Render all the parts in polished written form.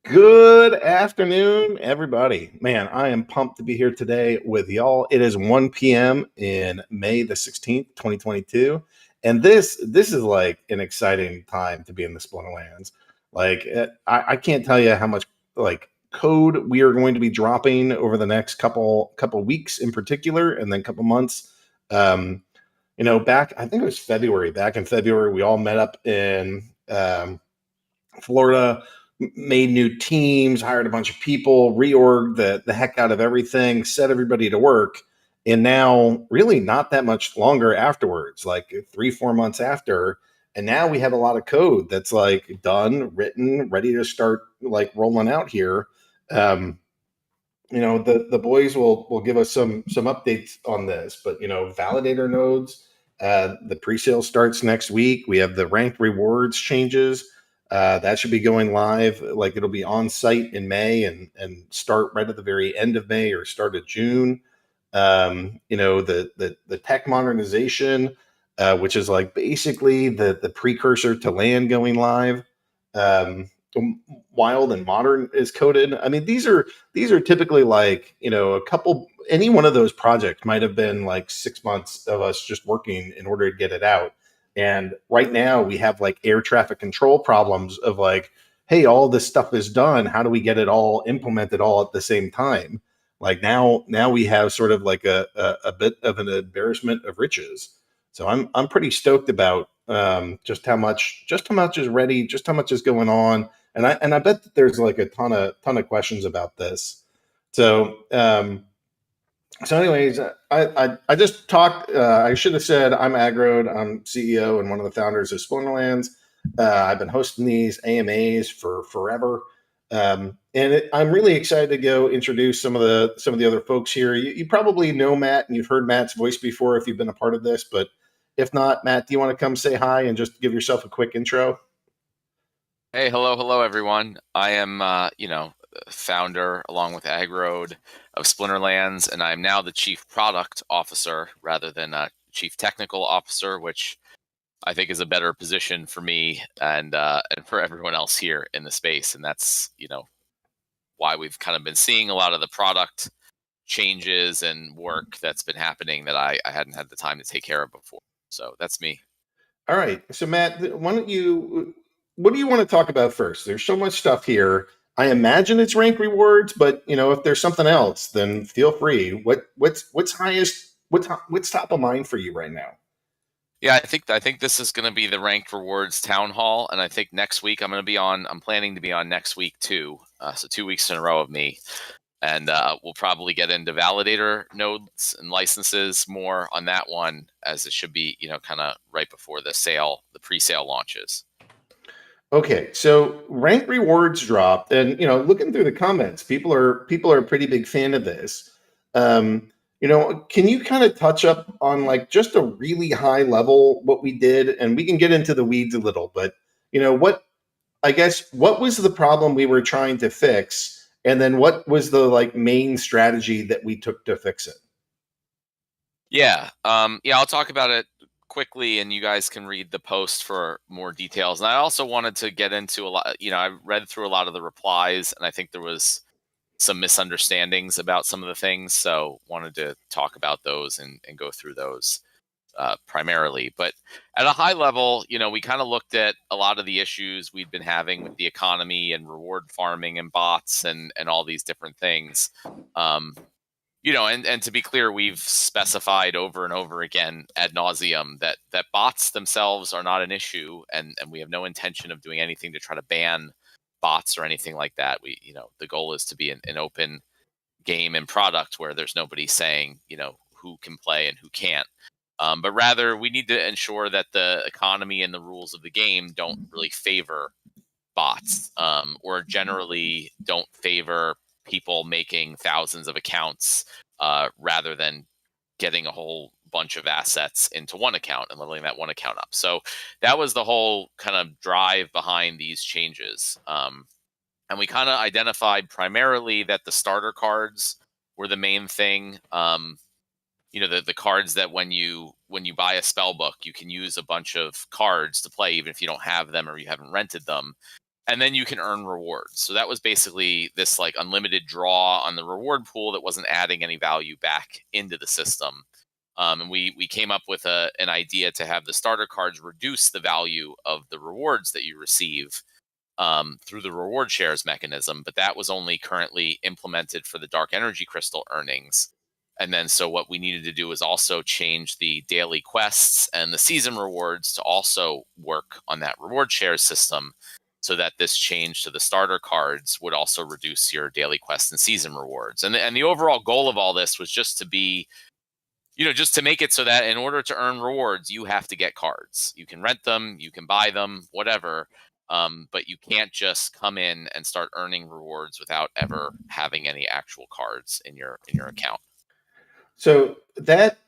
Good afternoon, everybody. Man, I am pumped to be here today with y'all. It is 1 p.m. in May the 16th, 2022. And this is like an exciting time to be in the Splinterlands. I can't tell you how much like code we are going to be dropping over the next couple weeks in particular, and then couple months. Um, back I think it was February. Back in February, we all met up in Florida, made new teams, hired a bunch of people, reorged the heck out of everything, set everybody to work. And now, really not that much longer afterwards, like 3-4 months after. And now we have a lot of code that's like done, written, ready to start like rolling out here. Um, the boys will give us some updates on this, but validator nodes, the pre-sale starts next week. We have the ranked rewards changes that should be going live. Like it'll be on site in May and start right at the very end of May or start of June. The tech modernization, which is like basically the precursor to land going live. um, Wild and modern is coded. I mean, these are typically like a couple. Any one of those projects might have been like 6 months of us just working in order to get it out. And right now we have like air traffic control problems of like, hey, all this stuff is done. How do we get it all implemented all at the same time? Like now we have sort of like a bit of an embarrassment of riches. So I'm pretty stoked about just how much is ready, just how much is going on, and I bet that there's like a ton of questions about this. So anyways, I just talked. I should have said I'm Aggroed. I'm CEO and one of the founders of Splinterlands. I've been hosting these AMAs for forever, I'm really excited to go introduce some of the other folks here. You probably know Matt and you've heard Matt's voice before if you've been a part of this, but if not, Matt, do you want to come say hi and just give yourself a quick intro? Hey, hello, everyone. I am, founder along with Aggroad of Splinterlands, and I'm now the chief product officer rather than chief technical officer, which I think is a better position for me and for everyone else here in the space. And that's why we've kind of been seeing a lot of the product changes and work that's been happening that I hadn't had the time to take care of before. So that's me. All right. So Matt, what do you want to talk about first? There's so much stuff here. I imagine it's rank rewards, but if there's something else, then feel free. What's highest? What's top of mind for you right now? Yeah, I think this is going to be the ranked rewards town hall, and I think next week I'm going to be on. I'm planning to be on next week too, so 2 weeks in a row of me, and we'll probably get into validator nodes and licenses more on that one, as it should be, kind of right before the pre-sale launches. Okay, so rank rewards dropped, and looking through the comments, people are a pretty big fan of this. Can you kind of touch up on like just a really high level what we did, and we can get into the weeds a little, but what I guess what was the problem we were trying to fix, and then what was the like main strategy that we took to fix it? Yeah, I'll talk about it quickly, and you guys can read the post for more details. And I also wanted to get into a lot. I read through a lot of the replies, and I think there was some misunderstandings about some of the things. So wanted to talk about those and go through those primarily. But at a high level, we kind of looked at a lot of the issues we'd been having with the economy and reward farming and bots and all these different things. Um, and to be clear, we've specified over and over again ad nauseum that bots themselves are not an issue, and we have no intention of doing anything to try to ban bots or anything like that. The goal is to be an open game and product where there's nobody saying, who can play and who can't. But rather, we need to ensure that the economy and the rules of the game don't really favor bots, or generally don't favor people making thousands of accounts rather than getting a whole bunch of assets into one account and leveling that one account up. So that was the whole kind of drive behind these changes. And we kind of identified primarily that the starter cards were the main thing. The cards that when you buy a spell book, you can use a bunch of cards to play, even if you don't have them or you haven't rented them. and then you can earn rewards. So that was basically this like unlimited draw on the reward pool that wasn't adding any value back into the system. And we came up with an idea to have the starter cards reduce the value of the rewards that you receive through the reward shares mechanism, but that was only currently implemented for the dark energy crystal earnings. And then, so what we needed to do was also change the daily quests and the season rewards to also work on that reward shares system, so that this change to the starter cards would also reduce your daily quest and season rewards. And the overall goal of all this was just to be, just to make it so that in order to earn rewards, you have to get cards. You can rent them, you can buy them, whatever. But you can't just come in and start earning rewards without ever having any actual cards in your account. So that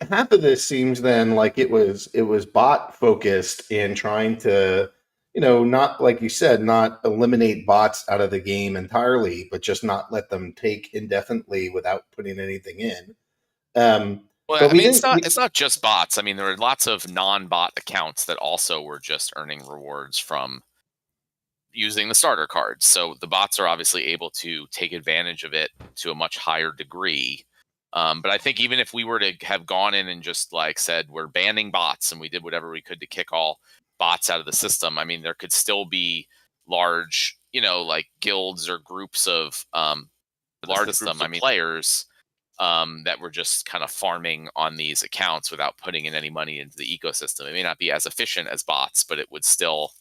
half of this seems then like it was bot focused in trying to, not like you said, not eliminate bots out of the game entirely, but just not let them take indefinitely without putting anything in. Well, But I we mean, didn't. it's not just bots. I mean, there are lots of non-bot accounts that also were just earning rewards from using the starter cards. So the bots are obviously able to take advantage of it to a much higher degree. But I think even if we were to have gone in and just like said we're banning bots and we did whatever we could to kick all bots out of the system, I mean, there could still be large, like guilds or groups of players that were just kind of farming on these accounts without putting in any money into the ecosystem. It may not be as efficient as bots, but it would still,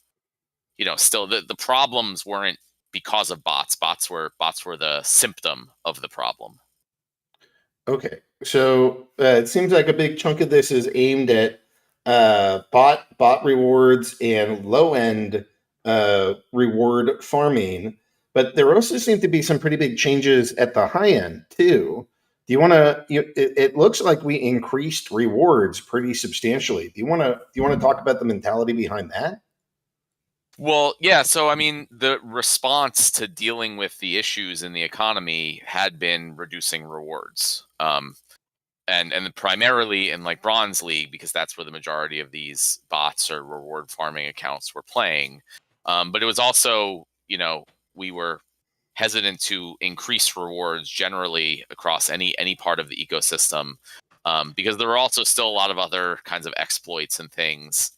still the problems weren't because of bots. Bots were the symptom of the problem. Okay, so it seems like a big chunk of this is aimed at bot rewards and low end reward farming, but there also seem to be some pretty big changes at the high end too. Do you want to? It looks like we increased rewards pretty substantially. Do you want to talk about the mentality behind that? Well, yeah. So, I mean, the response to dealing with the issues in the economy had been reducing rewards. And primarily in like Bronze League, because that's where the majority of these bots or reward farming accounts were playing. But it was also, we were hesitant to increase rewards generally across any part of the ecosystem, because there were also still a lot of other kinds of exploits and things,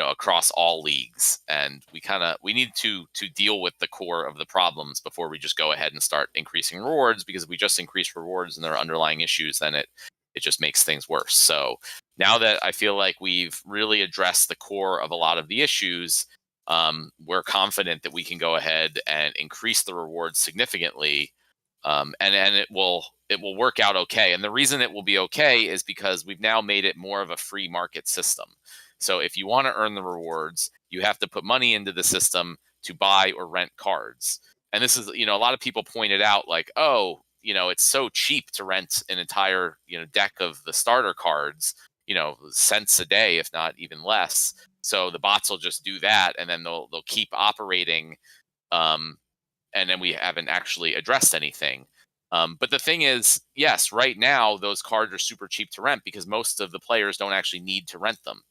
across all leagues, and we need to deal with the core of the problems before we just go ahead and start increasing rewards, because if we just increase rewards and there are underlying issues, then it just makes things worse. So now that I feel like we've really addressed the core of a lot of the issues, we're confident that we can go ahead and increase the rewards significantly, and it will work out okay. And the reason it will be okay is because we've now made it more of a free market system. So if you want to earn the rewards, you have to put money into the system to buy or rent cards. And this is, a lot of people pointed out like, oh, it's so cheap to rent an entire, deck of the starter cards, cents a day, if not even less. So the bots will just do that, and then they'll keep operating, and then we haven't actually addressed anything. But the thing is, yes, right now those cards are super cheap to rent because most of the players don't actually need to rent them.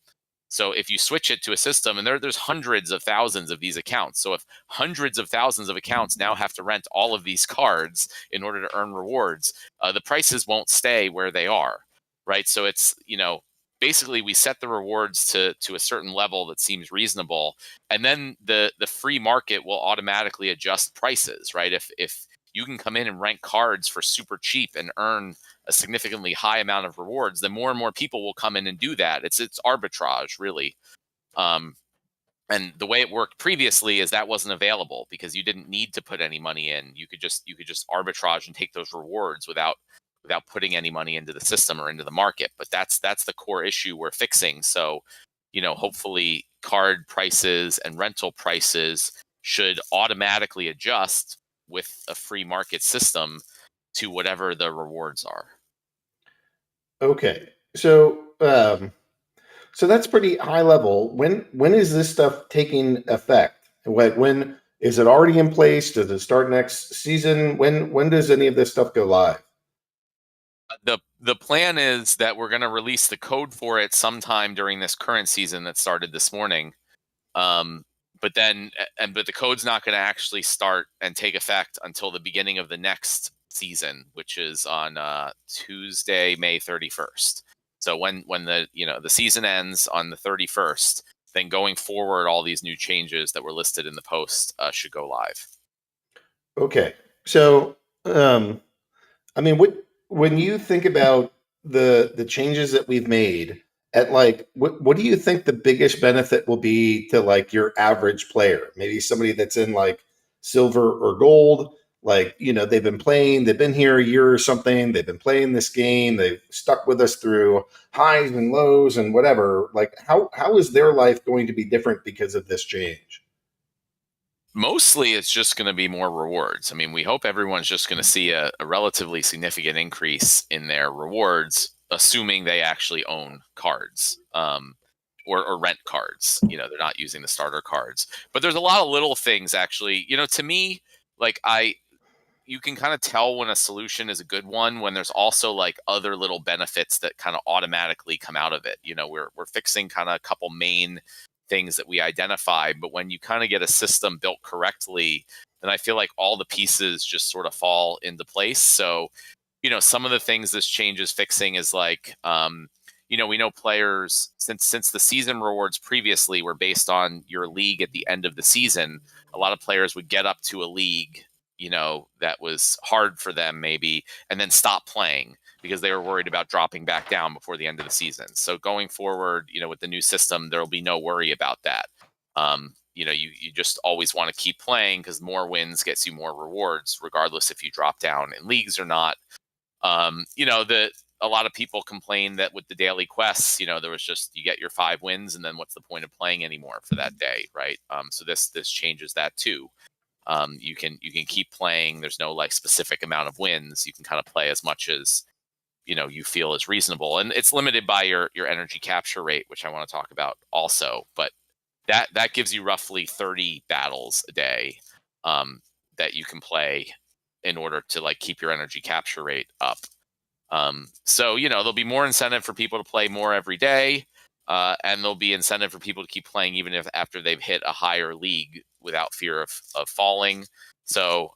So if you switch it to a system, and there's hundreds of thousands of these accounts. So if hundreds of thousands of accounts now have to rent all of these cards in order to earn rewards, the prices won't stay where they are, right? So it's, basically we set the rewards to a certain level that seems reasonable, and then the free market will automatically adjust prices, right? If you can come in and rent cards for super cheap and earn a significantly high amount of rewards, then more and more people will come in and do that. It's arbitrage, really. Um, and the way it worked previously is that wasn't available because you didn't need to put any money in. You could just arbitrage and take those rewards without putting any money into the system or into the market. But that's the core issue we're fixing. So, hopefully card prices and rental prices should automatically adjust with a free market system to whatever the rewards are. Okay, so that's pretty high level. When is this stuff taking effect? When is it already in place? Does it start next season? When does any of this stuff go live? The plan is that we're going to release the code for it sometime during this current season that started this morning. but the code's not going to actually start and take effect until the beginning of the next season, which is on Tuesday, May 31st. So when the season ends on the 31st, then going forward, all these new changes that were listed in the post should go live. Okay. So, I mean, when you think about the changes that we've made, at like, what do you think the biggest benefit will be to like your average player? Maybe somebody that's in like silver or gold, like, they've been here a year or something, they've been playing this game, they've stuck with us through highs and lows and whatever. Like, how is their life going to be different because of this change? Mostly it's just going to be more rewards. I mean, we hope everyone's just going to see a relatively significant increase in their rewards, assuming they actually own cards, or rent cards. They're not using the starter cards. But there's a lot of little things, actually. To me, like you can kind of tell when a solution is a good one when there's also like other little benefits that kind of automatically come out of it. We're fixing kind of a couple main things that we identify, but when you kind of get a system built correctly, then I feel like all the pieces just sort of fall into place. So, some of the things this change is fixing is like, we know players, since the season rewards previously were based on your league at the end of the season, a lot of players would get up to a league, that was hard for them maybe, and then stop playing because they were worried about dropping back down before the end of the season. So going forward, with the new system, there will be no worry about that. You just always want to keep playing because more wins gets you more rewards, regardless if you drop down in leagues or not. A lot of people complain that with the daily quests, there was just, you get your 5 wins and then what's the point of playing anymore for that day, right? So this changes that too. You can keep playing. There's no like specific amount of wins. You can kind of play as much as you feel is reasonable, and it's limited by your energy capture rate, which I want to talk about also. But that gives you roughly 30 battles a day that you can play in order to like keep your energy capture rate up. So there'll be more incentive for people to play more every day, and there'll be incentive for people to keep playing even if after they've hit a higher league without fear of falling. So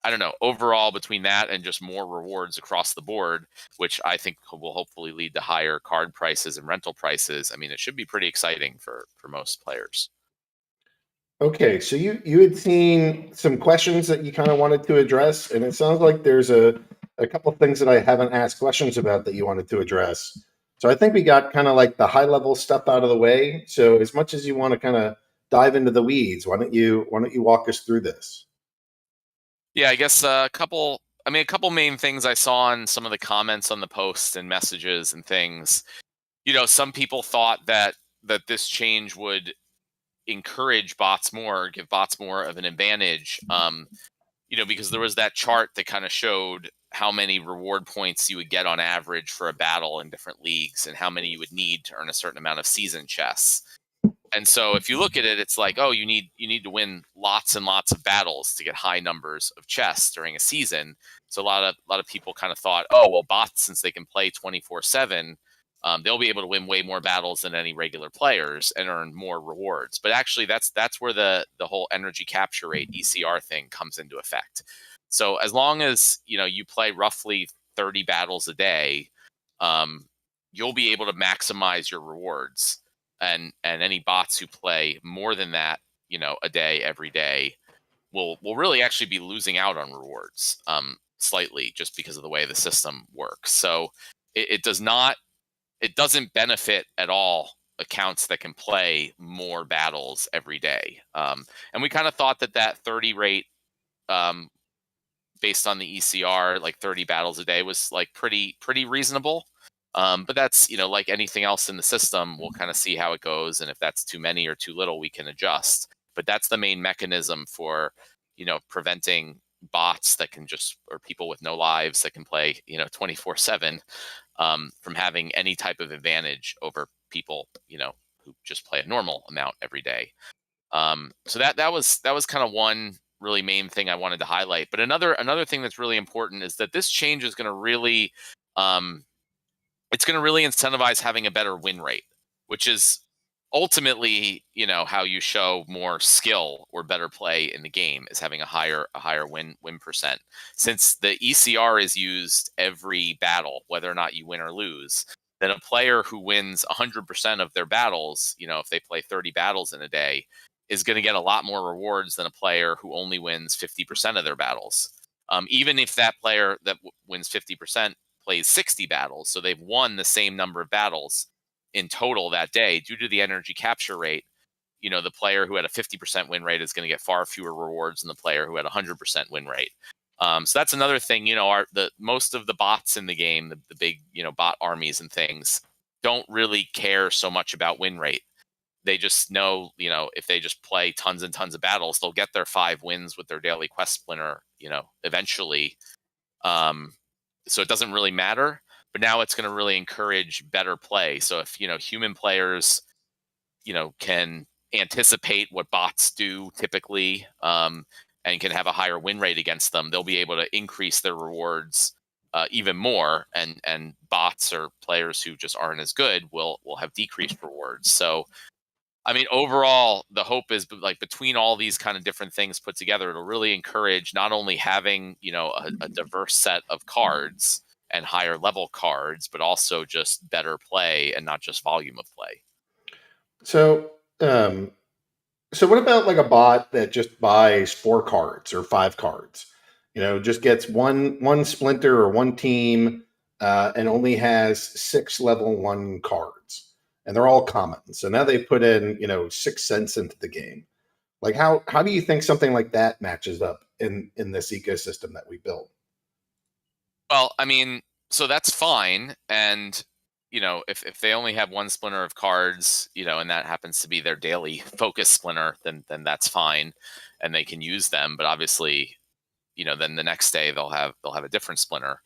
I don't know. Overall, between that and just more rewards across the board, which I think will hopefully lead to higher card prices and rental prices, I mean, it should be pretty exciting for most players. Okay, so you had seen some questions that you kind of wanted to address, and it sounds like there's a couple of things that I haven't asked questions about that you wanted to address. So I think we got kind of like the high level stuff out of the way. So as much as you want to kind of dive into the weeds, why don't you walk us through this? Yeah, I guess a couple. I mean, a couple main things I saw in some of the comments on the post and messages and things. Some people thought that this change would encourage bots more, give bots more of an advantage. Because there was that chart that kind of showed how many reward points you would get on average for a battle in different leagues and how many you would need to earn a certain amount of season chests. And so if you look at it, it's like, oh, you need to win lots and lots of battles to get high numbers of chests during a season. So a lot of people kind of thought, oh, well, bots, since they can play 24/7, they'll be able to win way more battles than any regular players and earn more rewards. But actually, that's where the whole energy capture rate (ECR) thing comes into effect. So as long as you play roughly 30 battles a day, you'll be able to maximize your rewards. And any bots who play more than that, a day every day, will really actually be losing out on rewards slightly just because of the way the system works. So it doesn't benefit at all accounts that can play more battles every day. And we kind of thought that 30 rate, um, based on the ECR, like 30 battles a day, was like pretty reasonable. But that's like anything else in the system, we'll kind of see how it goes, and if that's too many or too little, we can adjust. But that's the main mechanism for preventing bots that can just, or people with no lives that can play 24/7, from having any type of advantage over people who just play a normal amount every day. So that was kind of one really main thing I wanted to highlight. But another thing that's really important is that this change is going to really, it's going to really incentivize having a better win rate, which is ultimately, how you show more skill or better play in the game is having a higher win percent. Since the ECR is used every battle, whether or not you win or lose, then a player who wins 100% of their battles, if they play 30 battles in a day, is going to get a lot more rewards than a player who only wins 50% of their battles. Even if that player that wins 50% plays 60 battles, so they've won the same number of battles in total that day, due to the energy capture rate, the player who had a 50% win rate is going to get far fewer rewards than the player who had a 100% win rate. So that's another thing. Most of the bots in the game, the big bot armies and things, don't really care so much about win rate. They just know, if they just play tons and tons of battles, they'll get their 5 wins with their daily quest splinter, eventually. So it doesn't really matter. But now it's going to really encourage better play. So if human players can anticipate what bots do typically, and can have a higher win rate against them, they'll be able to increase their rewards even more. And bots or players who just aren't as good will have decreased rewards. So I mean, overall, the hope is like between all these kind of different things put together, it'll really encourage not only having, a diverse set of cards and higher level cards, but also just better play and not just volume of play. So, so what about like a bot that just buys 4 cards or 5 cards? Just gets one splinter or one team, and only has 6 level 1 cards, and they're all common. So now they put in 6 cents into the game. Like how do you think something like that matches up in this ecosystem that we built? Well, I mean, so that's fine. And, if they only have one splinter of cards, and that happens to be their daily focus splinter, then that's fine. And they can use them. But obviously, then the next day they'll have a different splinter.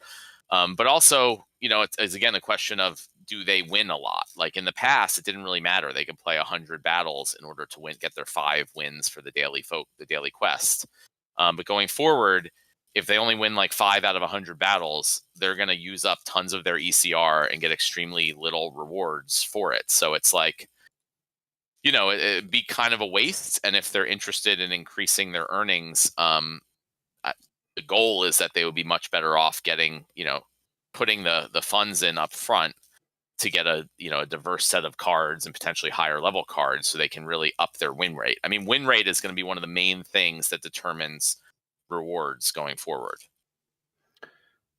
But also, it's again a question of, do they win a lot? Like in the past, it didn't really matter. They could play 100 battles in order to get their 5 wins for the daily quest. But going forward, if they only win like 5 out of 100 battles, they're going to use up tons of their ECR and get extremely little rewards for it. So it's like, it'd be kind of a waste. And if they're interested in increasing their earnings, the goal is that they would be much better off getting, putting the funds in up front to get a diverse set of cards and potentially higher level cards, so they can really up their win rate. I mean, win rate is going to be one of the main things that determines rewards going forward.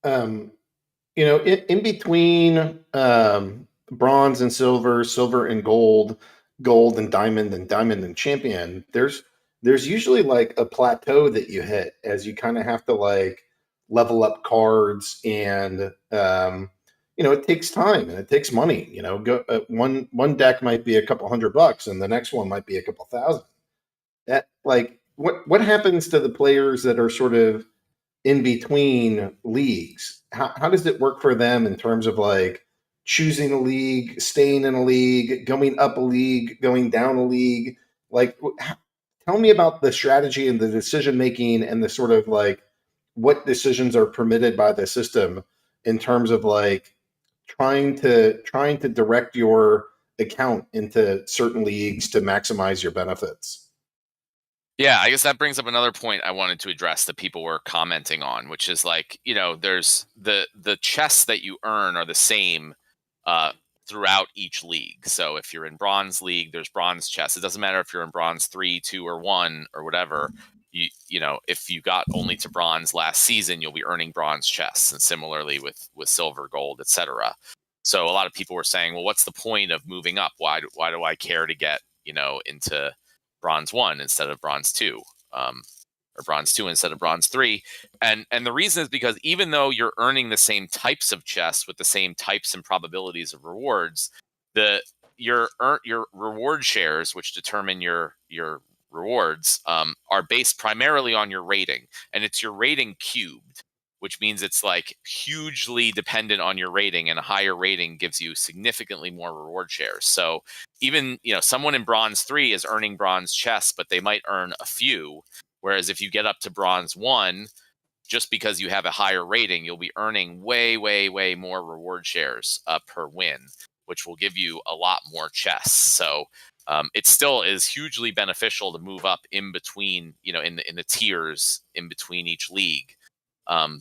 In between bronze and silver, silver and gold, gold and diamond and champion, there's usually like a plateau that you hit as you kind of have to like level up cards, and it takes time and it takes money. One deck might be a couple $100 and the next one might be a couple thousand. That like what happens to the players that are sort of in between leagues? How does it work for them in terms of like choosing a league, staying in a league, going up a league, going down a league? Like, tell me about the strategy and the decision making and the sort of like what decisions are permitted by the system in terms of like trying to direct your account into certain leagues to maximize your benefits. Yeah, I guess that brings up another point I wanted to address that people were commenting on, which is like, there's the chests that you earn are the same throughout each league. So if you're in bronze league, there's bronze chests. It doesn't matter if you're in bronze 3, 2, or 1 or whatever. If you got only to bronze last season, you'll be earning bronze chests, and similarly with silver, gold, etc. So a lot of people were saying, well, what's the point of moving up? Why do I care to get into bronze 1 instead of bronze 2, or bronze 2 instead of bronze 3? And the reason is because even though you're earning the same types of chests with the same types and probabilities of rewards, your reward shares, which determine your rewards, are based primarily on your rating, and it's your rating cubed, which means it's like hugely dependent on your rating, and a higher rating gives you significantly more reward shares. So even, someone in bronze 3 is earning bronze chests, but they might earn a few. Whereas if you get up to bronze 1, just because you have a higher rating, you'll be earning way, way, way more reward shares per win, which will give you a lot more chests. So it still is hugely beneficial to move up in between, in the tiers in between each league,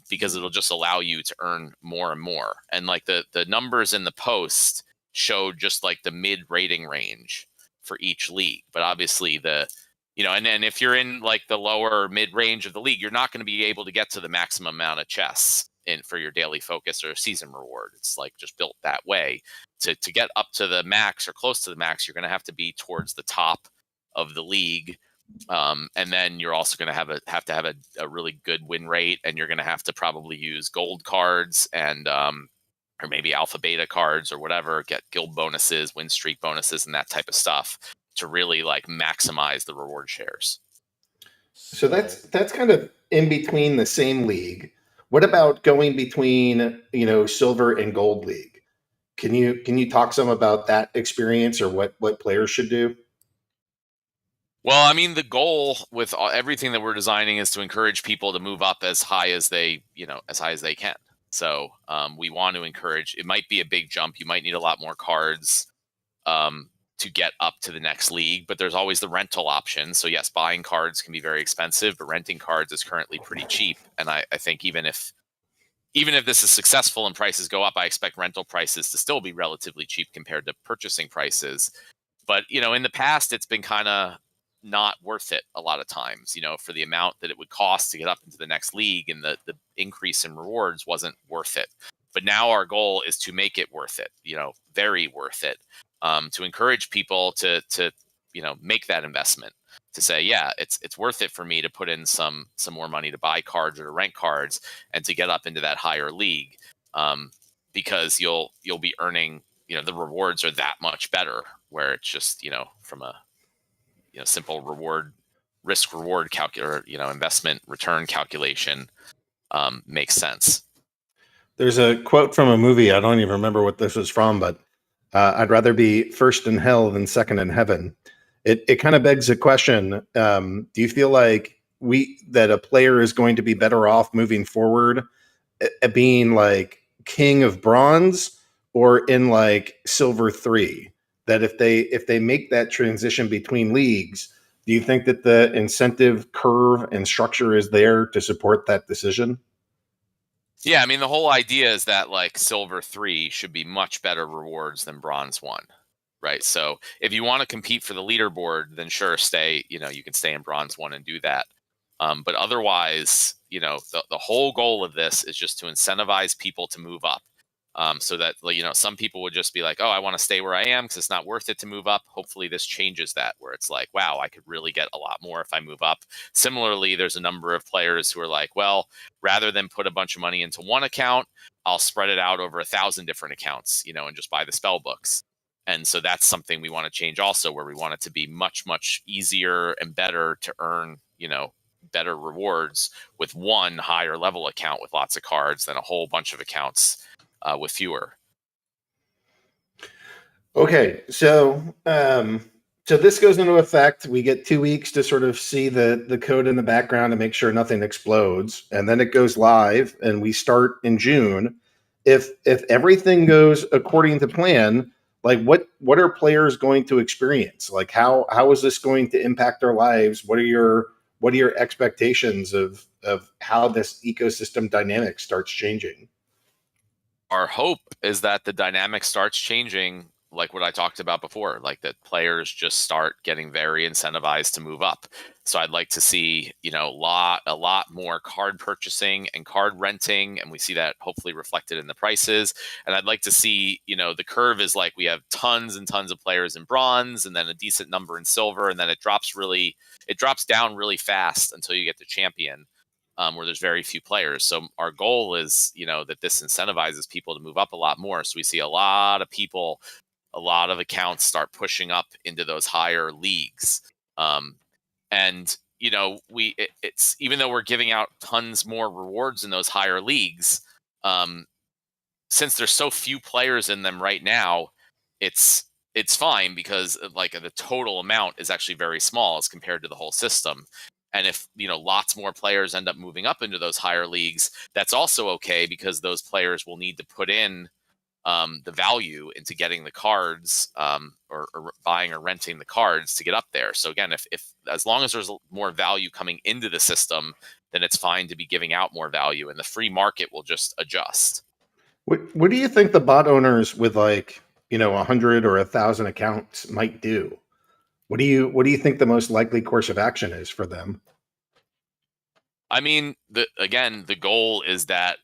because it'll just allow you to earn more and more. And like the numbers in the post showed just like the mid rating range for each league, but obviously and then if you're in like the lower mid range of the league, you're not going to be able to get to the maximum amount of chests in for your daily focus or season reward. It's like just built that way. To get up to the max or close to the max, you're going to have to be towards the top of the league. And then you're also going to have to have a really good win rate, and you're going to have to probably use gold cards and or maybe alpha beta cards or whatever, get guild bonuses, win streak bonuses, and that type of stuff to really like maximize the reward shares. So that's kind of in between the same league. What about going between, silver and gold league? Can you talk some about that experience or what players should do? Well, I mean, the goal with everything that we're designing is to encourage people to move up as high as they can. So we want to encourage. It might be a big jump. You might need a lot more cards to get up to the next league, but there's always the rental option. So yes, buying cards can be very expensive, but renting cards is currently pretty cheap. And I think even if this is successful and prices go up, I expect rental prices to still be relatively cheap compared to purchasing prices. But in the past, it's been kind of not worth it a lot of times, for the amount that it would cost to get up into the next league, and the increase in rewards wasn't worth it. But now our goal is to make it worth it, very worth it, to encourage people to make that investment, to say, yeah, it's worth it for me to put in some more money to buy cards or to rent cards and to get up into that higher league, because you'll be earning, the rewards are that much better, where it's just, from a simple risk reward calculator, investment return calculation, makes sense. There's a quote from a movie. I don't even remember what this was from, but I'd rather be first in hell than second in heaven. It kind of begs the question: do you feel like that a player is going to be better off moving forward at being like king of bronze or in like silver 3? That if they make that transition between leagues, do you think that the incentive curve and structure is there to support that decision? Yeah, I mean, the whole idea is that like silver 3 should be much better rewards than bronze 1, right? So if you want to compete for the leaderboard, then sure, you can stay in bronze 1 and do that. But otherwise, the whole goal of this is just to incentivize people to move up. So that, some people would just be like, oh, I want to stay where I am because it's not worth it to move up. Hopefully this changes that, where it's like, wow, I could really get a lot more if I move up. Similarly, there's a number of players who are like, well, rather than put a bunch of money into one account, I'll spread it out over 1,000 different accounts, and just buy the spell books. And so that's something we want to change also, where we want it to be much, much easier and better to earn, better rewards with one higher level account with lots of cards than a whole bunch of accounts with fewer. Okay, so this goes into effect. We get 2 weeks to sort of see the code in the background and make sure nothing explodes, and then it goes live, and we start in June. If everything goes according to plan, like what are players going to experience? Like how is this going to impact their lives? What are your expectations of how this ecosystem dynamic starts changing? Our hope is that the dynamic starts changing, like what I talked about before, like that players just start getting very incentivized to move up. So I'd like to see, a lot more card purchasing and card renting, and we see that hopefully reflected in the prices. And I'd like to see, the curve is like we have tons and tons of players in bronze, and then a decent number in silver, and then it drops down really fast until you get to champion. Where there's very few players. So our goal is, that this incentivizes people to move up a lot more. So we see a lot of people, a lot of accounts start pushing up into those higher leagues. And it's even though we're giving out tons more rewards in those higher leagues, since there's so few players in them right now, it's fine, because like the total amount is actually very small as compared to the whole system. And if, lots more players end up moving up into those higher leagues, that's also okay, because those players will need to put in the value into getting the cards, or buying or renting the cards to get up there. So again, if as long as there's more value coming into the system, then it's fine to be giving out more value, and the free market will just adjust. What do you think the bot owners with like 100 or 1,000 accounts might do? What do you think the most likely course of action is for them? I mean, the goal is that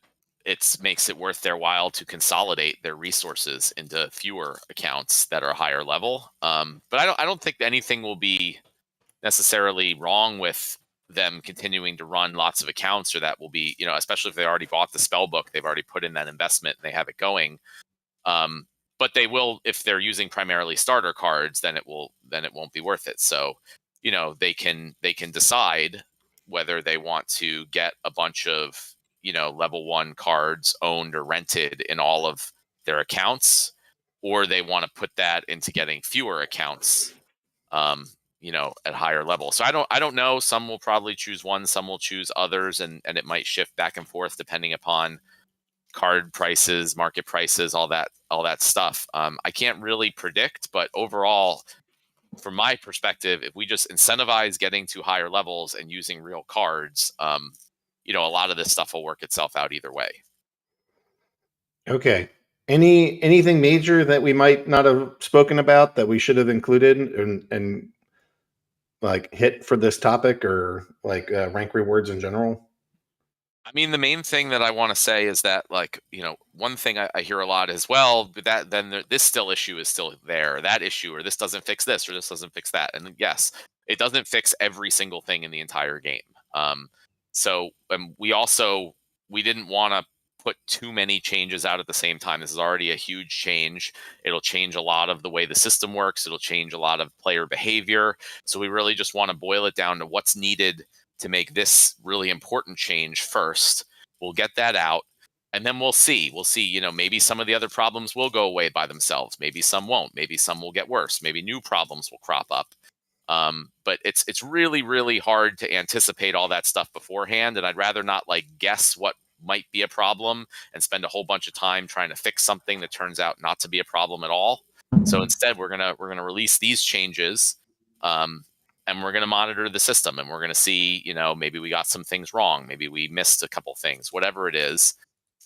it makes it worth their while to consolidate their resources into fewer accounts that are higher level. But I don't think anything will be necessarily wrong with them continuing to run lots of accounts, or that will be, especially if they already bought the spell book, they've already put in that investment and they have it going. Um, but they will, if they're using primarily starter cards, then it won't be worth it. So, they can decide whether they want to get a bunch of, level 1 cards owned or rented in all of their accounts, or they want to put that into getting fewer accounts, at higher level. So I don't know. Some will probably choose one, some will choose others, and it might shift back and forth depending upon card prices, market prices, all that stuff. I can't really predict, but overall, from my perspective, if we just incentivize getting to higher levels and using real cards, a lot of this stuff will work itself out either way. Okay. Anything major that we might not have spoken about that we should have included and like hit for this topic, or like rank rewards in general? I mean, the main thing that I want to say is that, like, one thing I hear a lot is, well, but that then this still issue is still there, that issue, or this doesn't fix this, or this doesn't fix that. And yes, it doesn't fix every single thing in the entire game. So we didn't want to put too many changes out at the same time. This is already a huge change. It'll change a lot of the way the system works. It'll change a lot of player behavior. So we really just want to boil it down to what's needed to make this really important change first. We'll get that out, and then we'll see. Maybe some of the other problems will go away by themselves. Maybe some won't. Maybe some will get worse. Maybe new problems will crop up. But it's really, really hard to anticipate all that stuff beforehand, and I'd rather not like guess what might be a problem and spend a whole bunch of time trying to fix something that turns out not to be a problem at all. So instead, we're gonna release these changes, and we're gonna monitor the system, and we're gonna see, maybe we got some things wrong, maybe we missed a couple things, whatever it is,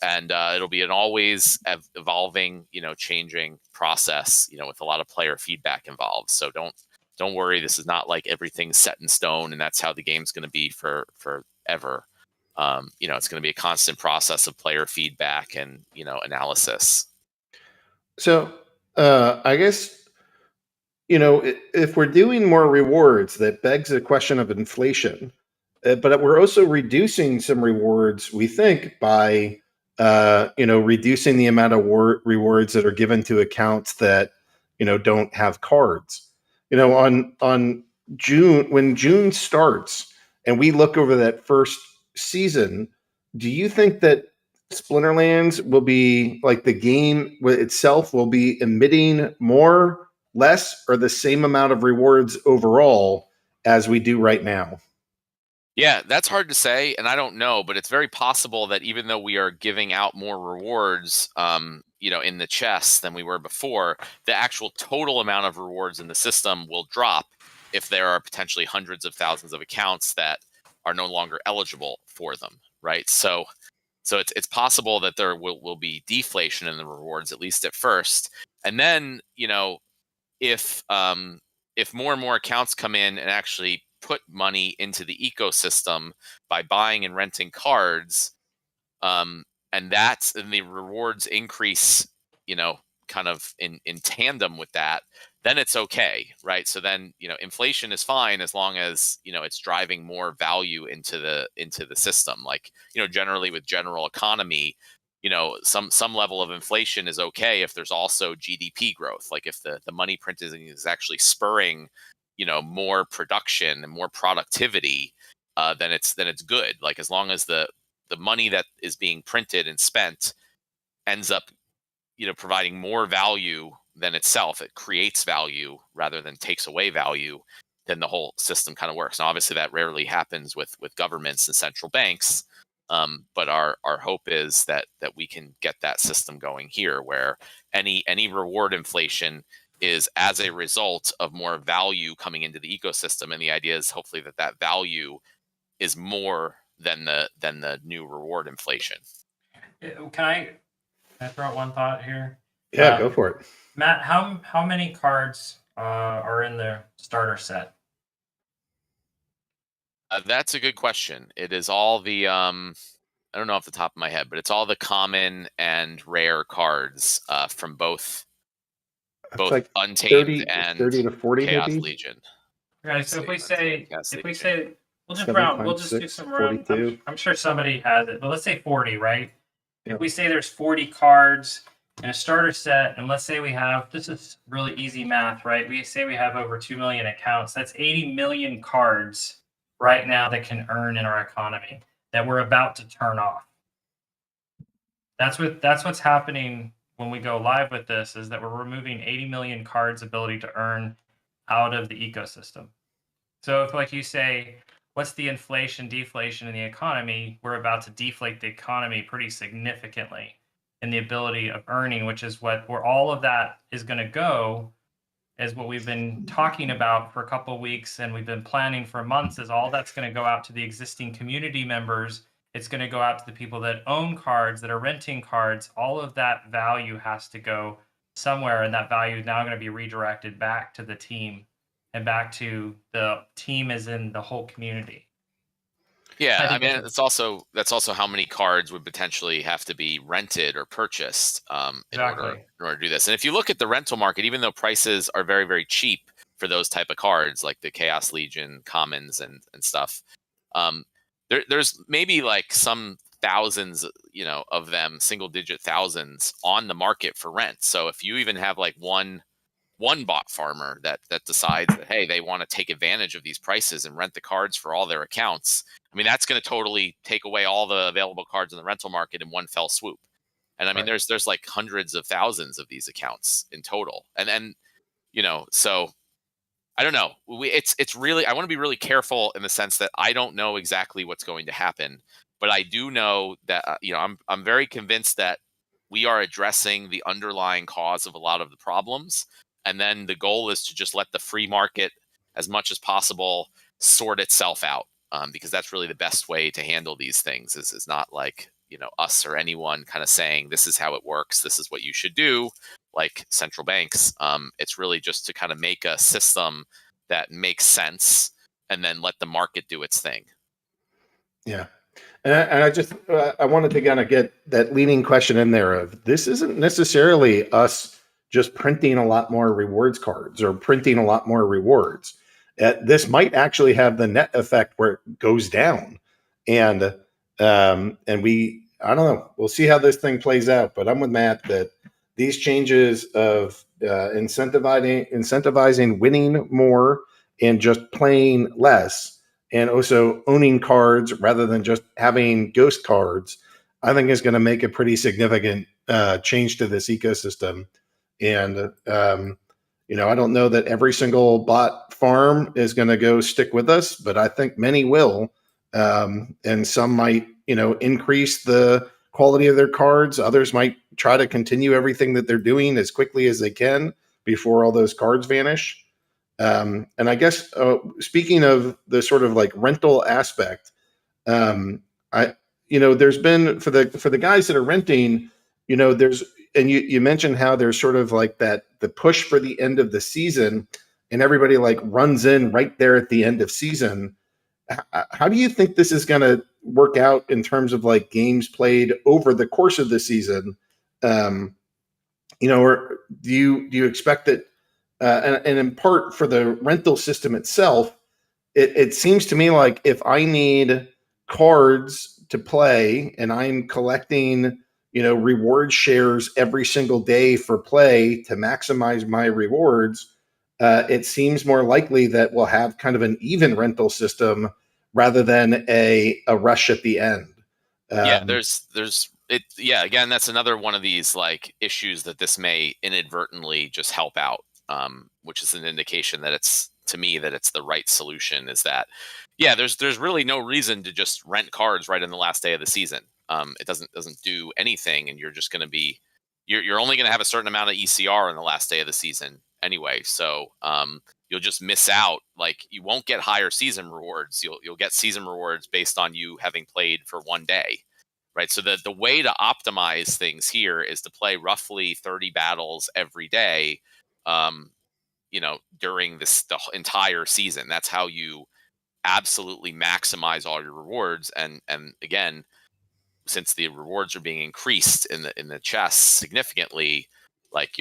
and it'll be an always evolving, changing process, with a lot of player feedback involved. So don't worry, this is not like everything's set in stone and that's how the game's going to be for forever. It's going to be a constant process of player feedback and analysis. So, I guess, if we're doing more rewards, that begs the question of inflation. But we're also reducing some rewards, we think, by reducing the amount of rewards that are given to accounts that don't have cards. On June, when June starts, and we look over that first season, do you think that Splinterlands will be like the game itself will be emitting more, less, or the same amount of rewards overall as we do right now? Yeah, that's hard to say, and I don't know, but it's very possible that even though we are giving out more rewards, in the chest than we were before, the actual total amount of rewards in the system will drop if there are potentially hundreds of thousands of accounts that are no longer eligible for them, right? So it's possible that there will be deflation in the rewards, at least at first, and then if more and more accounts come in and actually put money into the ecosystem by buying and renting cards, and the rewards increase, kind of in tandem with that, then it's okay, right? So then inflation is fine as long as it's driving more value into the system. Like generally with general economy, some level of inflation is okay if there's also GDP growth. Like if the money printing is actually spurring more production and more productivity, then it's good. Like as long as the money that is being printed and spent ends up providing more value than itself, it creates value rather than takes away value, then the whole system kind of works. Now obviously that rarely happens with governments and central banks, But our hope is that we can get that system going here, where any reward inflation is as a result of more value coming into the ecosystem, and the idea is hopefully that value is more than the new reward inflation. Can I throw out one thought here? Yeah, go for it. Matt, how many cards are in the starter set? That's a good question. It is all the I don't know off the top of my head, but it's all the common and rare cards from both Like Untamed and 30 to 40 Chaos maybe. Legion. Okay, so if we say we'll just 7 round, we'll times just do 6, some round. 42. I'm sure somebody has it, but let's say 40, right? Yep. If we say there's 40 cards in a starter set, and let's say we have, this is really easy math, right? We say we have over 2 million accounts. That's 80 million cards right now that can earn in our economy that we're about to turn off. That's what's happening when we go live with this, is that we're removing 80 million cards' ability to earn out of the ecosystem. So if, like you say, what's the inflation, deflation in the economy, we're about to deflate the economy pretty significantly in the ability of earning, which is where all of that is going to go, is what we've been talking about for a couple of weeks, and we've been planning for months, is all that's going to go out to the existing community members. It's going to go out to the people that own cards, that are renting cards. All of that value has to go somewhere, and that value is now going to be redirected back to the team, and back to the team as in the whole community. Yeah, I mean, that's also how many cards would potentially have to be rented or purchased in order to do this. And if you look at the rental market, even though prices are very, very cheap for those type of cards, like the Chaos Legion commons and stuff, there's maybe like some thousands, of them, single-digit thousands on the market for rent. So if you even have like one bot farmer that decides that, hey, they want to take advantage of these prices and rent the cards for all their accounts, I mean, that's going to totally take away all the available cards in the rental market in one fell swoop. And I mean, there's like hundreds of thousands of these accounts in total. And so I don't know. It's really, I want to be really careful in the sense that I don't know exactly what's going to happen, but I do know that I'm very convinced that we are addressing the underlying cause of a lot of the problems. And then the goal is to just let the free market, as much as possible, sort itself out, because that's really the best way to handle these things. Is not like us or anyone kind of saying this is how it works, this is what you should do, like central banks. It's really just to kind of make a system that makes sense, and then let the market do its thing. Yeah. And I just I wanted to kind of get that leading question in there of, this isn't necessarily us just printing a lot more rewards cards or printing a lot more rewards. This might actually have the net effect where it goes down, and we, I don't know, we'll see how this thing plays out. But I'm with Matt that these changes of incentivizing winning more and just playing less, and also owning cards rather than just having ghost cards, I think is going to make a pretty significant change to this ecosystem. And, I don't know that every single bot farm is going to go stick with us, but I think many will. And some might, increase the quality of their cards. Others might try to continue everything that they're doing as quickly as they can before all those cards vanish. And I guess speaking of the sort of like rental aspect, there's been for the guys that are renting, there's, and you mentioned how there's sort of like that the push for the end of the season, and everybody like runs in right there at the end of season. How do you think this is going to work out in terms of like games played over the course of the season? Or do you expect that? And in part for the rental system itself, it seems to me like if I need cards to play and I'm collecting, reward shares every single day for play to maximize my rewards, it seems more likely that we'll have kind of an even rental system rather than a rush at the end. Again, that's another one of these like issues that this may inadvertently just help out, which is an indication that it's to me that it's the right solution. Is that, yeah, there's really no reason to just rent cards right in the last day of the season. It doesn't do anything, and you're just going to be you're only going to have a certain amount of ECR in the last day of the season anyway. So you'll just miss out. Like, you won't get higher season rewards. You'll get season rewards based on you having played for one day, right? So the way to optimize things here is to play roughly 30 battles every day, during the entire season. That's how you absolutely maximize all your rewards. And again, since the rewards are being increased in the chests significantly, like,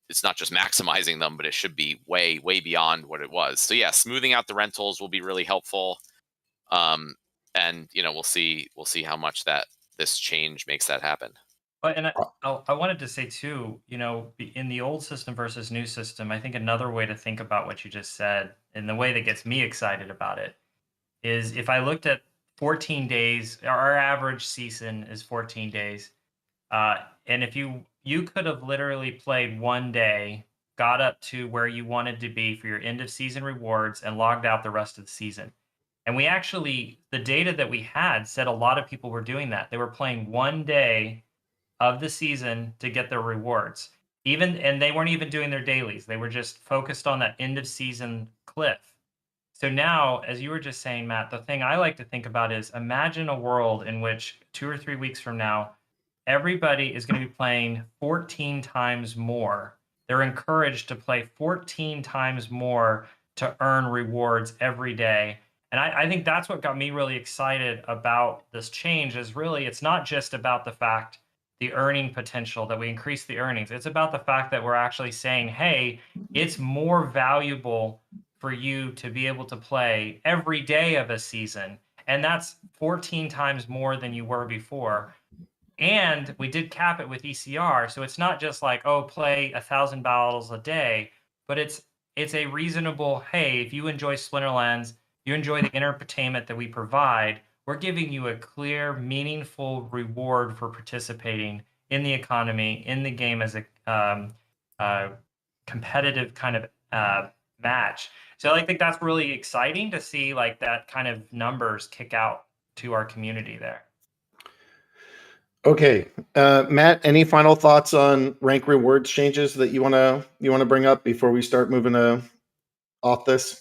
it's not just maximizing them, but it should be way beyond what it was. So yeah, smoothing out the rentals will be really helpful. And we'll see how much this change makes that happen. But and I wanted to say too, in the old system versus new system, I think another way to think about what you just said, and the way that gets me excited about it, is if I looked at 14 days, our average season is 14 days. And if you could have literally played one day, got up to where you wanted to be for your end of season rewards, and logged out the rest of the season. And the data that we had said a lot of people were doing that. They were playing one day of the season to get their rewards. And they weren't even doing their dailies. They were just focused on that end of season cliff. So now, as you were just saying, Matt, the thing I like to think about is, imagine a world in which 2 or 3 weeks from now, everybody is going to be playing 14 times more. They're encouraged to play 14 times more to earn rewards every day. And I think that's what got me really excited about this change. Is really, it's not just about the earning potential, that we increase the earnings. It's about the fact that we're actually saying, hey, it's more valuable for you to be able to play every day of a season. And that's 14 times more than you were before. And we did cap it with ECR. So it's not just like, oh, play 1,000 battles a day, but it's a reasonable, hey, if you enjoy Splinterlands, you enjoy the entertainment that we provide, we're giving you a clear, meaningful reward for participating in the economy, in the game as a competitive kind of match. So I think that's really exciting to see, like, that kind of numbers kick out to our community there. Okay, Matt, any final thoughts on rank rewards changes that you wanna bring up before we start moving off this?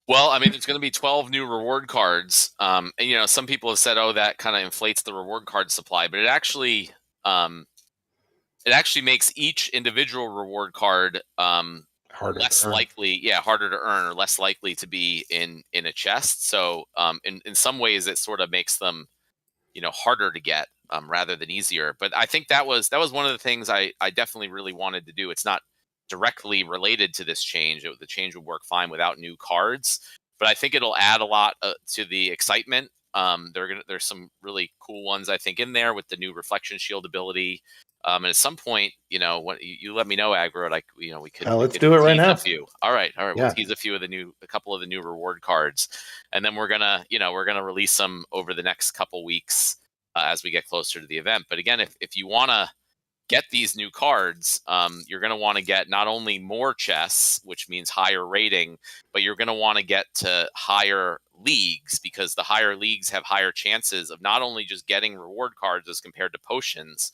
Well, I mean, there's going to be 12 new reward cards. And, some people have said, oh, that kind of inflates the reward card supply, but it actually makes each individual reward card Harder less to earn. likely, harder to earn, or less likely to be in a chest. So in some ways, it sort of makes them, harder to get rather than easier. But I think that was one of the things I definitely really wanted to do. It's not directly related to this change. The change would work fine without new cards, but I think it'll add a lot to the excitement. There's some really cool ones, I think, in there with the new reflection shield ability. And at some point, when you let me know, Aggro, like, we could. Let's do it right now. All right. Yeah. We'll tease a couple of the new reward cards, and then we're gonna release them over the next couple weeks as we get closer to the event. But again, if you wanna get these new cards, you're going to want to get not only more chests, which means higher rating, but you're going to want to get to higher leagues, because the higher leagues have higher chances of not only just getting reward cards as compared to potions,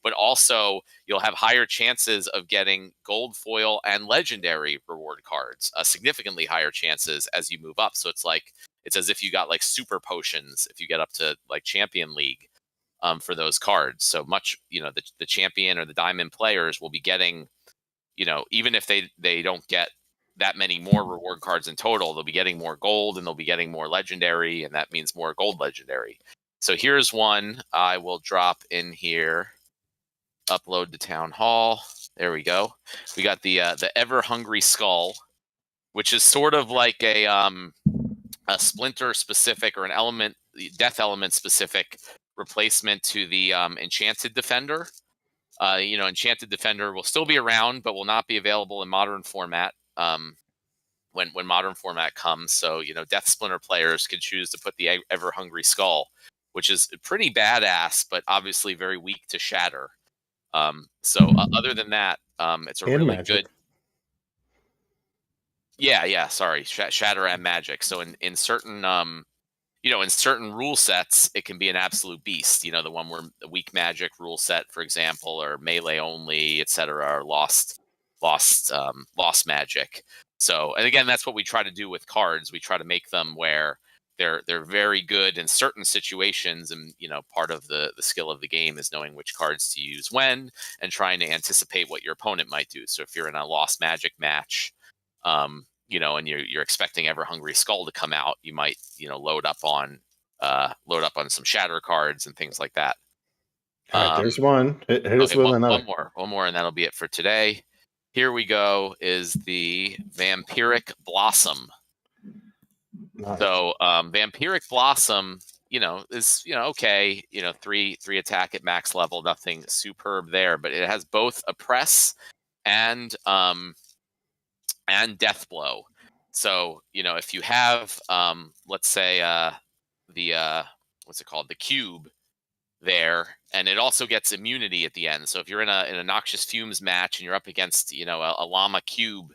but also you'll have higher chances of getting gold foil and legendary reward cards, significantly higher chances as you move up. So it's as if you got like super potions if you get up to like champion league. For those cards. So much, the champion or the diamond players will be getting, even if they don't get that many more reward cards in total, they'll be getting more gold, and they'll be getting more legendary, and that means more gold legendary. So here's one I will drop in here. Upload to Town Hall. There we go. We got the Ever Hungry Skull, which is sort of like a Splinter specific, or an death element specific replacement to the Enchanted Defender. Enchanted Defender will still be around, but will not be available in modern format when modern format comes. So, Death Splinter players can choose to put the Ever Hungry Skull, which is pretty badass, but obviously very weak to shatter. So other than that, it's a And really magic. good. Yeah. Sorry, Shatter and Magic. So in certain in certain rule sets, it can be an absolute beast. The one where the weak magic rule set, for example, or melee only, etc., or lost magic. So, and again, that's what we try to do with cards. We try to make them where they're very good in certain situations, and part of the skill of the game is knowing which cards to use when, and trying to anticipate what your opponent might do. So if you're in a lost magic match, and you're expecting Ever Hungry Skull to come out, you might load up on some shatter cards and things like that. All right, there's one. Hit us with another. One more, and that'll be it for today. Here we go. Is the Vampiric Blossom. Nice. So Vampiric Blossom, is okay. 3 attack at max level, nothing superb there, but it has both Oppress and Death Blow. So if you have let's say the what's it called, the cube there, and it also gets immunity at the end. So if you're in a Noxious Fumes match and you're up against a Llama Cube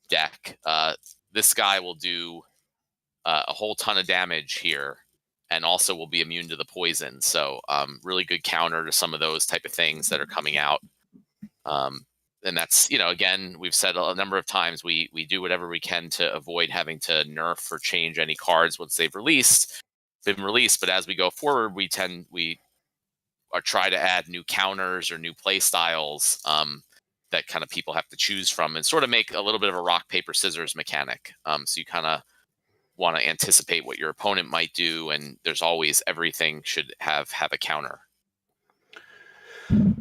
deck, this guy will do a whole ton of damage here, and also will be immune to the poison. So really good counter to some of those type of things that are coming out. And that's, again, we've said a number of times, we do whatever we can to avoid having to nerf or change any cards once they've been released. But as we go forward, we try to add new counters or new play styles that kind of people have to choose from, and sort of make a little bit of a rock, paper, scissors mechanic. So you kind of want to anticipate what your opponent might do, and there's always, everything should have a counter.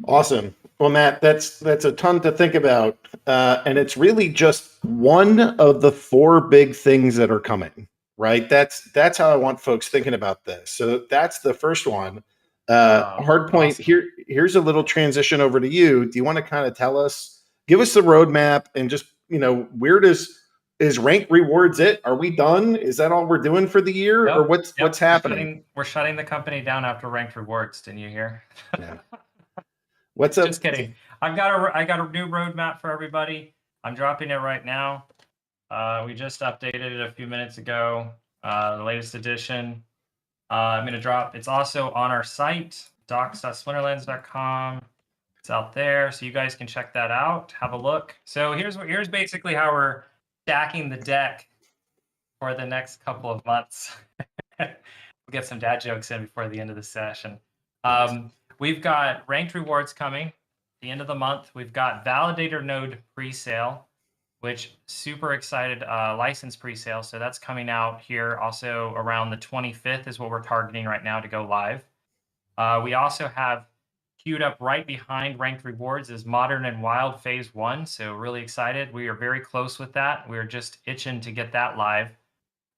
Awesome. Well, Matt, that's a ton to think about, and it's really just one of the 4 big things that are coming, right? That's how I want folks thinking about this. So that's the first one. Hardpoint. Awesome. Here's a little transition over to you. Do you want to kind of give us the roadmap, and just where is rank rewards it? Are we done? Is that all we're doing for the year, or what's happening? We're shutting the company down after ranked rewards. Didn't you hear? Yeah. What's up? Just kidding. I got a new roadmap for everybody. I'm dropping it right now. We just updated it a few minutes ago. The latest edition. I'm going to drop. It's also on our site, docs.splinterlands.com. It's out there, so you guys can check that out. Have a look. So here's basically how we're stacking the deck for the next couple of months. We'll get some dad jokes in before the end of the session. We've got ranked rewards coming at the end of the month. We've got validator node pre-sale, which super excited, license pre-sale. So that's coming out here also around the 25th is what we're targeting right now to go live. We also have queued up right behind ranked rewards is Modern and Wild Phase 1. So really excited. We are very close with that. We're just itching to get that live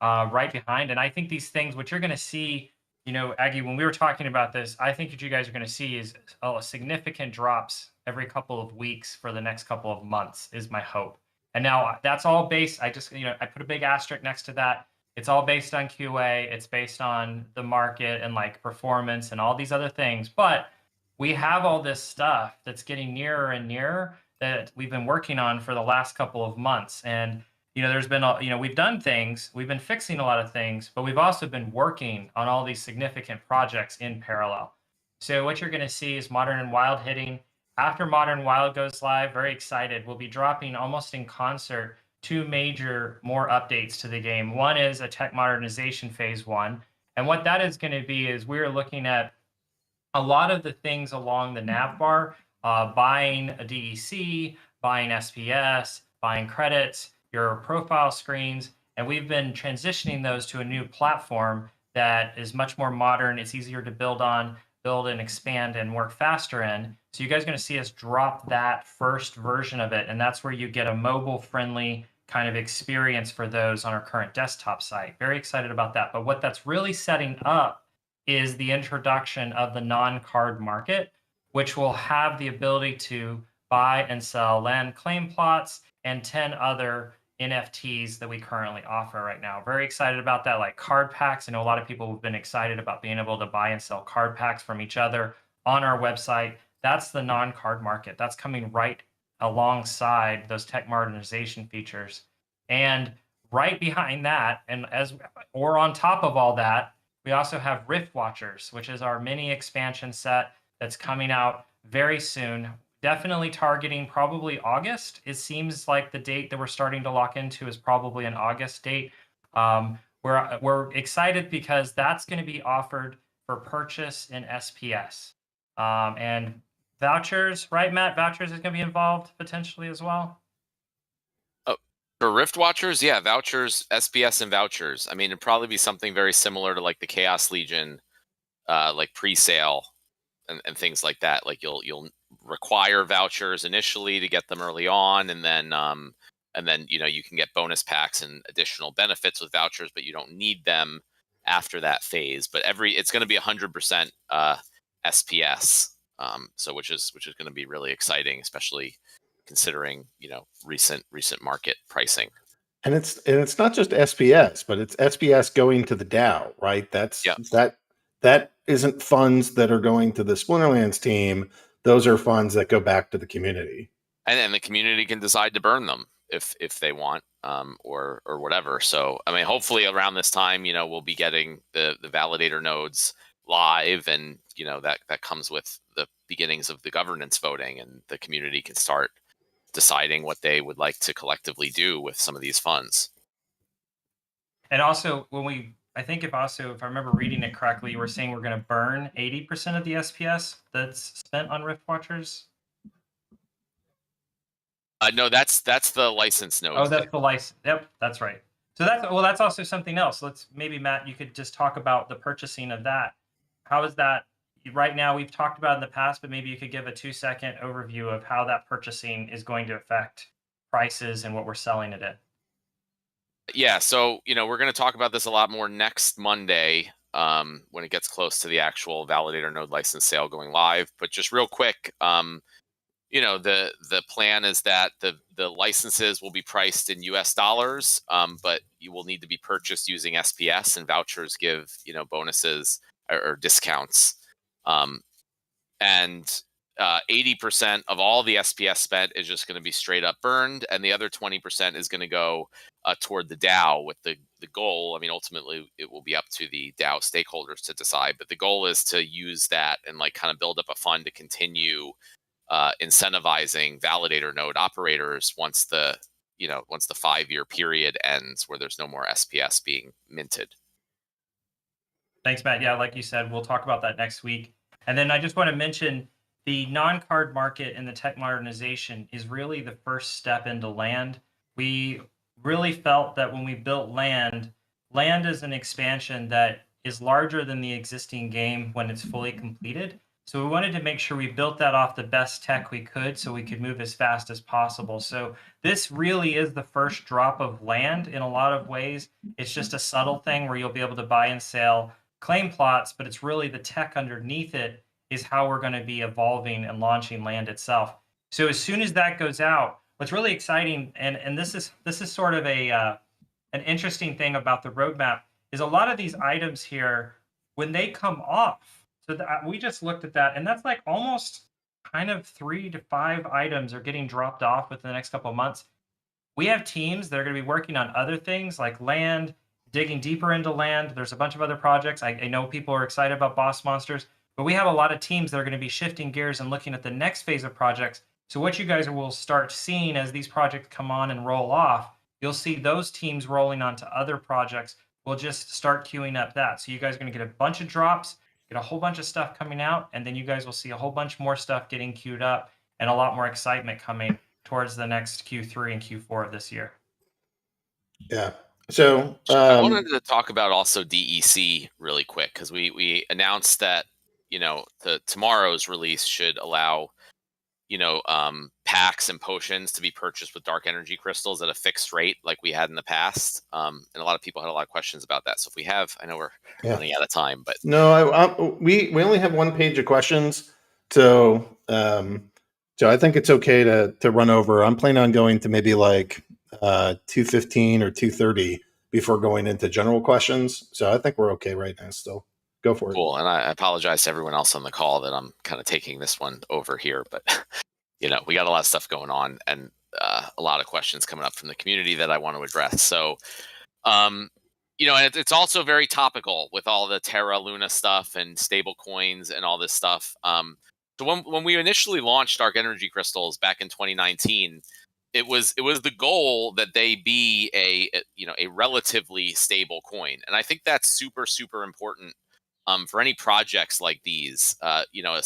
right behind. And I think these things, what you're going to see, Aggie, when we were talking about this, I think what you guys are going to see is significant drops every couple of weeks for the next couple of months is my hope. And now that's all based, I put a big asterisk next to that. It's all based on QA. It's based on the market and performance and all these other things. But we have all this stuff that's getting nearer and nearer that we've been working on for the last couple of months. And there's been, we've done things, we've been fixing a lot of things, but we've also been working on all these significant projects in parallel. So what you're going to see is Modern and Wild hitting. After Modern and Wild goes live, very excited, we'll be dropping almost in concert 2 major more updates to the game. One is a tech modernization phase 1. And what that is going to be is we're looking at a lot of the things along the nav bar, buying a DEC, buying SPS, buying credits, your profile screens, and we've been transitioning those to a new platform that is much more modern. It's easier to build and expand and work faster in. So you guys are going to see us drop that first version of it, and that's where you get a mobile-friendly kind of experience for those on our current desktop site. Very excited about that. But what that's really setting up is the introduction of the non-card market, which will have the ability to buy and sell land claim plots and 10 other NFTs that we currently offer right now. Very excited about that, like card packs. I know a lot of people have been excited about being able to buy and sell card packs from each other on our website. That's the non-card market. That's coming right alongside those tech modernization features. And right behind that, or on top of all that, we also have Rift Watchers, which is our mini expansion set that's coming out very soon. Definitely targeting probably August. It seems like the date that we're starting to lock into is probably an August date. We're excited because that's going to be offered for purchase in SPS. And vouchers, right, Matt? Vouchers is going to be involved potentially as well. For Rift Watchers, yeah, vouchers, SPS and vouchers. I mean, it'd probably be something very similar to like the Chaos Legion, like pre-sale and things like that. Like you'll require vouchers initially to get them early on, and then you can get bonus packs and additional benefits with vouchers, but you don't need them after that phase. But it's going to be 100% SPS, so which is going to be really exciting, especially considering recent market pricing. And it's not just SPS, but it's SPS going to the DAO, right? That isn't funds that are going to the Splinterlands team. Those are funds that go back to the community. And then the community can decide to burn them if they want, or whatever. So I mean, hopefully around this time, we'll be getting the validator nodes live, and that comes with the beginnings of the governance voting, and the community can start deciding what they would like to collectively do with some of these funds. And also, I think if I remember reading it correctly, you were saying we're going to burn 80% of the SPS that's spent on Rift Watchers. No, that's the license nodes. Oh, that's the license. Yep, that's right. So that's also something else. Maybe Matt, you could just talk about the purchasing of that. How is that right now? We've talked about it in the past, but maybe you could give a 2-second overview of how that purchasing is going to affect prices and what we're selling it at. Yeah, so we're going to talk about this a lot more next Monday, when it gets close to the actual validator node license sale going live. But just real quick, the plan is that the licenses will be priced in US dollars, but you will need to be purchased using SPS, and vouchers give bonuses or discounts. And 80% of all the SPS spent is just going to be straight up burned, and the other 20% is going to go toward the DAO, with the goal. I mean, ultimately, it will be up to the DAO stakeholders to decide, but the goal is to use that and kind of build up a fund to continue incentivizing validator node operators once the 5-year period ends, where there's no more SPS being minted. Thanks, Matt. Yeah, like you said, we'll talk about that next week. And then I just want to mention the non-card market and the tech modernization is really the first step into land. We really felt that when we built land is an expansion that is larger than the existing game when it's fully completed. So we wanted to make sure we built that off the best tech we could so we could move as fast as possible. So this really is the first drop of land in a lot of ways. It's just a subtle thing where you'll be able to buy and sell claim plots, but it's really the tech underneath it is how we're going to be evolving and launching land itself. So as soon as that goes out, what's really exciting, and this is sort of an interesting thing about the roadmap, is a lot of these items here, when they come off, so we just looked at that, and that's like almost kind of 3 to 5 items are getting dropped off within the next couple of months. We have teams that are going to be working on other things like land, digging deeper into land. There's a bunch of other projects. I know people are excited about boss monsters, but we have a lot of teams that are going to be shifting gears and looking at the next phase of projects. So what you guys will start seeing as these projects come on and roll off, you'll see those teams rolling onto other projects. We'll just start queuing up that. So you guys are going to get a bunch of drops, get a whole bunch of stuff coming out, and then you guys will see a whole bunch more stuff getting queued up and a lot more excitement coming towards the next Q3 and Q4 of this year. Yeah. So I wanted to talk about also DEC really quick, because we announced that tomorrow's release should allow packs and potions to be purchased with dark energy crystals at a fixed rate like we had in the past, and a lot of people had a lot of questions about that. So if we have, I know we're running out of time, but no, we only have one page of questions, so I think it's okay to run over. I'm planning on going to maybe like 2:15 or 2:30 before going into general questions, so I think we're okay right now. Still, go for it. Cool. And I apologize to everyone else on the call that I'm kind of taking this one over here, but we got a lot of stuff going on, and a lot of questions coming up from the community that I want to address. So, you know, and it's also very topical with all the Terra Luna stuff and stable coins and all this stuff. So when we initially launched Dark Energy Crystals back in 2019, it was the goal that they be a relatively stable coin, and I think that's super important for any projects like these.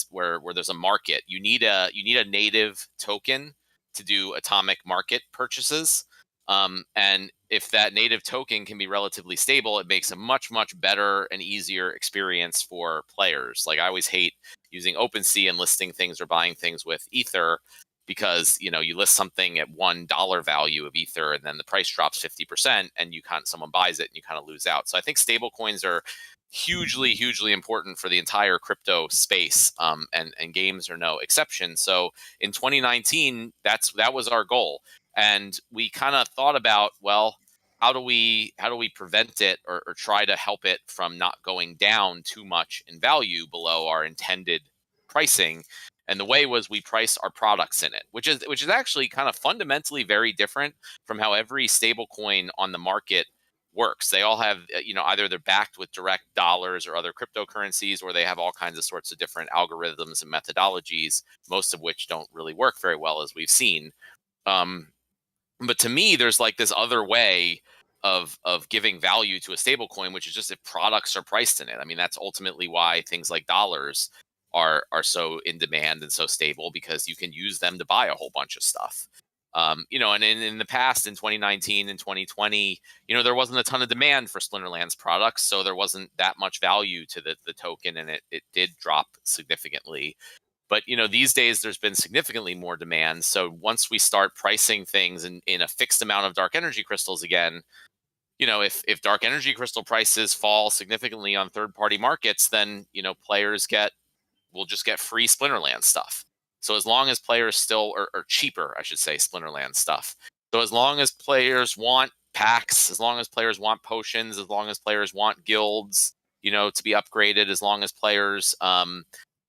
Where there's a market, you need a native token to do atomic market purchases. And if that native token can be relatively stable, it makes a much better and easier experience for players. Like, I always hate using OpenSea and listing things or buying things with Ether, because you list something at $1 value of Ether and then the price drops 50% and someone buys it and you kind of lose out. So I think stable coins are hugely important for the entire crypto space, and games are no exception. So in 2019, that was our goal. And we kind of thought about, well, how do we prevent it or try to help it from not going down too much in value below our intended pricing? And the way was we price our products in it, which is actually kind of fundamentally very different from how every stable coin on the market works. They all have, either they're backed with direct dollars or other cryptocurrencies, or they have all kinds of sorts of different algorithms and methodologies, most of which don't really work very well, as we've seen. But to me, there's like this other way of giving value to a stable coin, which is just if products are priced in it. I mean, that's ultimately why things like dollars are so in demand and so stable, because you can use them to buy a whole bunch of stuff. And in the past, in 2019 and 2020, there wasn't a ton of demand for Splinterlands products, so there wasn't that much value to the token, and it did drop significantly. But these days there's been significantly more demand. So once we start pricing things in a fixed amount of dark energy crystals again, if dark energy crystal prices fall significantly on third-party markets, then players will just get free Splinterlands stuff. So as long as players still or cheaper, I should say, Splinterlands stuff. So as long as players want packs, as long as players want potions, as long as players want guilds, to be upgraded, as long as players are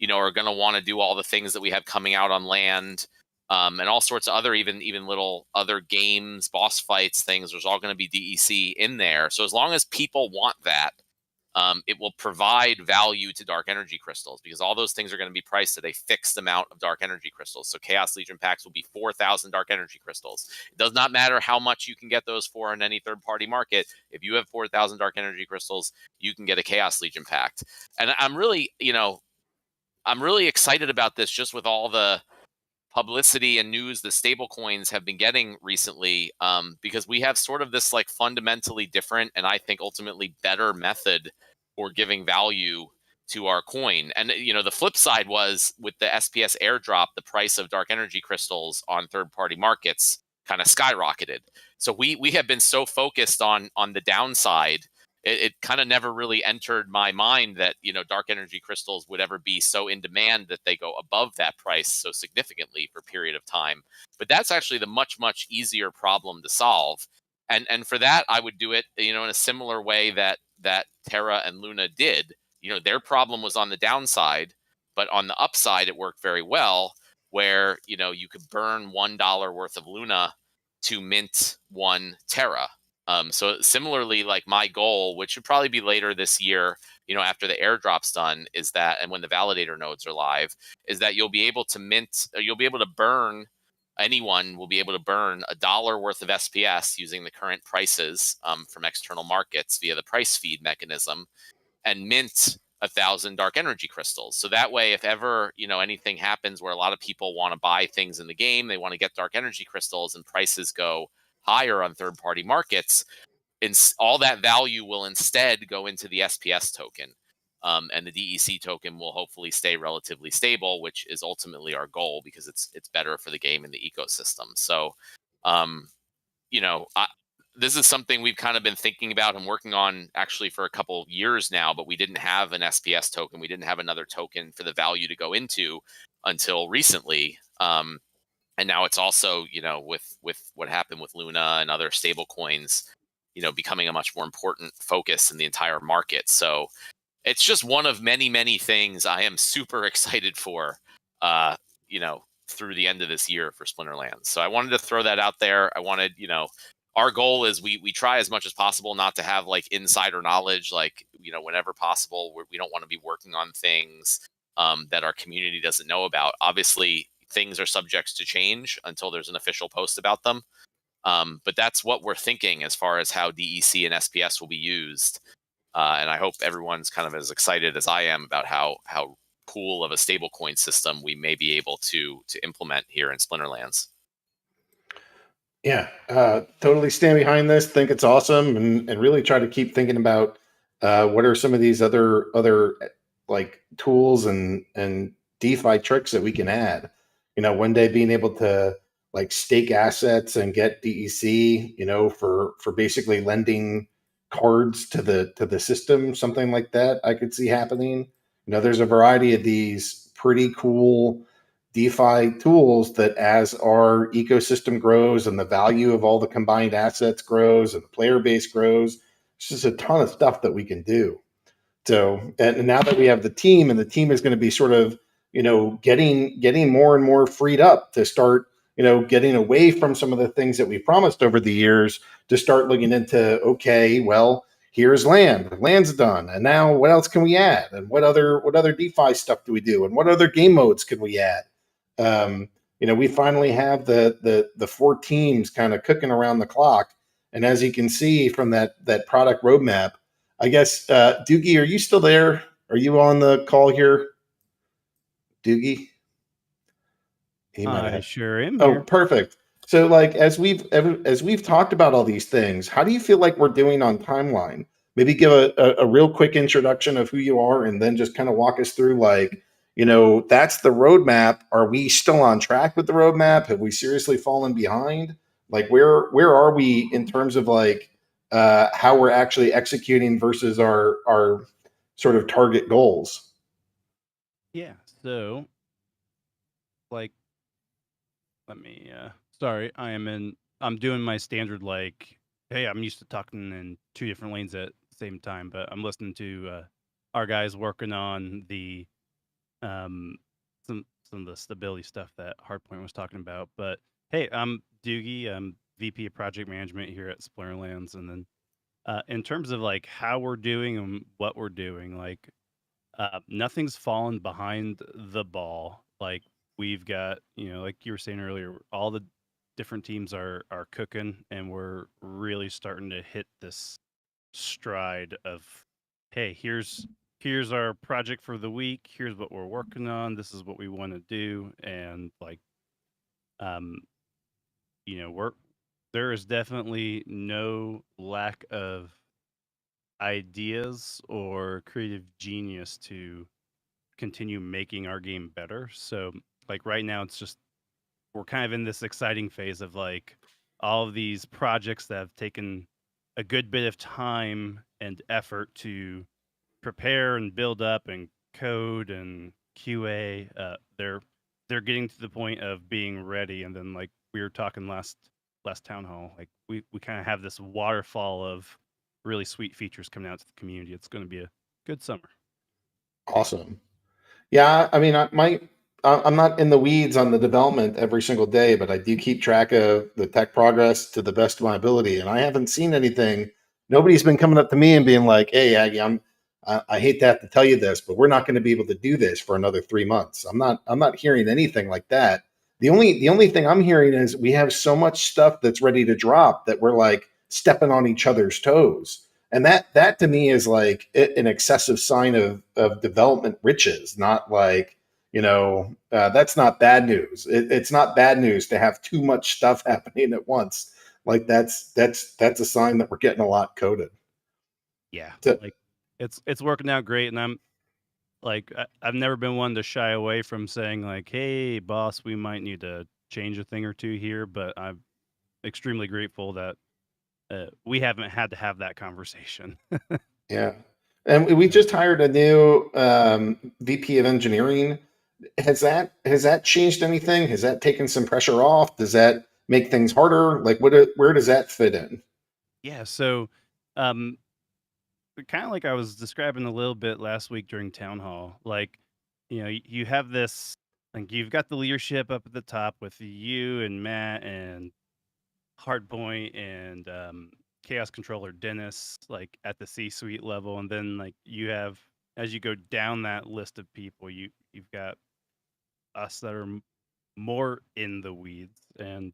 going to want to do all the things that we have coming out on land, and all sorts of other even little other games, boss fights, things. There's all going to be DEC in there. So as long as people want that, it will provide value to dark energy crystals, because all those things are going to be priced at a fixed amount of dark energy crystals. So Chaos Legion packs will be 4,000 dark energy crystals. It does not matter how much you can get those for in any third-party market. If you have 4,000 dark energy crystals, you can get a Chaos Legion pack. And I'm really excited about this, just with all the publicity and news the stable coins have been getting recently, because we have sort of this like fundamentally different and I think ultimately better method for giving value to our coin. And the flip side was, with the SPS airdrop, the price of dark energy crystals on third-party markets kind of skyrocketed. So we have been so focused on the downside, it kind of never really entered my mind that dark energy crystals would ever be so in demand that they go above that price so significantly for a period of time. But that's actually the much easier problem to solve, and for that I would do it in a similar way that Terra and Luna did. Their problem was on the downside, but on the upside it worked very well, where you could burn $1 worth of Luna to mint 1 Terra. So similarly, like my goal, which would probably be later this year, after the airdrop's done, is that, and when the validator nodes are live, is that you'll be able to burn, anyone will be able to burn $1 worth of SPS using the current prices from external markets via the price feed mechanism, and mint 1,000 dark energy crystals. So that way, if ever anything happens where a lot of people want to buy things in the game, they want to get dark energy crystals, and prices go higher on third-party markets, all that value will instead go into the SPS token, and the DEC token will hopefully stay relatively stable, which is ultimately our goal, because it's better for the game and the ecosystem. So, this is something we've kind of been thinking about and working on actually for a couple of years now, but we didn't have an SPS token. We didn't have another token for the value to go into until recently. And now it's also, with what happened with Luna and other stable coins, becoming a much more important focus in the entire market. So it's just one of many things I am super excited for, through the end of this year for Splinterlands. So I wanted to throw that out there. I wanted, our goal is we try as much as possible not to have like insider knowledge, like, whenever possible. We don't want to be working on things that our community doesn't know about. Obviously, things are subject to change until there's an official post about them. But that's what we're thinking as far as how DEC and SPS will be used. And I hope everyone's kind of as excited as I am about how cool of a stablecoin system we may be able to implement here in Splinterlands. Yeah, totally stand behind this. Think it's awesome, and really try to keep thinking about what are some of these other like tools and DeFi tricks that we can add. One day being able to like stake assets and get DEC, for basically lending cards to the system, something like that. I could see happening. There's a variety of these pretty cool DeFi tools that, as our ecosystem grows and the value of all the combined assets grows and the player base grows, it's just a ton of stuff that we can do. So, and now that we have the team, and the team is going to be sort of, getting more and more freed up to start, getting away from some of the things that we promised over the years, to start looking into, okay, well, here's land's done, and now what else can we add, and what other DeFi stuff do we do, and what other game modes can we add? We finally have the 4 teams kind of cooking around the clock, and as you can see from that product roadmap, I guess, Doogie, are you still there? Are you on the call here, Doogie? I sure am. Oh, here. perfect. So, like, as we've talked about all these things, how do you feel like we're doing on timeline? Maybe give a real quick introduction of who you are, and then just kind of walk us through, like, that's the roadmap. Are we still on track with the roadmap? Have we seriously fallen behind? Like, where are we in terms of like how we're actually executing versus our sort of target goals? Yeah. So, like, let me. Sorry, I'm doing my standard, like, hey, I'm used to talking in 2 different lanes at the same time, but I'm listening to our guys working on the some of the stability stuff that Hardpoint was talking about. But hey, I'm Doogie. I'm VP of Project Management here at Splinterlands, and then in terms of like how we're doing and what we're doing, like nothing's fallen behind the ball. Like we've got, like you were saying earlier, all the different teams are cooking, and we're really starting to hit this stride of, hey, here's our project for the week. Here's what we're working on. This is what we want to do, and like, there is definitely no lack of ideas or creative genius to continue making our game better. So like right now it's just we're kind of in this exciting phase of like all of these projects that have taken a good bit of time and effort to prepare and build up and code and QA. They're getting to the point of being ready, and then like we were talking last town hall, like we kind of have this waterfall of really sweet features coming out to the community. It's going to be a good summer. Awesome. Yeah, I mean, I'm not in the weeds on the development every single day, but I do keep track of the tech progress to the best of my ability, and I haven't seen anything. Nobody's been coming up to me and being like, "Hey, Aggie, I hate to have to tell you this, but we're not going to be able to do this for another 3 months." I'm not hearing anything like that. The only thing I'm hearing is we have so much stuff that's ready to drop that we're like stepping on each other's toes. And that to me is like an excessive sign of development riches, not like, that's not bad news. It's not bad news to have too much stuff happening at once. Like that's a sign that we're getting a lot coded. Yeah, So, like it's working out great, and I'm like I've never been one to shy away from saying like, hey, boss, we might need to change a thing or two here, but I'm extremely grateful that we haven't had to have that conversation. yeah. And we just hired a new VP of engineering. Has that changed anything? Has that taken some pressure off? Does that make things harder? Like, where does that fit in? Yeah, so um, kind of like I was describing a little bit last week during town hall, like you have this like you've got the leadership up at the top with you and Matt and Hardpoint and Chaos Controller Dennis, like at the C-suite level, and then like you have, as you go down that list of people, you've got us that are more in the weeds, and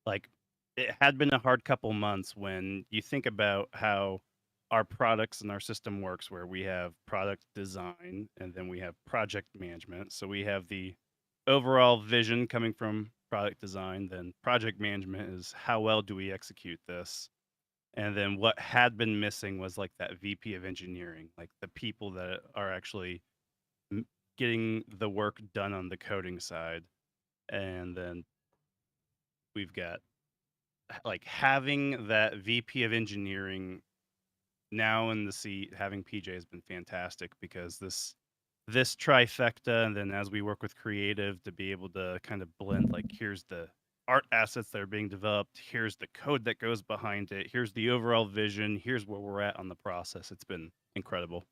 like it had been a hard couple months when you think about how our products and our system works, where we have product design and then we have project management. So we have the overall vision coming from product design, then project management is how well do we execute this, and then what had been missing was like that VP of engineering, like the people that are actually getting the work done on the coding side. And then we've got like having that VP of engineering now in the seat, having PJ has been fantastic, because this trifecta, and then as we work with creative to be able to kind of blend, like here's the art assets that are being developed, here's the code that goes behind it, here's the overall vision, here's where we're at on the process. It's been incredible.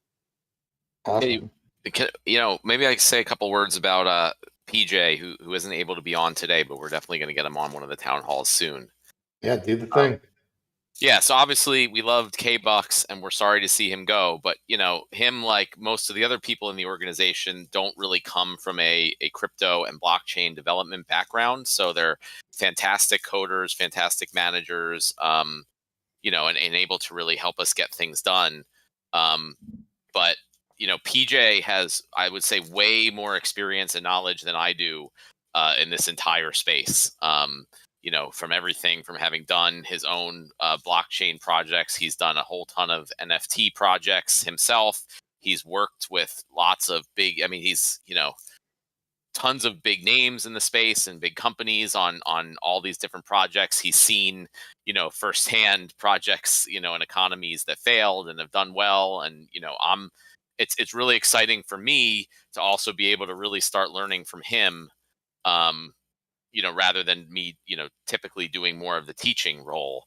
Awesome. Maybe I could say a couple words about PJ, who isn't able to be on today, but we're definitely going to get him on one of the town halls soon. Yeah, do the thing. Yeah, so obviously we loved K-Bucks and we're sorry to see him go, but him, like most of the other people in the organization, don't really come from a crypto and blockchain development background. So they're fantastic coders, fantastic managers, and able to really help us get things done. But PJ has, I would say, way more experience and knowledge than I do in this entire space. From everything from having done his own blockchain projects, he's done a whole ton of NFT projects himself. He's worked with lots of he's tons of big names in the space and big companies on all these different projects. He's seen firsthand projects and economies that failed and have done well, and it's really exciting for me to also be able to really start learning from him, rather than me typically doing more of the teaching role.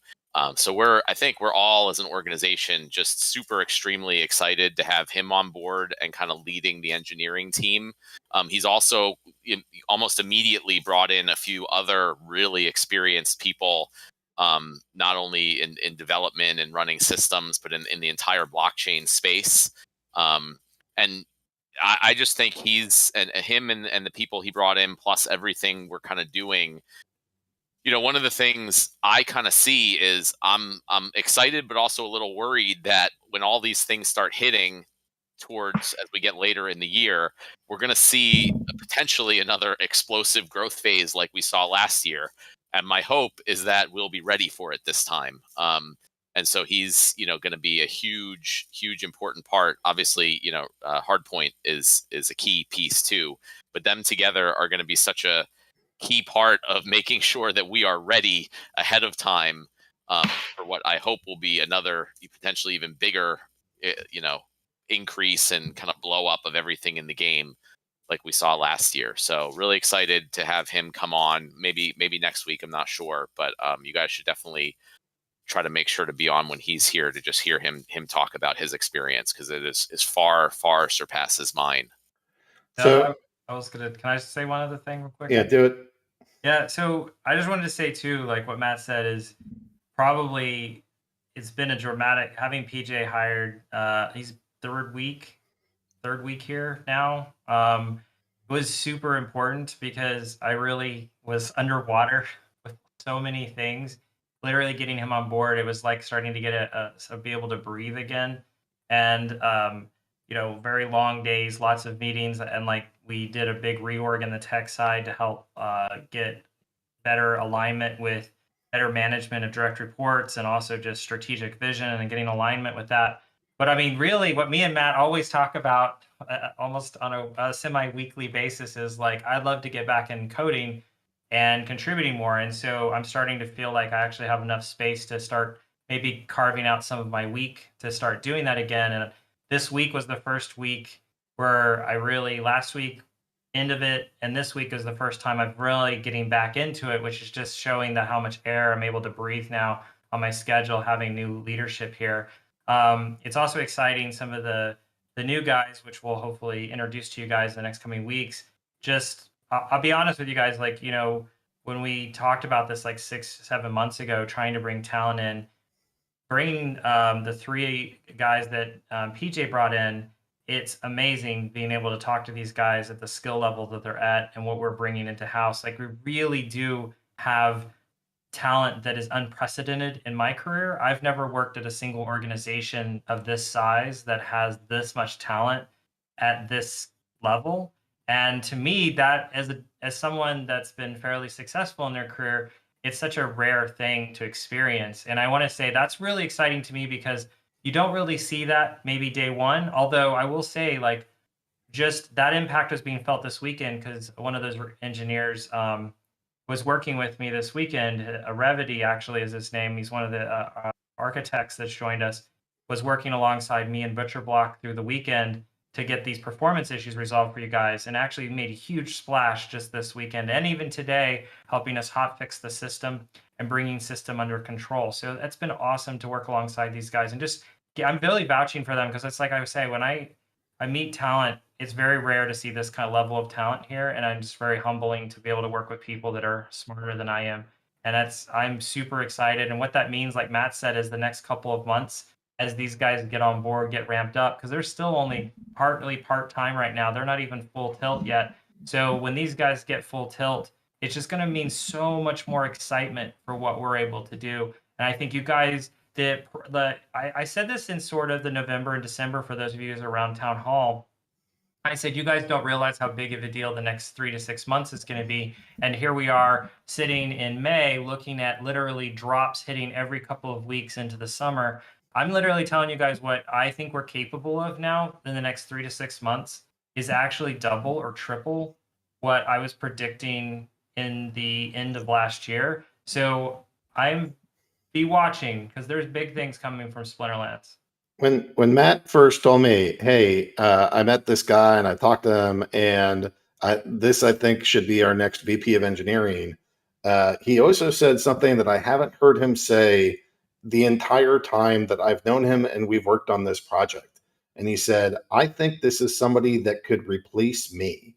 So I think we're all, as an organization, just super extremely excited to have him on board and kind of leading the engineering team. He's also almost immediately brought in a few other really experienced people, not only in development and running systems, but in the entire blockchain space. And I just think he's and him and the people he brought in, plus everything we're kind of doing. One of the things I kind of see is I'm excited, but also a little worried that when all these things start hitting towards as we get later in the year, we're going to see potentially another explosive growth phase like we saw last year. And my hope is that we'll be ready for it this time. And so he's, going to be a huge, huge important part. Obviously, Hardpoint is a key piece too, but them together are going to be such a key part of making sure that we are ready ahead of time for what I hope will be another potentially even bigger, increase and kind of blow up of everything in the game like we saw last year. So really excited to have him come on. Maybe next week, I'm not sure, but you guys should definitely try to make sure to be on when he's here to just hear him talk about his experience, because it is far surpasses mine. So I was gonna. Can I just say one other thing real quick? yeah, do it. Yeah. So I just wanted to say too, like what Matt said is probably it's been a dramatic having PJ hired. He's third week here now. Was super important because I really was underwater with so many things. Literally getting him on board, it was like starting to get be able to breathe again. And very long days, lots of meetings, and like we did a big reorg in the tech side to help get better alignment with better management of direct reports and also just strategic vision and getting alignment with that. But I mean, really, what me and Matt always talk about almost on a semi-weekly basis is like, I'd love to get back in coding and contributing more. And so I'm starting to feel like I actually have enough space to start maybe carving out some of my week to start doing that again. And this week was the first week where last week, end of it, and this week is the first time I'm really getting back into it, which is just showing that how much air I'm able to breathe now on my schedule, having new leadership here. It's also exciting, some of the new guys, which we'll hopefully introduce to you guys in the next coming weeks, just I'll be honest with you guys. Like, you know, when we talked about this like 6-7 months ago, trying to bring talent in, bringing the 3 guys that PJ brought in, it's amazing being able to talk to these guys at the skill level that they're at and what we're bringing into house. Like, we really do have talent that is unprecedented in my career. I've never worked at a single organization of this size that has this much talent at this level. And to me, that as someone that's been fairly successful in their career, it's such a rare thing to experience. And I want to say that's really exciting to me because you don't really see that maybe day one. Although I will say, like, just that impact was being felt this weekend because one of those engineers was working with me this weekend. Revity actually is his name. He's one of the architects that's joined us. Was working alongside me and Butcher Block through the weekend to get these performance issues resolved for you guys, and actually made a huge splash just this weekend and even today, helping us hotfix the system and bringing system under control. So that's been awesome to work alongside these guys, and just I'm really vouching for them because it's like I say, when I meet talent, it's very rare to see this kind of level of talent here, and I'm just very humbling to be able to work with people that are smarter than I am. And I'm super excited. And what that means, like Matt said, is the next couple of months as these guys get on board, get ramped up, because they're still only partly part-time right now. They're not even full tilt yet. So when these guys get full tilt, it's just going to mean so much more excitement for what we're able to do. And I think you guys, I said this in sort of the November and December for those of you who's around town hall. I said, you guys don't realize how big of a deal the next 3 to 6 months is going to be. And here we are sitting in May looking at literally drops hitting every couple of weeks into the summer. I'm literally telling you guys what I think we're capable of now in the next 3 to 6 months is actually double or triple what I was predicting in the end of last year. So be watching because there's big things coming from Splinterlands. When Matt first told me, hey, I met this guy and I talked to him, and I think should be our next VP of engineering. He also said something that I haven't heard him say the entire time that I've known him and we've worked on this project. And he said, I think this is somebody that could replace me.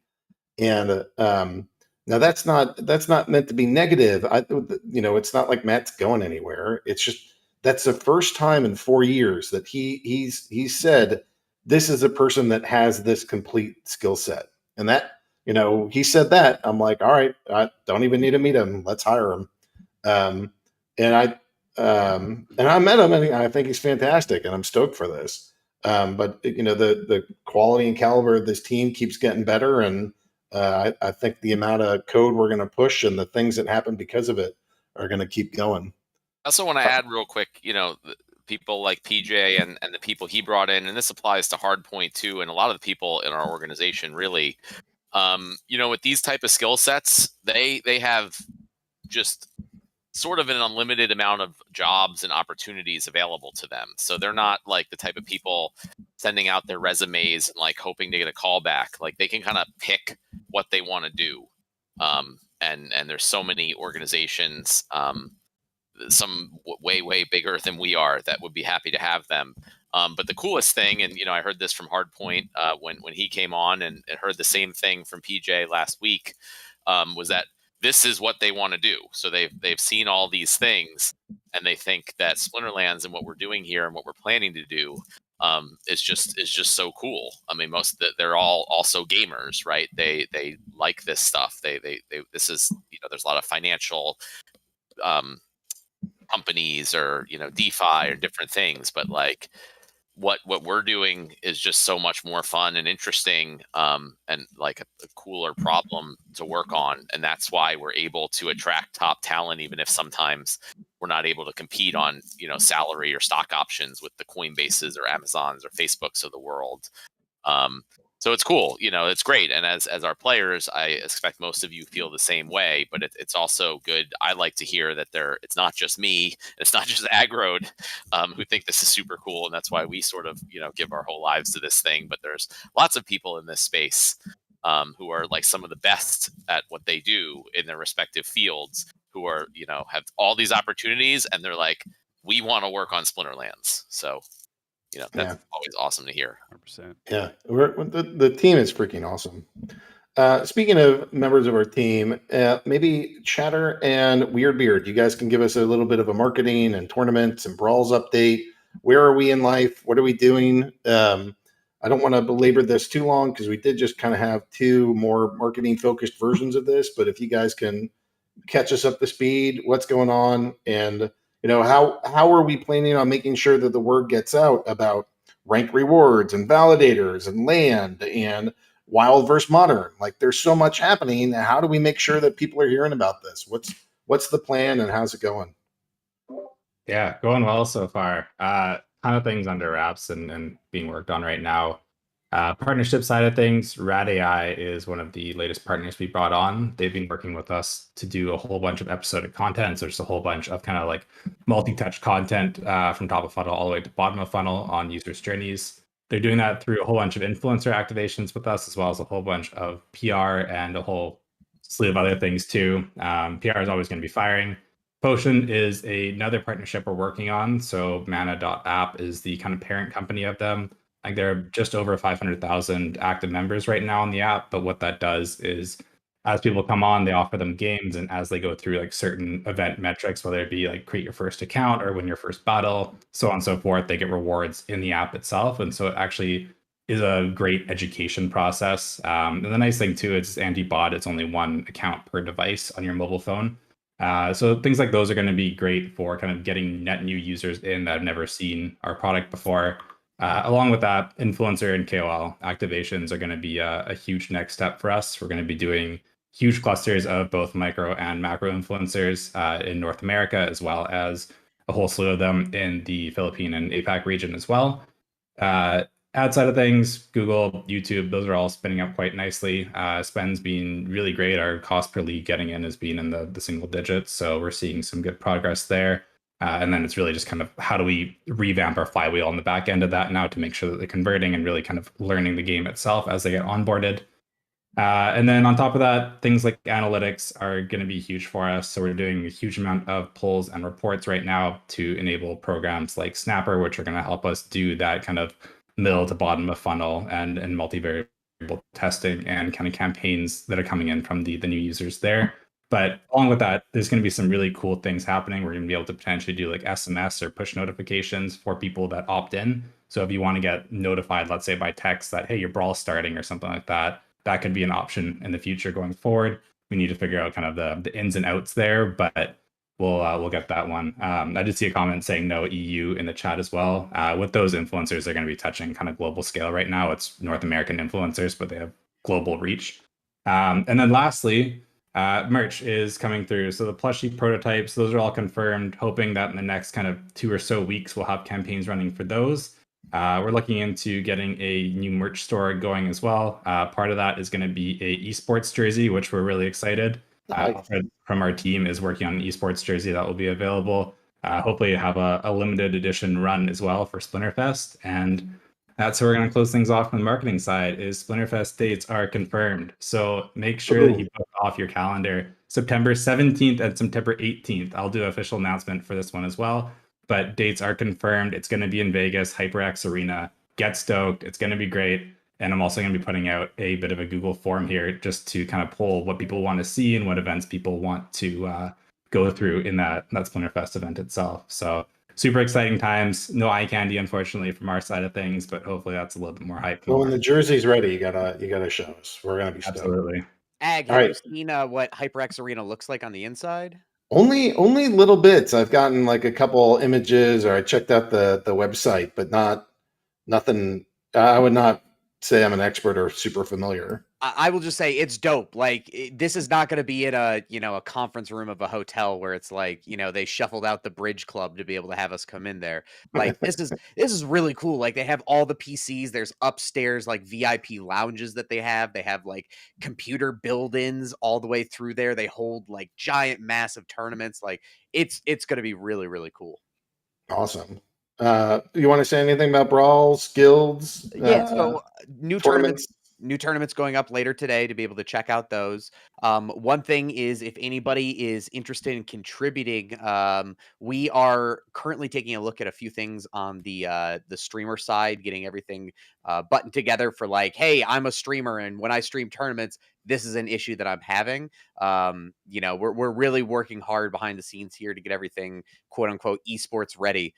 And now that's not meant to be negative. It's not like Matt's going anywhere. It's just that's the first time in 4 years that he said this is a person that has this complete skill set. And that, he said that, I'm like, all right, I don't even need to meet him. Let's hire him. And I met him, and I think he's fantastic, and I'm stoked for this. But the quality and caliber of this team keeps getting better, and I think the amount of code we're going to push and the things that happen because of it are going to keep going. I also want to add real quick, people like PJ and the people he brought in, and this applies to Hardpoint too, and a lot of the people in our organization really, with these type of skill sets, they have just sort of an unlimited amount of jobs and opportunities available to them. So they're not like the type of people sending out their resumes and like hoping to get a call back. Like they can kind of pick what they want to do. And there's so many organizations, some way bigger than we are, that would be happy to have them. But the coolest thing, and I heard this from Hardpoint when he came on, and heard the same thing from PJ last week, was that this is what they want to do. So they've seen all these things, and they think that Splinterlands and what we're doing here and what we're planning to do is just so cool. I mean, they're all also gamers, right? They like this stuff. This is there's a lot of financial companies or DeFi or different things, but like what we're doing is just so much more fun and interesting, and like a cooler problem to work on. And that's why we're able to attract top talent, even if sometimes we're not able to compete on salary or stock options with the Coinbases or Amazons or Facebooks of the world. So it's cool, it's great. And as our players, I expect most of you feel the same way, but it's also good. I like to hear that it's not just me, it's not just Aggroed who think this is super cool. And that's why we sort of, give our whole lives to this thing. But there's lots of people in this space who are like some of the best at what they do in their respective fields, who are, have all these opportunities, and they're like, we want to work on Splinterlands. So that's always awesome to hear. 100%. Yeah, the team is freaking awesome. Speaking of members of our team, maybe Chatter and WeirdBeard, you guys can give us a little bit of a marketing and tournaments and brawls update. Where are we in life? What are we doing? I don't want to belabor this too long because we did just kind of have 2 more marketing focused versions of this. But if you guys can catch us up to speed, what's going on, and how are we planning on making sure that the word gets out about rank rewards and validators and land and wild versus modern? Like, there's so much happening. How do we make sure that people are hearing about this? What's the plan and how's it going? Yeah, going well so far. Ton of things under wraps and being worked on right now. Partnership side of things, Rad AI is one of the latest partners we brought on. They've been working with us to do a whole bunch of episodic content. So there's a whole bunch of kind of like multi-touch content from top of funnel all the way to bottom of funnel on users' journeys. They're doing that through a whole bunch of influencer activations with us, as well as a whole bunch of PR and a whole slew of other things too. PR is always going to be firing. Potion is another partnership we're working on. So mana.app is the kind of parent company of them. Like, there are just over 500,000 active members right now on the app. But what that does is, as people come on, they offer them games, and as they go through like certain event metrics, whether it be like create your first account or win your first battle, so on and so forth, they get rewards in the app itself. And so it actually is a great education process. And the nice thing too is anti-bot. It's only 1 account per device on your mobile phone. So things like those are going to be great for kind of getting net new users in that have never seen our product before. Along with that, influencer and KOL activations are going to be a huge next step for us. We're going to be doing huge clusters of both micro and macro influencers in North America, as well as a whole slew of them in the Philippine and APAC region as well. Ad side of things, Google, YouTube, those are all spinning up quite nicely. Spend's been really great. Our cost per lead getting in has been in the single digits. So we're seeing some good progress there. And then it's really just kind of how do we revamp our flywheel on the back end of that now to make sure that they're converting and really kind of learning the game itself as they get onboarded. And then on top of that, things like analytics are going to be huge for us. So we're doing a huge amount of polls and reports right now to enable programs like Snapper, which are going to help us do that kind of middle to bottom of funnel and multivariable testing and kind of campaigns that are coming in from the new users there. But along with that, there's going to be some really cool things happening. We're going to be able to potentially do like SMS or push notifications for people that opt in. So if you want to get notified, let's say by text that, hey, your brawl's starting or something like that, that could be an option in the future going forward. We need to figure out kind of the ins and outs there, but we'll get that one. I did see a comment saying no EU in the chat as well. With those influencers, they're going to be touching kind of global scale right now. It's North American influencers, but they have global reach. And then lastly, merch is coming through. So the plushie prototypes, those are all confirmed, hoping that in the next kind of 2 or so weeks, we'll have campaigns running for those. We're looking into getting a new merch store going as well. Part of that is going to be a esports jersey, which we're really excited. Fred from our team is working on an esports jersey that will be available. Hopefully have a limited edition run as well for Splinterfest. And that's how we're going to close things off on the marketing side. Is Splinterfest dates are confirmed. So make sure that you book off your calendar. September 17th and September 18th. I'll do an official announcement for this one as well. But dates are confirmed. It's going to be in Vegas, HyperX Arena. Get stoked. It's going to be great. And I'm also going to be putting out a bit of a Google form here just to kind of poll what people want to see and what events people want to go through in that Splinterfest event itself. So super exciting times. No eye candy, unfortunately, from our side of things, but hopefully that's a little bit more hype. Well, when the jersey's ready, you gotta show us. We're gonna be stoked. Absolutely. Ag, have you seen what HyperX Arena looks like on the inside? Only little bits. I've gotten like a couple images, or I checked out the website, but nothing. I would not say I'm an expert or super familiar. I will just say it's dope. Like, this is not going to be in a conference room of a hotel where it's like, they shuffled out the bridge club to be able to have us come in there. Like, this is really cool. Like, they have all the PCs. There's upstairs like VIP lounges that they have. They have like computer build-ins all the way through there. They hold like giant, massive tournaments. Like, it's going to be really, really cool. Awesome. You want to say anything about brawls, guilds? Yeah. So new tournaments new tournaments going up later today to be able to check out those. One thing is, if anybody is interested in contributing, we are currently taking a look at a few things on the streamer side, getting everything buttoned together for like, hey, I'm a streamer, and when I stream tournaments, this is an issue that I'm having. You know, we're really working hard behind the scenes here to get everything quote unquote esports ready,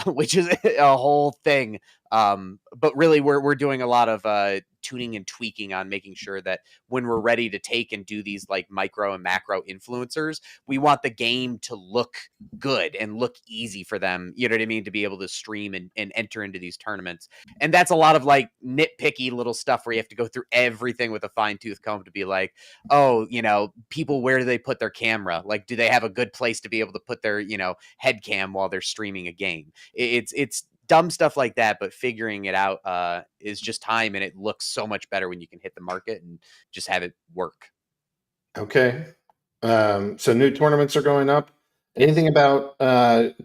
which is a whole thing. But really, we're doing a lot of tuning and tweaking on making sure that when we're ready to take and do these like micro and macro influencers, we want the game to look good and look easy for them, you know what I mean, to be able to stream and enter into these tournaments. And that's a lot of like nitpicky little stuff where you have to go through everything with a fine-tooth comb to be like, oh, you know, people, where do they put their camera? Like, do they have a good place to be able to put their, you know, head cam while they're streaming a game? It's dumb stuff like that, but figuring it out is just time, and it looks so much better when you can hit the market and just have it work. Okay. So new tournaments are going up. Anything about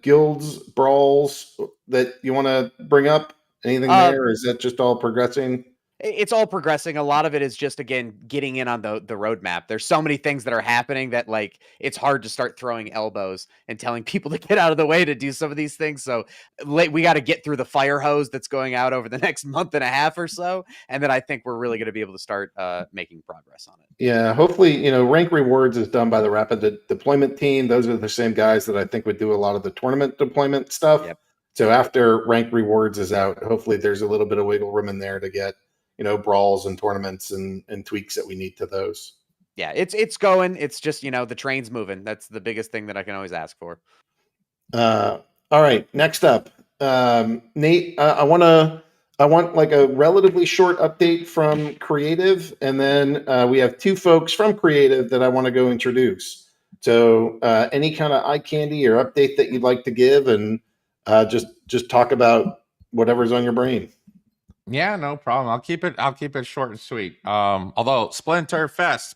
guilds, brawls that you want to bring up? Anything there? Or is that just all progressing? It's all progressing. A lot of it is just, again, getting in on the roadmap. There's so many things that are happening that like it's hard to start throwing elbows and telling people to get out of the way to do some of these things. So we got to get through the fire hose that's going out over the next month and a half or so, and then I think we're really going to be able to start making progress on it. Yeah, hopefully, you know, rank rewards is done by the rapid deployment team. Those are the same guys that I think would do a lot of the tournament deployment stuff. Yep. So after rank rewards is out, hopefully there's a little bit of wiggle room in there to get, you know, brawls and tournaments and tweaks that we need to those. Yeah, it's going. It's just, you know, the train's moving. That's the biggest thing that I can always ask for. All right, next up, Nate. I want like a relatively short update from Creative, and then we have two folks from Creative that I want to go introduce. So any kind of eye candy or update that you'd like to give, and just talk about whatever's on your brain. Yeah, no problem. I'll keep it short and sweet. Although Splinterfest.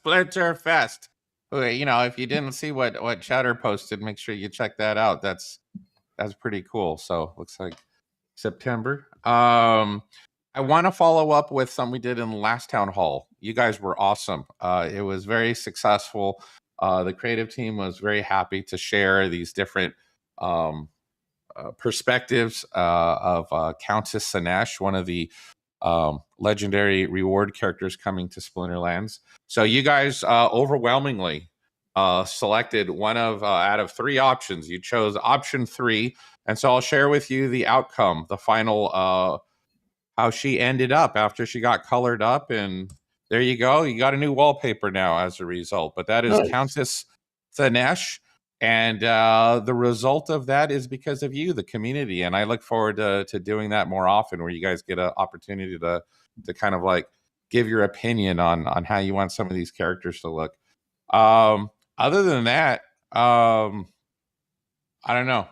You know, if you didn't see what Chatter posted, make sure you check that out. That's pretty cool. So looks like September. I want to follow up with something we did in the last town hall. You guys were awesome. It was very successful. The creative team was very happy to share these different perspectives of Countess Sinesh, one of the legendary reward characters coming to Splinterlands. So you guys overwhelmingly selected one of out of three options. You chose option 3, and so I'll share with you the outcome, the final how she ended up after she got colored up, and there you go. You got a new wallpaper now as a result. But that is nice. Countess Sinesh. And the result of that is because of you, the community. And I look forward to doing that more often, where you guys get an opportunity to kind of like give your opinion on how you want some of these characters to look. Other than that, I don't know.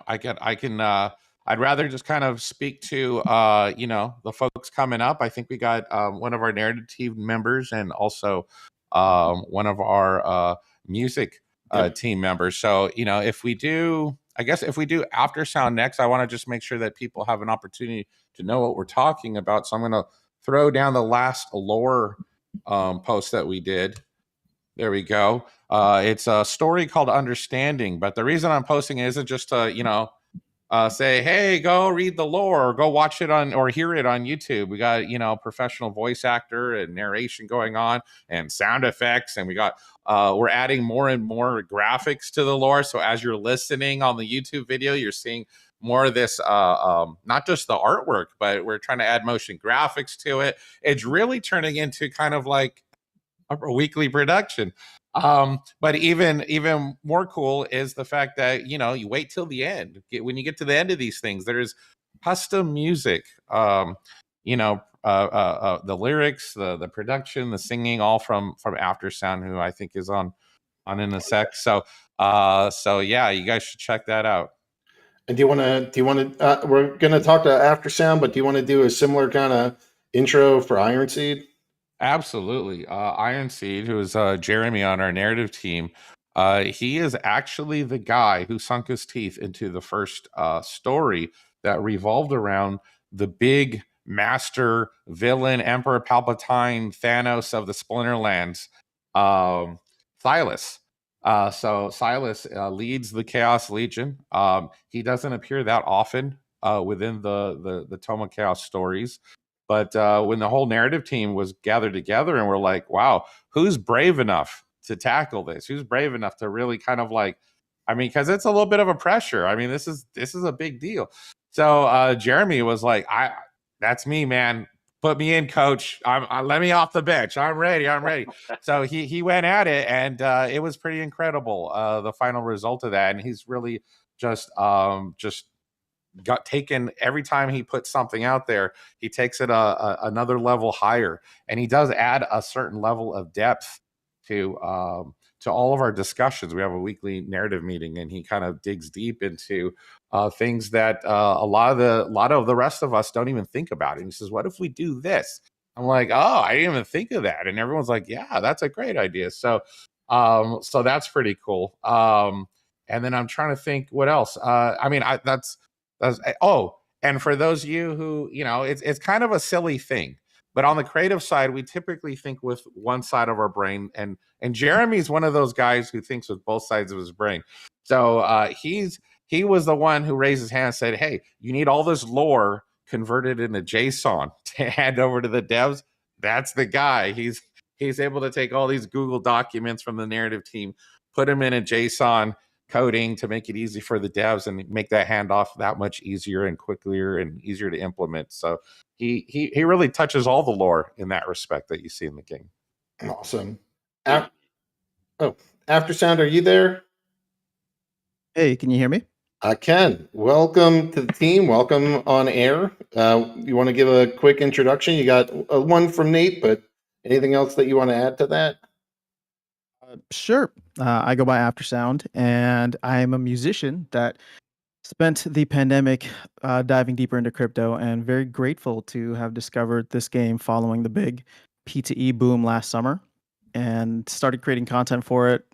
I'd rather just kind of speak to, you know, the folks coming up. I think we got one of our narrative team members and also one of our music team members. So, you know, if we do Aftersound next, I want to just make sure that people have an opportunity to know what we're talking about. So I'm going to throw down the last lore post that we did. There we go. It's a story called Understanding, but the reason I'm posting it isn't just to, you know, say, hey, go read the lore or go watch it on or hear it on YouTube. We got, you know, professional voice actor and narration going on and sound effects. And we got, we're adding more and more graphics to the lore. So as you're listening on the YouTube video, you're seeing more of this, not just the artwork, but we're trying to add motion graphics to it. It's really turning into kind of like a weekly production. But even more cool is the fact that, you know, you wait till the end. When you get to the end of these things, there's custom music, you know, the lyrics, the production, the singing, all from Aftersound, who I think is on in a sec. So yeah, you guys should check that out. And do you want to, we're going to talk to Aftersound, but do you want to do a similar kind of intro for Ironseed? Absolutely. Ironseed, who is Jeremy on our narrative team, he is actually the guy who sunk his teeth into the first story that revolved around the big master villain, Emperor Palpatine, Thanos of the Splinterlands, Silas. So Silas leads the Chaos Legion. He doesn't appear that often within the Toma Chaos stories. But when the whole narrative team was gathered together and we're like, wow, who's brave enough to tackle this? Who's brave enough to really kind of like, I mean, because it's a little bit of a pressure. I mean, this is a big deal. So Jeremy was like, that's me, man. Put me in, coach. Let me off the bench. I'm ready. So he went at it, and it was pretty incredible. The final result of that, and he's really just got taken every time he puts something out there. He takes it another level higher, and he does add a certain level of depth to all of our discussions. We have a weekly narrative meeting, and he kind of digs deep into things that a lot of the rest of us don't even think about. And he says, "What if we do this?" I'm like, "Oh, I didn't even think of that." And everyone's like, "Yeah, that's a great idea." So that's pretty cool. And then I'm trying to think what else. I mean, that's and for those of you who, it's kind of a silly thing. But on the creative side, we typically think with one side of our brain, and Jeremy's one of those guys who thinks with both sides of his brain. So he was the one who raised his hand and said, "Hey, you need all this lore converted into JSON to hand over to the devs." That's the guy. He's able to take all these Google documents from the narrative team, put them in a JSON coding to make it easy for the devs and make that handoff that much easier and quicker and easier to implement. So he really touches all the lore in that respect that you see in the game. Awesome. Aftersound, are you there? Hey, can you hear me? I can. Welcome to the team. Welcome on air. You want to give a quick introduction? You got one from Nate, but anything else that you want to add to that? Sure. I go by Aftersound, and I'm a musician that spent the pandemic diving deeper into crypto, and very grateful to have discovered this game following the big P2E boom last summer, and started creating content for it.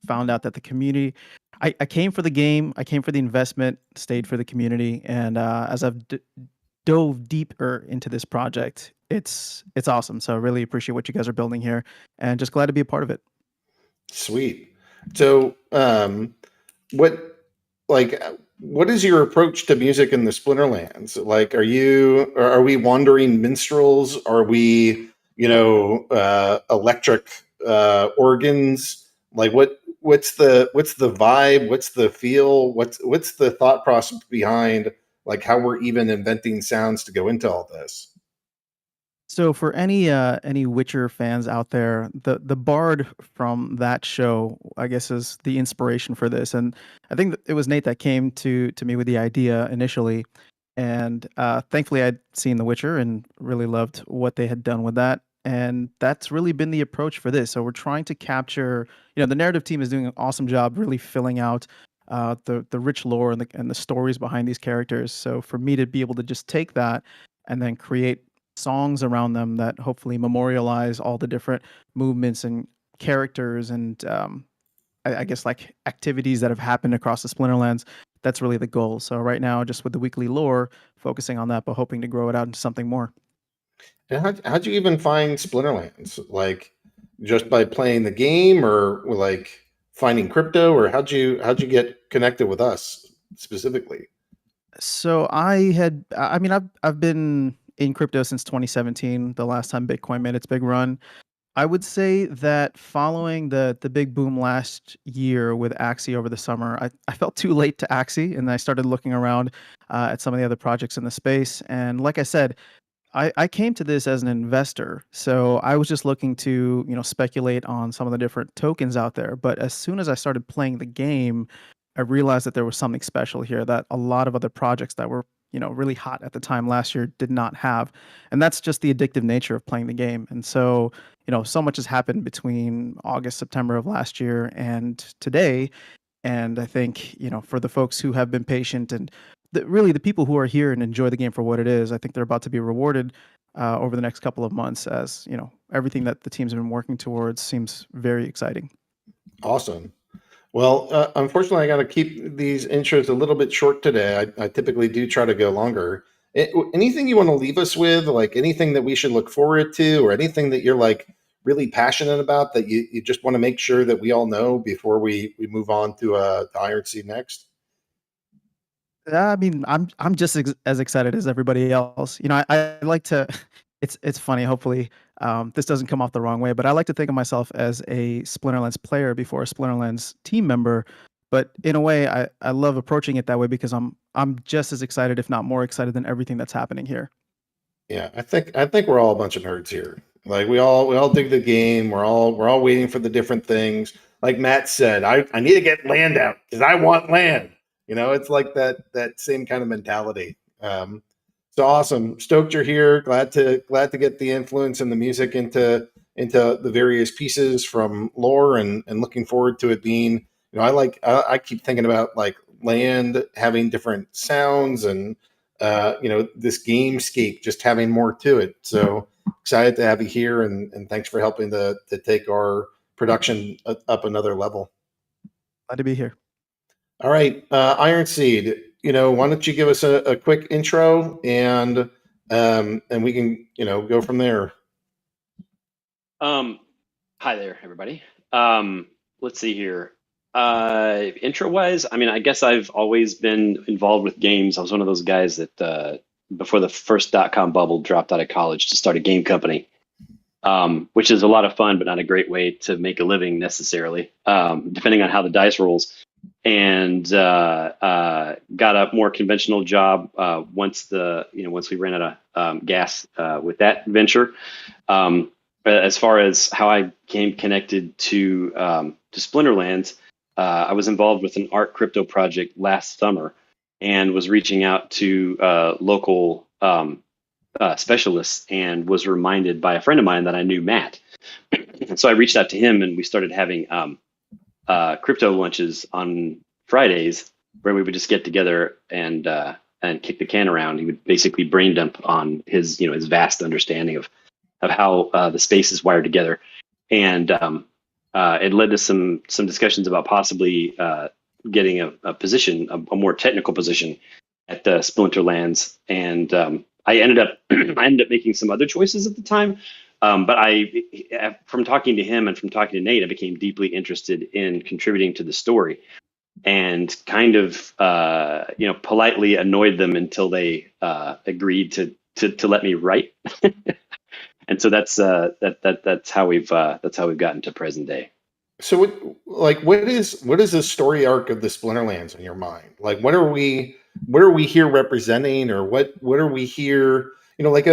Found out that the community, I came for the game, I came for the investment, stayed for the community, and as I've dove deeper into this project, it's awesome. So I really appreciate what you guys are building here, and just glad to be a part of it. Sweet. So, what is your approach to music in the Splinterlands? Like, are we wandering minstrels? Are we, electric organs? Like, what's the vibe? What's the feel? What's the thought process behind like how we're even inventing sounds to go into all this? So for any Witcher fans out there, the bard from that show, I guess, is the inspiration for this. And I think that it was Nate that came to me with the idea initially. And thankfully, I'd seen The Witcher and really loved what they had done with that. And that's really been the approach for this. So we're trying to capture, the narrative team is doing an awesome job really filling out the rich lore and the stories behind these characters. So for me to be able to just take that and then create songs around them that hopefully memorialize all the different movements and characters and I guess like activities that have happened across the Splinterlands. That's really the goal. So right now, just with the weekly lore, focusing on that, but hoping to grow it out into something more. And how'd you even find Splinterlands? Like just by playing the game, or like finding crypto, or how'd you get connected with us specifically? So I've been in crypto since 2017, the last time Bitcoin made its big run. I would say that following the big boom last year with Axie over the summer, I felt too late to Axie, and I started looking around at some of the other projects in the space. And like I said, I came to this as an investor, so I was just looking to speculate on some of the different tokens out there. But as soon as I started playing the game, I realized that there was something special here that a lot of other projects that were really hot at the time last year did not have. And that's just the addictive nature of playing the game. And so, so much has happened between August, September of last year and today. And I think, for the folks who have been patient and really the people who are here and enjoy the game for what it is, I think they're about to be rewarded over the next couple of months as, everything that the teams have been working towards seems very exciting. Awesome. Well, unfortunately, I got to keep these intros a little bit short today. I typically do try to go longer. anything you want to leave us with, like anything that we should look forward to, or anything that you're like really passionate about that you just want to make sure that we all know before we move on to Ironseed next? I mean, I'm just as excited as everybody else. You know, I like to. It's funny. Hopefully, this doesn't come off the wrong way, but I like to think of myself as a Splinterlands player before a Splinterlands team member. But in a way, I love approaching it that way because I'm just as excited, if not more excited, than everything that's happening here. Yeah, I think we're all a bunch of nerds here. Like we all dig the game. We're all waiting for the different things. Like Matt said, I need to get land out because I want land. You know, it's like that same kind of mentality. So awesome, stoked you're here. Glad to get the influence and the music into the various pieces from lore, and looking forward to it being. You know, I keep thinking about like land having different sounds and you know, this gamescape just having more to it. So excited to have you here, and thanks for helping to take our production up another level. Glad to be here. All right, Ironseed, you know, why don't you give us a quick intro, and we can, you know, go from there. Hi there, everybody. Let's see here. Intro wise, I mean, I guess I've always been involved with games. I was one of those guys that before the first .com bubble dropped out of college to start a game company, which is a lot of fun, but not a great way to make a living necessarily, depending on how the dice rolls. And got a more conventional job once we ran out of gas with that venture. As far as how I came connected to Splinterlands, I was involved with an art crypto project last summer and was reaching out to local specialists, and was reminded by a friend of mine that I knew Matt. So I reached out to him, and we started having crypto lunches on Fridays, where we would just get together and kick the can around. He would basically brain dump on his vast understanding of how the space is wired together, and it led to some discussions about possibly getting a position, a more technical position at the Splinterlands. And I ended up making some other choices at the time. But from talking to him and from talking to Nate, I became deeply interested in contributing to the story, and kind of politely annoyed them until they agreed to let me write. And so that's how we've gotten to present day. So what is the story arc of the Splinterlands in your mind? Like what are we here representing, or what are we here? You know, like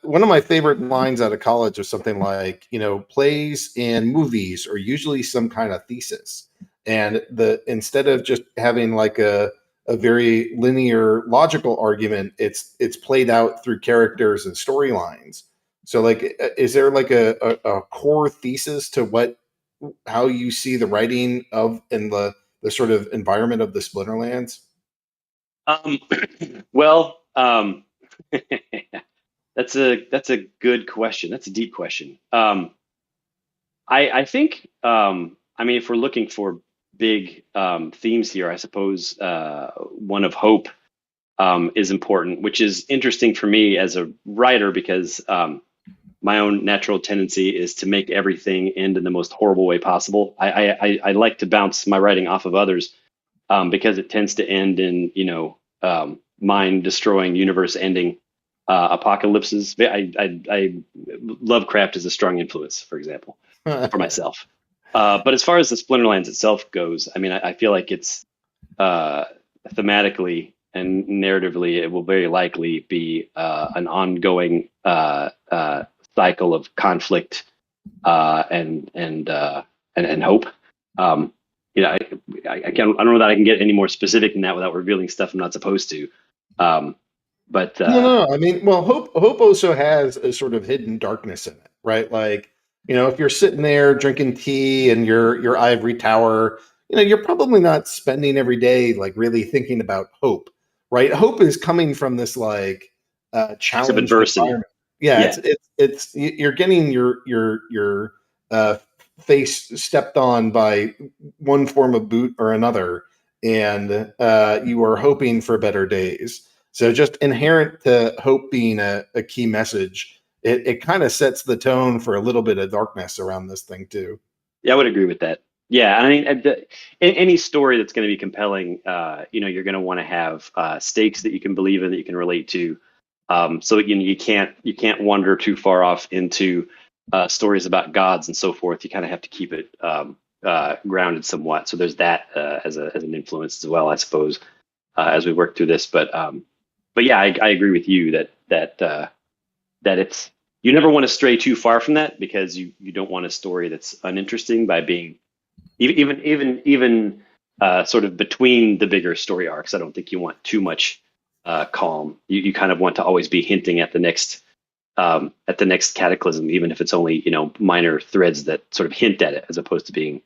one of my favorite lines out of college was something like, you know, plays and movies are usually some kind of thesis, and instead of just having like a very linear logical argument, it's played out through characters and storylines. So like, is there like a core thesis to how you see the writing of and the sort of environment of the Splinterlands? Well, that's a good question. That's a deep question. I think, I mean, if we're looking for big themes here, I suppose one of hope is important, which is interesting for me as a writer, because my own natural tendency is to make everything end in the most horrible way possible. I like to bounce my writing off of others because it tends to end in, mind-destroying, universe-ending apocalypses. I Lovecraft is a strong influence, for example, for myself. But as far as the Splinterlands itself goes, I mean, I feel like it's thematically and narratively, it will very likely be an ongoing cycle of conflict and hope. I don't know that I can get any more specific than that without revealing stuff I'm not supposed to. But no. I mean, well, hope also has a sort of hidden darkness in it, right? Like, you know, if you're sitting there drinking tea in your ivory tower, you know, you're probably not spending every day like really thinking about hope, right? Hope is coming from this like challenge of adversity. Yeah, it's you're getting your face stepped on by one form of boot or another, and you are hoping for better days. So just inherent to hope being a key message, it kind of sets the tone for a little bit of darkness around this thing too. Yeah, I would agree with that. Yeah, I mean, any story that's going to be compelling, you're going to want to have stakes that you can believe in, that you can relate to. So you can't wander too far off into stories about gods and so forth. You kind of have to keep it grounded somewhat. So there's that as an influence as well, I suppose, as we work through this. But yeah, I agree with you that it's, you never want to stray too far from that, because you don't want a story that's uninteresting by being even sort of between the bigger story arcs. I don't think you want too much calm. You kind of want to always be hinting at the next cataclysm, even if it's only minor threads that sort of hint at it, as opposed to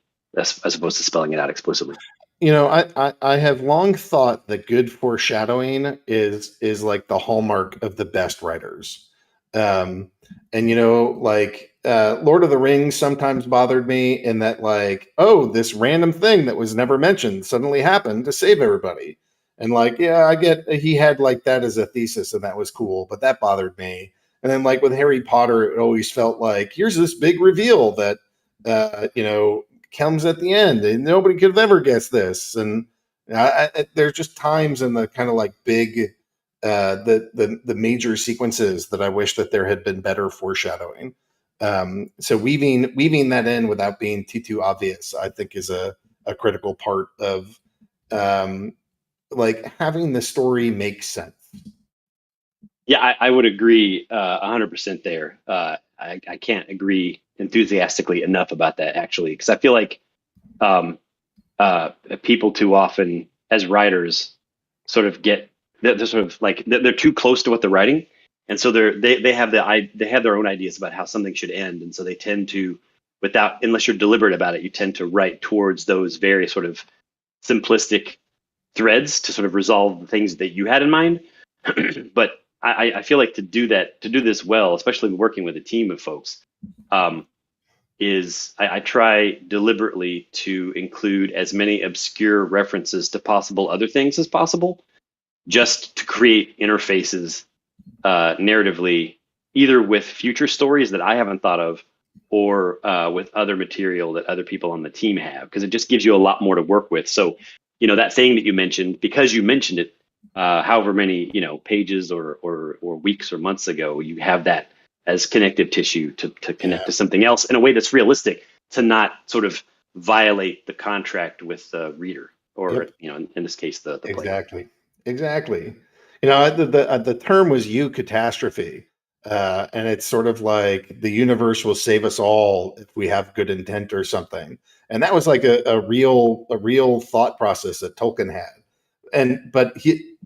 spelling it out explicitly. I have long thought that good foreshadowing is like the hallmark of the best writers. And Lord of the Rings sometimes bothered me in that, like, oh, this random thing that was never mentioned suddenly happened to save everybody. And like, yeah, I get he had like that as a thesis and that was cool, but that bothered me. And then like with Harry Potter, it always felt like here's this big reveal that comes at the end and nobody could have ever guessed this. And there's just times in the kind of like big the major sequences that I wish that there had been better foreshadowing. So weaving that in without being too obvious, I think, is a critical part of like having the story make sense. Yeah, I would agree 100% there. I can't agree enthusiastically enough about that, actually, because I feel like people too often as writers sort of they're sort of like they're too close to what they're writing, and so they have their own ideas about how something should end, and so they tend to, unless you're deliberate about it, you tend to write towards those very sort of simplistic threads to sort of resolve the things that you had in mind. But I feel like to do this well, especially working with a team of folks, I try deliberately to include as many obscure references to possible other things as possible, just to create interfaces narratively, either with future stories that I haven't thought of, or with other material that other people on the team have, because it just gives you a lot more to work with. So, that thing that you mentioned, because you mentioned it, however many pages or weeks or months ago, you have that as connective tissue to connect to something else in a way that's realistic, to not sort of violate the contract with the reader, or in this case the player. Exactly. The term was eucatastrophe, and it's sort of like the universe will save us all if we have good intent or something. And that was like a real thought process that Tolkien had. But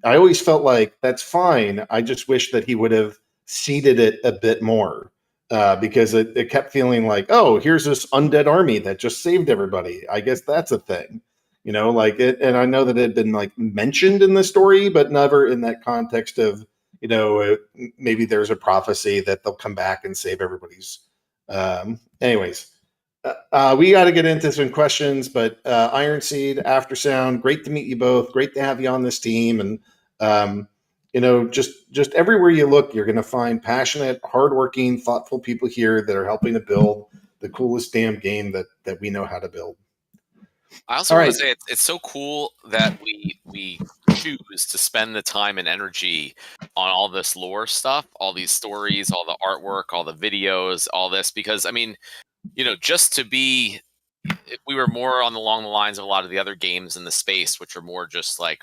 I always felt like that's fine. I just wish that he would have seeded it a bit more, because it kept feeling like, oh, here's this undead army that just saved everybody. I guess that's a thing. Like it, and I know that it had been like mentioned in the story, but never in that context of, maybe there's a prophecy that they'll come back and save everybody's. Anyways, we got to get into some questions, but Ironseed, Aftersound, great to meet you both. Great to have you on this team. And, just everywhere you look, you're going to find passionate, hardworking, thoughtful people here that are helping to build the coolest damn game that we know how to build. I also want to say it's so cool that we choose to spend the time and energy on all this lore stuff, all these stories, all the artwork, all the videos, all this, because I mean, just to be, if we were more along the lines of a lot of the other games in the space, which are more just like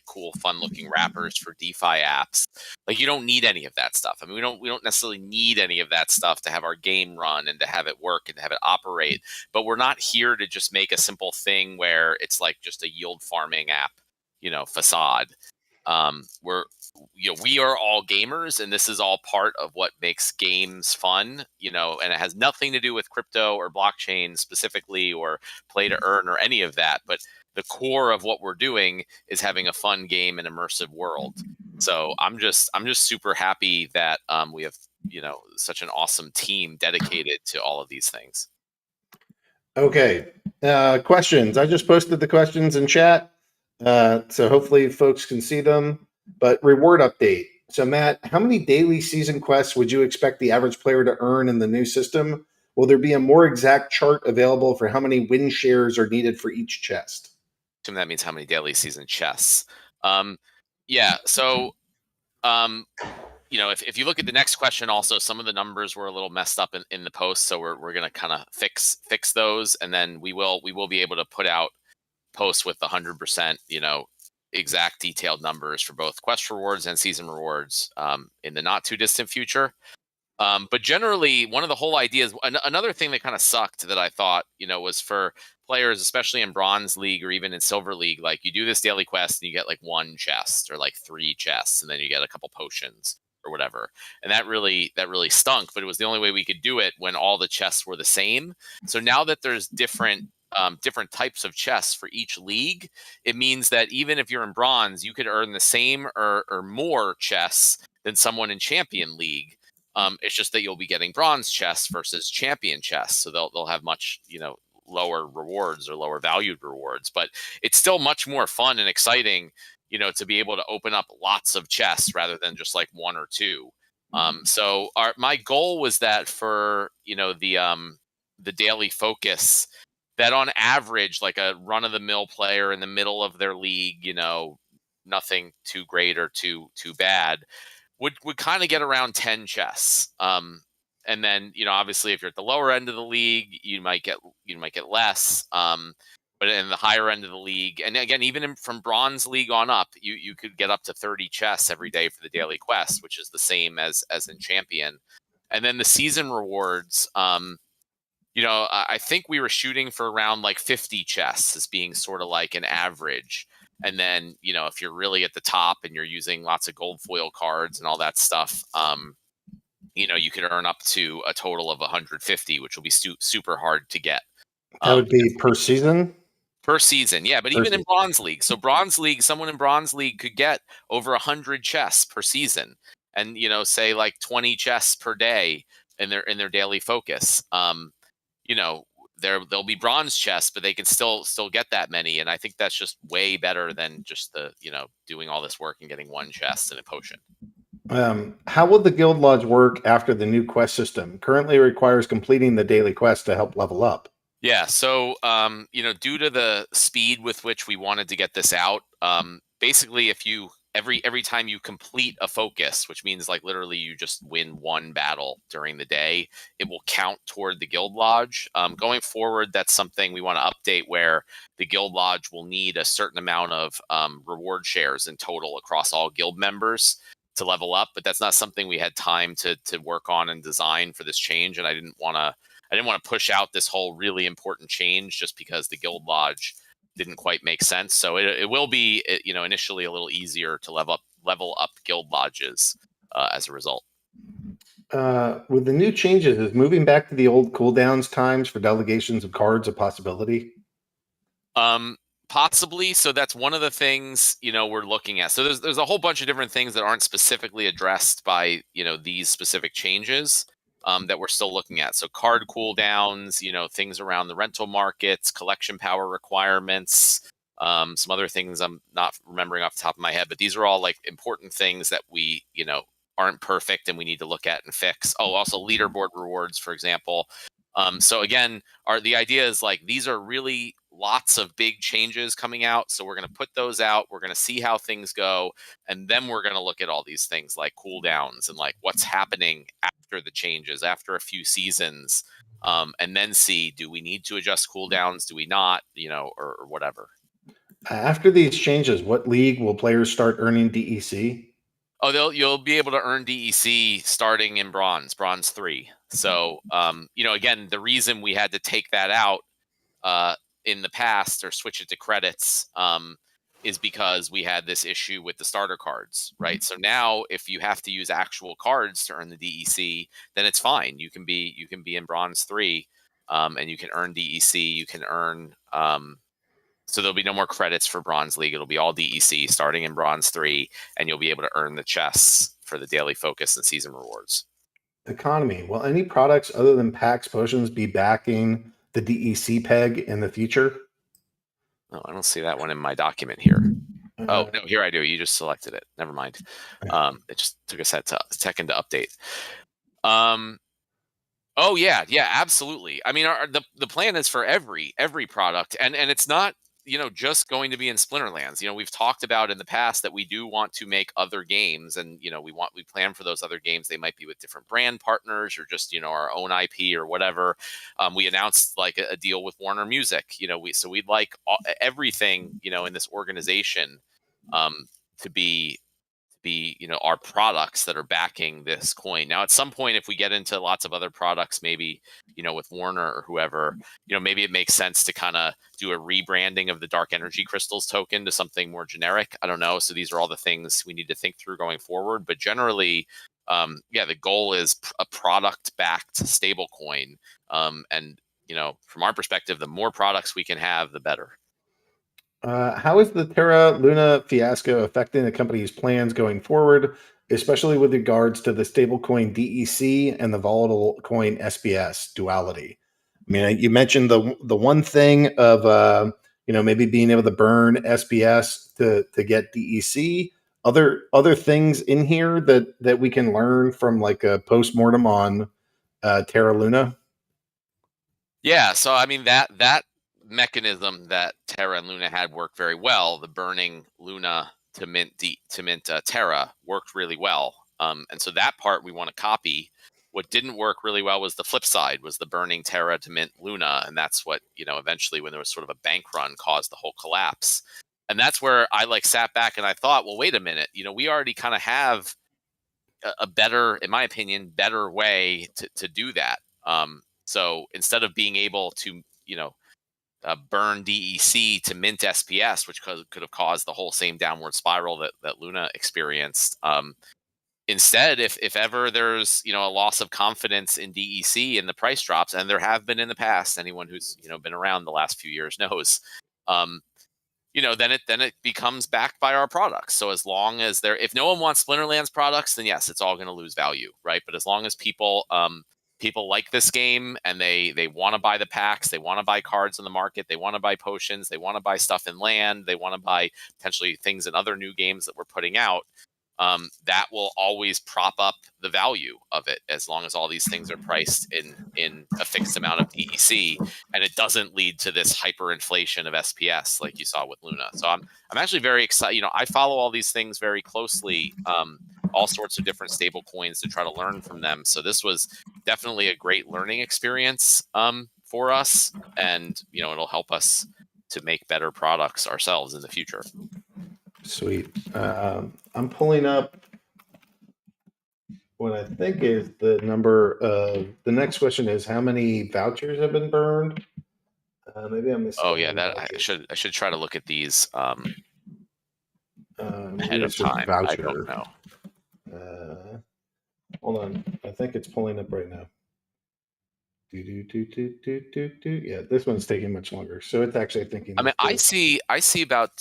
cool, fun looking wrappers for DeFi apps, like you don't need any of that stuff. I mean, we don't necessarily need any of that stuff to have our game run and to have it work and to have it operate. But we're not here to just make a simple thing where it's like just a yield farming app, facade. We are all gamers, and this is all part of what makes games fun, and it has nothing to do with crypto or blockchain specifically or play to earn or any of that. But the core of what we're doing is having a fun game and immersive world. So I'm just super happy that we have, such an awesome team dedicated to all of these things. Okay. Questions. I just posted the questions in chat. So hopefully folks can see them. But reward update. So, Matt, how many daily season quests would you expect the average player to earn in the new system? Will there be a more exact chart available for how many win shares are needed for each chest? assume that means how many daily season chests. Yeah, so if you look at the next question, also some of the numbers were a little messed up in the post, so we're gonna kind of fix those, and then we will be able to put out posts with 100%, exact detailed numbers for both quest rewards and season rewards in the not too distant future. But generally, one of the whole ideas, another thing that kind of sucked that I thought, was for players, especially in Bronze League or even in Silver League, like you do this daily quest and you get like 1 chest or like 3 chests, and then you get a couple potions or whatever. And that really stunk, but it was the only way we could do it when all the chests were the same. So now that there's different types of chests for each league, it means that even if you're in Bronze, you could earn the same or more chests than someone in Champion League. It's just that you'll be getting bronze chests versus champion chests, so they'll have much lower rewards or lower valued rewards. But it's still much more fun and exciting, to be able to open up lots of chests rather than just like 1 or 2. So my goal was that for the daily focus, that on average, like a run of the mill player in the middle of their league, nothing too great or too bad, would kind of get around 10 chests. And then, obviously if you're at the lower end of the league, you might get less. But in the higher end of the league, and again, even from Bronze League on up, you could get up to 30 chests every day for the daily quest, which is the same as in Champion. And then the season rewards, I think we were shooting for around like 50 chests as being sort of like an average. And then, if you're really at the top and you're using lots of gold foil cards and all that stuff, you could earn up to a total of 150, which will be super hard to get. That would be per season? Per season, yeah. But even in Bronze League. So Bronze League, someone in Bronze League could get over 100 chests per season. And, say like 20 chests per day in their daily focus. There'll be bronze chests, but they can still get that many, and I think that's just way better than just the doing all this work and getting 1 chest and a potion. How will the Guild Lodge work after the new quest system? Currently requires completing the daily quest to help level up. Yeah, so due to the speed with which we wanted to get this out, basically if you every time you complete a focus, which means like literally you just win 1 battle during the day, it will count toward the Guild Lodge. Going forward, that's something we want to update, where the Guild Lodge will need a certain amount of reward shares in total across all guild members to level up. But that's not something we had time to work on and design for this change, and I didn't want to push out this whole really important change just because the Guild Lodge didn't quite make sense. So it will be initially a little easier to level up guild lodges as a result. With the new changes, is moving back to the old cooldowns times for delegations of cards a possibility? Possibly. So that's one of the things we're looking at. So there's a whole bunch of different things that aren't specifically addressed by these specific changes that we're still looking at. So card cooldowns, things around the rental markets, collection power requirements, some other things I'm not remembering off the top of my head, but these are all like important things that we, aren't perfect and we need to look at and fix. Oh, also leaderboard rewards, for example. So again, the idea is like, these are really lots of big changes coming out. So we're going to put those out. We're going to see how things go. And then we're going to look at all these things like cooldowns and like what's happening after the changes, after a few seasons, and then see, do we need to adjust cooldowns? Do we not, or whatever. After these changes, what league will players start earning DEC? Oh, you'll be able to earn DEC starting in Bronze 3. So, again, the reason we had to take that out in the past or switch it to credits is because we had this issue with the starter cards, right? So now if you have to use actual cards to earn the DEC, then it's fine. You can be in Bronze 3 and you can earn DEC. You can earn so there'll be no more credits for Bronze League. It'll be all DEC starting in Bronze 3, and you'll be able to earn the chests for the daily focus and season rewards. Economy. Will any products other than packs, potions be backing the DEC peg in the future? Oh, I don't see that one in my document here. Oh no, here I do. You just selected it. Never mind. It just took a second to update. Oh yeah, absolutely. I mean, the plan is for every product, and it's not just going to be in Splinterlands. We've talked about in the past that we do want to make other games, and we plan for those other games. They might be with different brand partners or just our own IP or whatever. We announced like a deal with Warner Music. We'd like everything in this organization to be our products that are backing this coin. Now at some point, if we get into lots of other products, maybe with Warner or whoever, maybe it makes sense to kind of do a rebranding of the Dark Energy Crystals token to something more generic. I don't know. So these are all the things we need to think through going forward, but generally the goal is a product backed stable coin, and from our perspective, the more products we can have, the better. How is the Terra Luna fiasco affecting the company's plans going forward, especially with regards to the stablecoin DEC and the volatile coin SPS duality? I mean, you mentioned the one thing of maybe being able to burn SPS to get DEC. Other things in here that we can learn from like a postmortem on Terra Luna. Yeah, so I mean that mechanism that Terra and Luna had worked very well. The burning Luna to mint Terra worked really well, and so that part we want to copy. What didn't work really well was the flip side, was the burning Terra to mint Luna, and that's what eventually, when there was sort of a bank run, caused the whole collapse. And that's where I sat back and I thought, well, wait a minute, we already kind of have a better, in my opinion, better way to do that. So instead of being able to burn DEC to mint SPS, which could have caused the whole same downward spiral that Luna experienced. Instead, if ever there's a loss of confidence in DEC and the price drops, and there have been in the past, anyone who's been around the last few years knows, then it becomes backed by our products. So as long as if no one wants Splinterlands products, then yes, it's all going to lose value, right? But as long as people like this game and they want to buy the packs, they want to buy cards in the market, they want to buy potions, they want to buy stuff in land, they want to buy potentially things in other new games that we're putting out, that will always prop up the value of it, as long as all these things are priced in a fixed amount of DEC, and it doesn't lead to this hyperinflation of SPS like you saw with Luna. So I'm actually very excited. I follow all these things very closely, all sorts of different stable coins to try to learn from them. So this was definitely a great learning experience for us, and it'll help us to make better products ourselves in the future. Sweet. I'm pulling up what I think is the number of the next question is how many vouchers have been burned? Maybe I'm missing. Oh yeah, that I should try to look at these ahead of time. Voucher. I don't know. Hold on. I think it's pulling up right now. Yeah, this one's taking much longer. So it's actually thinking. I mean, I see about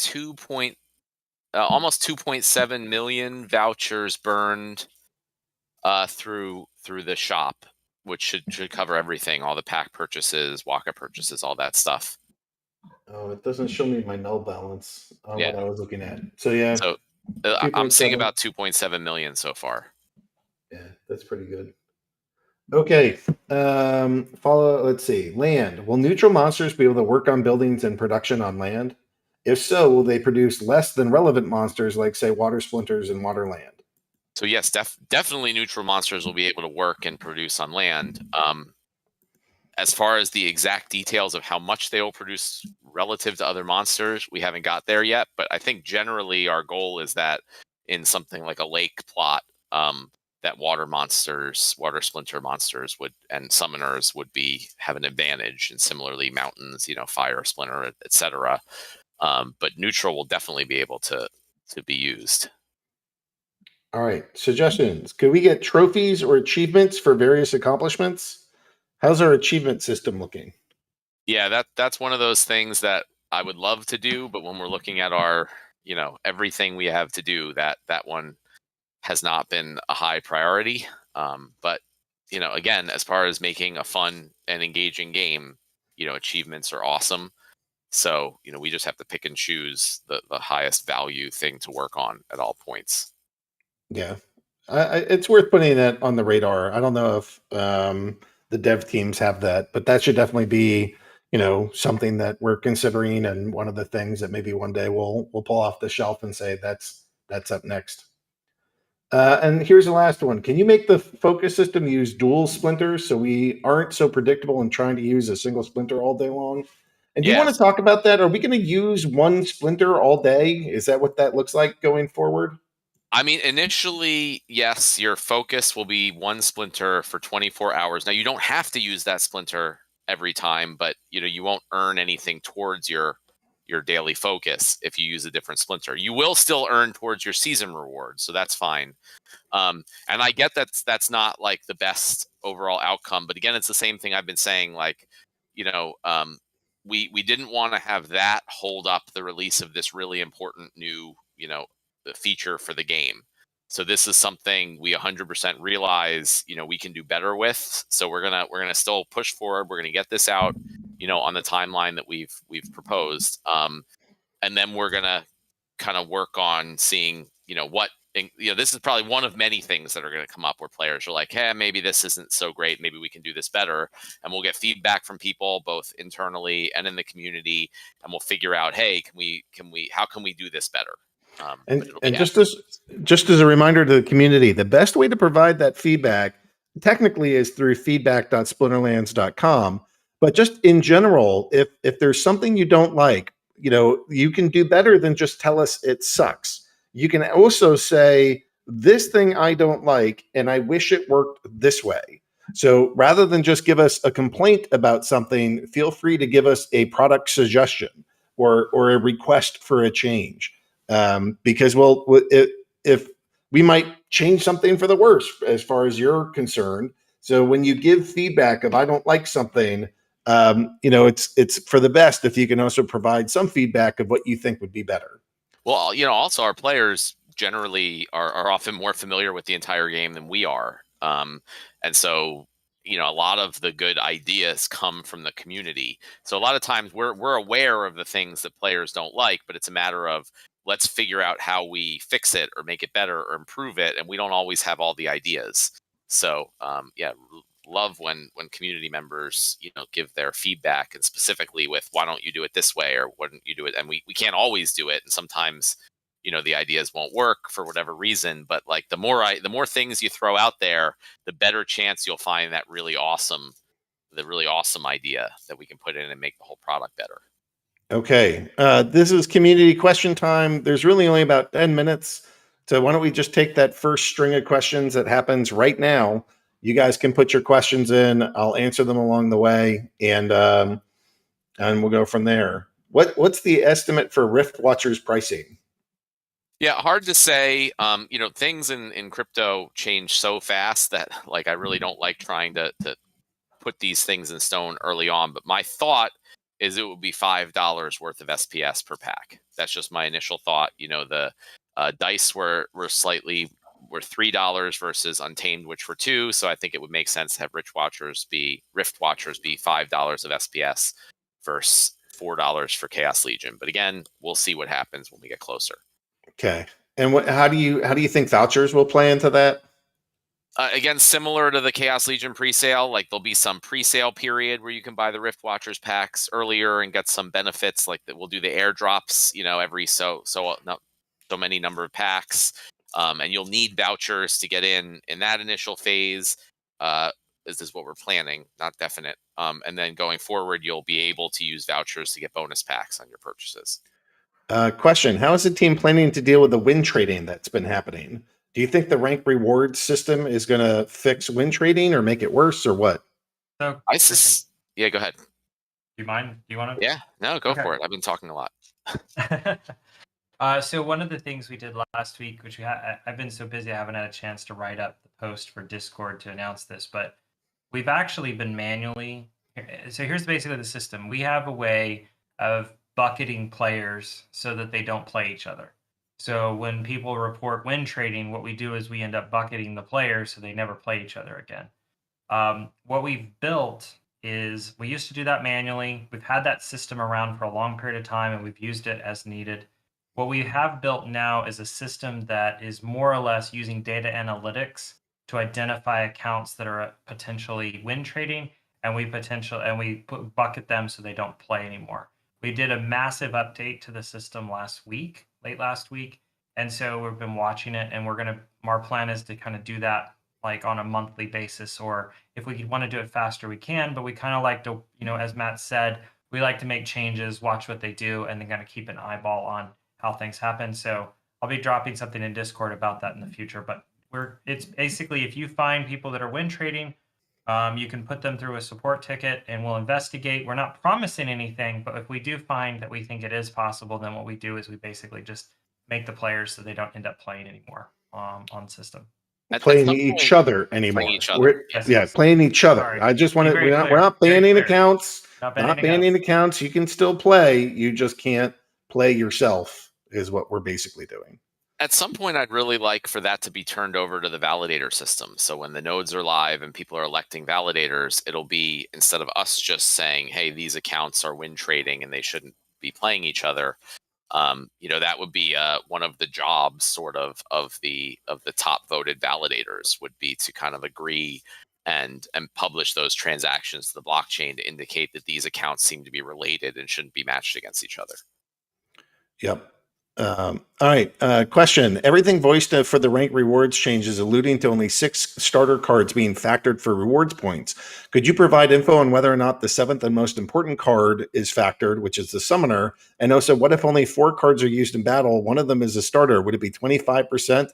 almost 2.7 million vouchers burned through the shop, which should cover everything, all the pack purchases, Waka purchases, all that stuff. Oh, it doesn't show me my null balance on what I was looking at. So yeah. So I'm seeing about 2.7 million so far. Yeah, that's pretty good. Okay. Let's see. Land. Will neutral monsters be able to work on buildings and production on land? If so, will they produce less than relevant monsters like, say, water splinters and water land? So yes, definitely neutral monsters will be able to work and produce on land. As far as the exact details of how much they will produce relative to other monsters, we haven't got there yet. But I think generally our goal is that in something like a lake plot, that water splinter monsters and summoners would have an advantage, and similarly mountains, fire splinter, etc. But neutral will definitely be able to be used. All right. Suggestions. Could we get trophies or achievements for various accomplishments? How's our achievement system looking? Yeah, that's one of those things that I would love to do, but when we're looking at our, everything we have to do, that one has not been a high priority. But, again, as far as making a fun and engaging game, achievements are awesome. So, we just have to pick and choose the highest value thing to work on at all points. Yeah, it's worth putting that on the radar. I don't know if the dev teams have that, but that should definitely be, something that we're considering, and one of the things that maybe one day we'll pull off the shelf and say that's up next. And here's the last one. Can you make the focus system use dual splinters so we aren't so predictable in trying to use a single splinter all day long? And do you want to talk about that? Are we going to use one splinter all day? Is that what that looks like going forward? I mean, initially, yes, your focus will be one splinter for 24 hours. Now, you don't have to use that splinter every time, but you won't earn anything towards your daily focus if you use a different splinter. You will still earn towards your season rewards, so that's fine. And I get that's not like the best overall outcome, but again, it's the same thing I've been saying. Like, we didn't want to have that hold up the release of this really important new the feature for the game. So this is something we 100% realize we can do better with. So we're gonna still push forward. We're gonna get this out on the timeline that we've proposed, and then we're gonna kind of work on seeing what this is probably one of many things that are going to come up where players are like, hey, maybe this isn't so great, maybe we can do this better, and we'll get feedback from people both internally and in the community, and we'll figure out, hey, how can we do this better. And just as a reminder to the community, the best way to provide that feedback technically is through feedback.splinterlands.com. But just in general, if there's something you don't like, you can do better than just tell us it sucks. You can also say, this thing I don't like, and I wish it worked this way. So rather than just give us a complaint about something, feel free to give us a product suggestion or a request for a change. Because if we might change something for the worse as far as you're concerned. So when you give feedback of I don't like something, it's for the best if you can also provide some feedback of what you think would be better. Well, also our players generally are often more familiar with the entire game than we are. And so, a lot of the good ideas come from the community. So a lot of times we're aware of the things that players don't like, but it's a matter of let's figure out how we fix it or make it better or improve it. And we don't always have all the ideas. So, love when community members, give their feedback, and specifically with why don't you do it this way or why don't you do it? And we can't always do it. And sometimes, the ideas won't work for whatever reason, but like the more things you throw out there, the better chance you'll find the really awesome idea that we can put in and make the whole product better. Okay. This is community question time. There's really only about 10 minutes. So why don't we just take that first string of questions that happens right now? You guys can put your questions in. I'll answer them along the way, and we'll go from there. What's the estimate for Rift Watchers pricing? Yeah, hard to say. Things in crypto change so fast that I really don't like trying to put these things in stone early on. But my thought is it would be $5 worth of SPS per pack. That's just my initial thought. The dice were $3 versus Untamed, which were $2. So I think it would make sense to have Rift Watchers be $5 of SPS versus $4 for Chaos Legion. But again, we'll see what happens when we get closer. Okay. And how do you think vouchers will play into that? Again, similar to the Chaos Legion presale, there'll be some presale period where you can buy the Rift Watchers packs earlier and get some benefits. Like that, we'll do the airdrops, every so many number of packs, and you'll need vouchers to get in that initial phase. This is what we're planning, not definite. And then going forward, you'll be able to use vouchers to get bonus packs on your purchases. Question: how is the team planning to deal with the win trading that's been happening? Do you think the rank reward system is going to fix win trading or make it worse, or what? So yeah, go ahead. Do you mind? Do you want to? Yeah, no, go for it. I've been talking a lot. So one of the things we did last week, which I've been so busy I haven't had a chance to write up the post for Discord to announce this, but we've actually been manually. So here's basically the system. We have a way of bucketing players so that they don't play each other. So when people report win trading, what we do is we end up bucketing the players so they never play each other again. What we've built is we used to do that manually. We've had that system around for a long period of time, and we've used it as needed. What we have built now is a system that is more or less using data analytics to identify accounts that are potentially win trading, and we bucket them so they don't play anymore. We did a massive update to the system late last week, and so we've been watching it, and our plan is to kind of do that like on a monthly basis, or if we want to do it faster, we can, but we kind of like to, as Matt said, we like to make changes, watch what they do, and then kind of keep an eyeball on how things happen. So I'll be dropping something in Discord about that in the future, but it's basically, if you find people that are win trading, you can put them through a support ticket and we'll investigate. We're not promising anything, but if we do find that we think it is possible, then what we do is we basically just make the players so they don't end up playing anymore on the system. Playing each other anymore. Playing each other. Playing each other. Sorry. I just want to. We're Very not clear. banning Very clear. accounts. Not Not banning accounts. You can still play. You just can't play yourself. Is what we're basically doing. At some point, I'd really like for that to be turned over to the validator system. So when the nodes are live and people are electing validators, it'll be, instead of us just saying, hey, these accounts are win trading and they shouldn't be playing each other, that would be one of the jobs sort of the top voted validators would be to kind of agree and publish those transactions to the blockchain to indicate that these accounts seem to be related and shouldn't be matched against each other. Yep. All right. Question. Everything voiced for the rank rewards changes alluding to only 6 starter cards being factored for rewards points. Could you provide info on whether or not the 7th and most important card is factored, which is the summoner? And also, what if only 4 cards are used in battle? One of them is a starter. Would it be 25%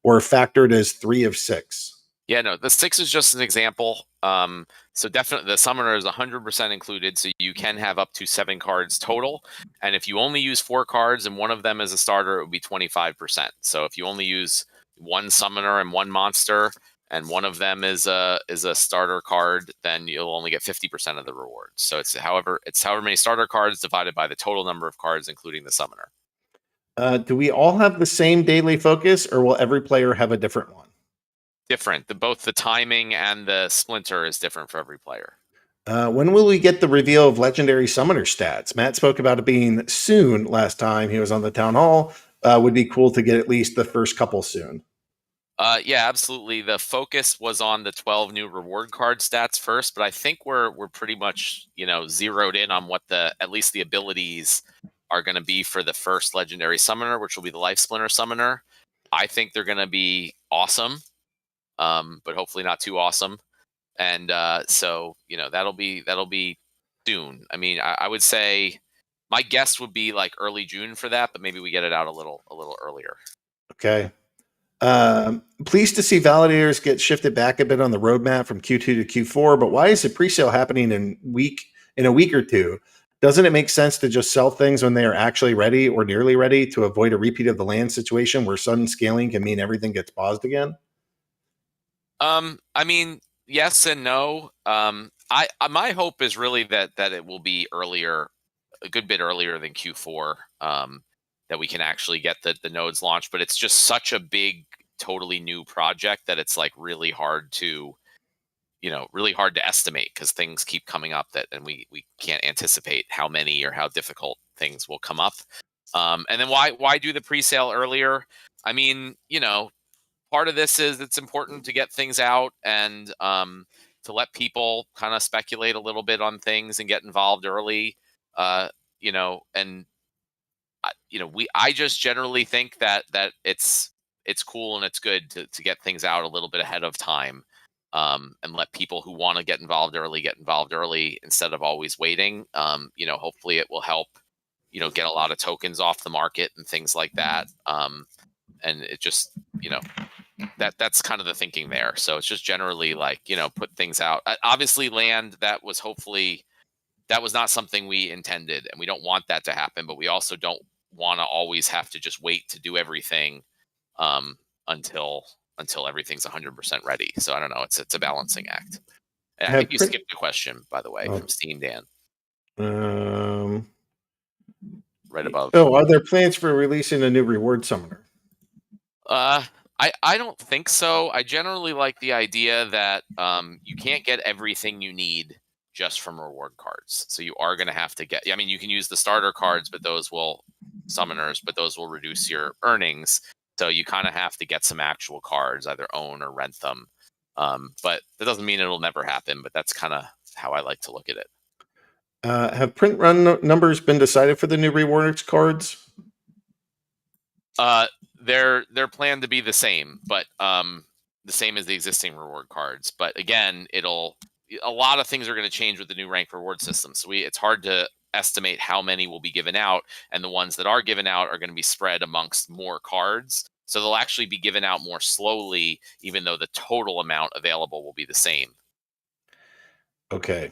or factored as 3 of 6? Yeah, no, the 6 is just an example. So definitely the summoner is 100% included. So you can have up to 7 cards total. And if you only use 4 cards and one of them is a starter, it would be 25%. So if you only use 1 summoner and 1 monster and one of them is a starter card, then you'll only get 50% of the reward. So it's however many starter cards divided by the total number of cards, including the summoner. Do we all have the same daily focus, or will every player have a different one? Different. Both the timing and the splinter is different for every player. When will we get the reveal of legendary summoner stats? Matt spoke about it being soon last time he was on the town hall. Would be cool to get at least the first couple soon. Yeah, absolutely. The focus was on the 12 new reward card stats first, but I think we're pretty much zeroed in on what at least the abilities are going to be for the first legendary summoner, which will be the Life Splinter summoner. I think they're going to be awesome. But hopefully not too awesome. And so that'll be soon. I mean, I would say my guess would be like early June for that, but maybe we get it out a little earlier. Okay. Pleased to see validators get shifted back a bit on the roadmap from Q2 to Q4, but why is the pre-sale happening in a week or two? Doesn't it make sense to just sell things when they are actually ready or nearly ready to avoid a repeat of the land situation where sudden scaling can mean everything gets paused again? I mean, yes and no. My hope is really that it will be earlier, a good bit earlier than Q4, that we can actually get the nodes launched. But it's just such a big, totally new project that it's like really hard to estimate because things keep coming up and we can't anticipate how many or how difficult things will come up. And then why do the pre-sale earlier? I mean, part of this is it's important to get things out and to let people kind of speculate a little bit on things and get involved early. I just generally think that it's cool and it's good to get things out a little bit ahead of time and let people who want to get involved early instead of always waiting. Hopefully it will help, get a lot of tokens off the market and things like that. And it just, that's kind of the thinking there. So it's just generally like, put things out. Obviously land, that was not something we intended and we don't want that to happen, but we also don't want to always have to just wait to do everything until everything's 100% ready. So I don't know. It's a balancing act. And I think you skipped the question, by the way, from Steam Dan. Right above. Oh, are there plans for releasing a new reward summoner? I don't think so. I generally like the idea that you can't get everything you need just from reward cards. So you are going to have to get, I mean, you can use the starter cards, but those will reduce your earnings. So you kind of have to get some actual cards, either own or rent them. But that doesn't mean it'll never happen, but that's kind of how I like to look at it. Have print run numbers been decided for the new rewards cards? They're planned to be the same, but the same as the existing reward cards. But again, a lot of things are going to change with the new rank reward system. So it's hard to estimate how many will be given out, and the ones that are given out are going to be spread amongst more cards. So they'll actually be given out more slowly, even though the total amount available will be the same. Okay.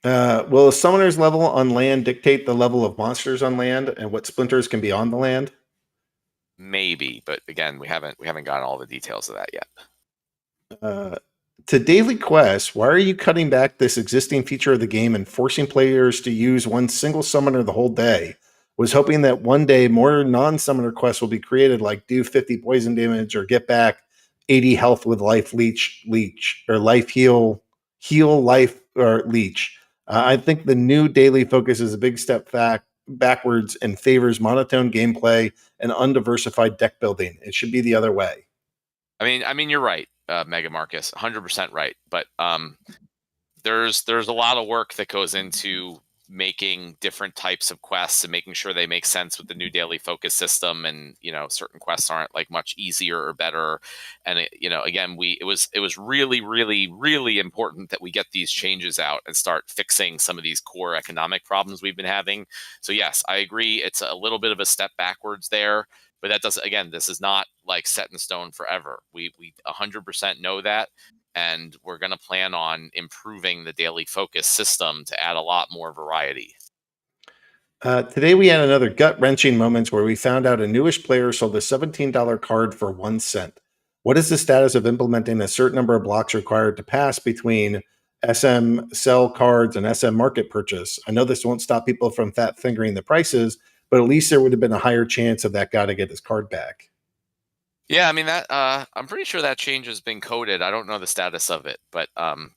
Will a summoner's level on land dictate the level of monsters on land and what splinters can be on the land? Maybe, but again, we haven't gotten all the details of that yet. To daily quests, why are you cutting back this existing feature of the game and forcing players to use one single summoner the whole day? Was hoping that one day more non-summoner quests will be created, like do 50 poison damage or get back 80 health with life leech or life heal life or leech. I think the new daily focus is a big step backwards and favors monotone gameplay and undiversified deck building. It should be the other way. I mean, you're right, Mega Marcus, 100% right. But there's a lot of work that goes into making different types of quests and making sure they make sense with the new daily focus system. And certain quests aren't like much easier or better. And again, it was really, really, really important that we get these changes out and start fixing some of these core economic problems we've been having. So yes, I agree, it's a little bit of a step backwards there. But that doesn't, again, this is not like set in stone forever. We 100% know that, and we're going to plan on improving the daily focus system to add a lot more variety. Today we had another gut-wrenching moment where we found out a newish player sold a $17 card for 1 cent. What is the status of implementing a certain number of blocks required to pass between SM sell cards and SM market purchase? I know this won't stop people from fat fingering the prices, but at least there would have been a higher chance of that guy to get his card back. Yeah, I mean that. I'm pretty sure that change has been coded. I don't know the status of it, but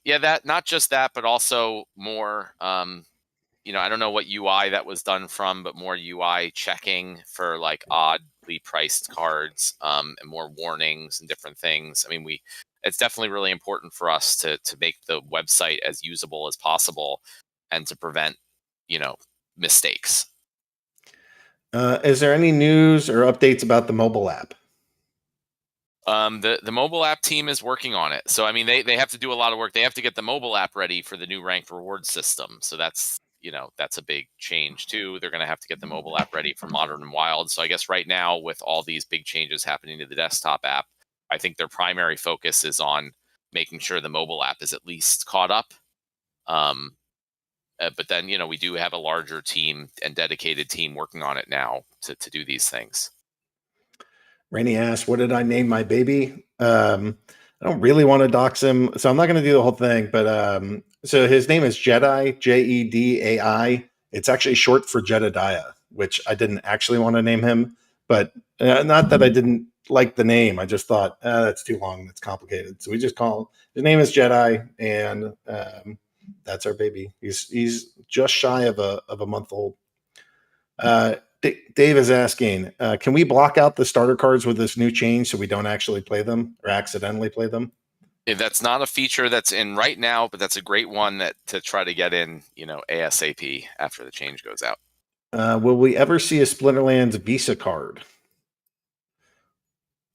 yeah, that not just that, but also more. I don't know what UI that was done from, but more UI checking for like oddly priced cards, and more warnings and different things. I mean, it's definitely really important for us to make the website as usable as possible and to prevent mistakes. Is there any news or updates about the mobile app? The mobile app team is working on it. So I mean, they have to do a lot of work. They have to get the mobile app ready for the new ranked reward system. So that's a big change too. They're going to have to get the mobile app ready for Modern and Wild. So I guess right now, with all these big changes happening to the desktop app, I think their primary focus is on making sure the mobile app is at least caught up. But then, we do have a larger team and dedicated team working on it now to do these things. Rainey asked, what did I name my baby? I don't really want to dox him, so I'm not going to do the whole thing. But so his name is Jedi, Jedai. It's actually short for Jedediah, which I didn't actually want to name him. But not that I didn't like the name. I just thought, that's too long. That's complicated. So we just call his name is Jedi, and that's our baby. He's just shy of a month old. Dave is asking, can we block out the starter cards with this new change so we don't actually play them or accidentally play them? That's not a feature that's in right now, but that's a great one to try to get in, ASAP after the change goes out. Will we ever see a Splinterlands Visa card?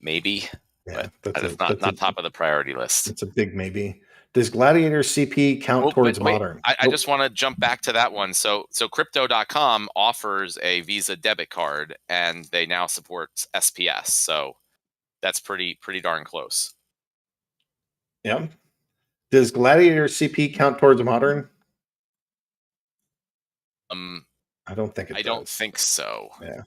Maybe, yeah, but that's not top of the priority list. It's a big maybe. Does Gladiator CP count towards Modern? I just want to jump back to that one. So Crypto.com offers a Visa debit card, and they now support SPS. So that's pretty darn close. Yeah. Does Gladiator CP count towards Modern? I don't think it does. I don't think so. Yeah.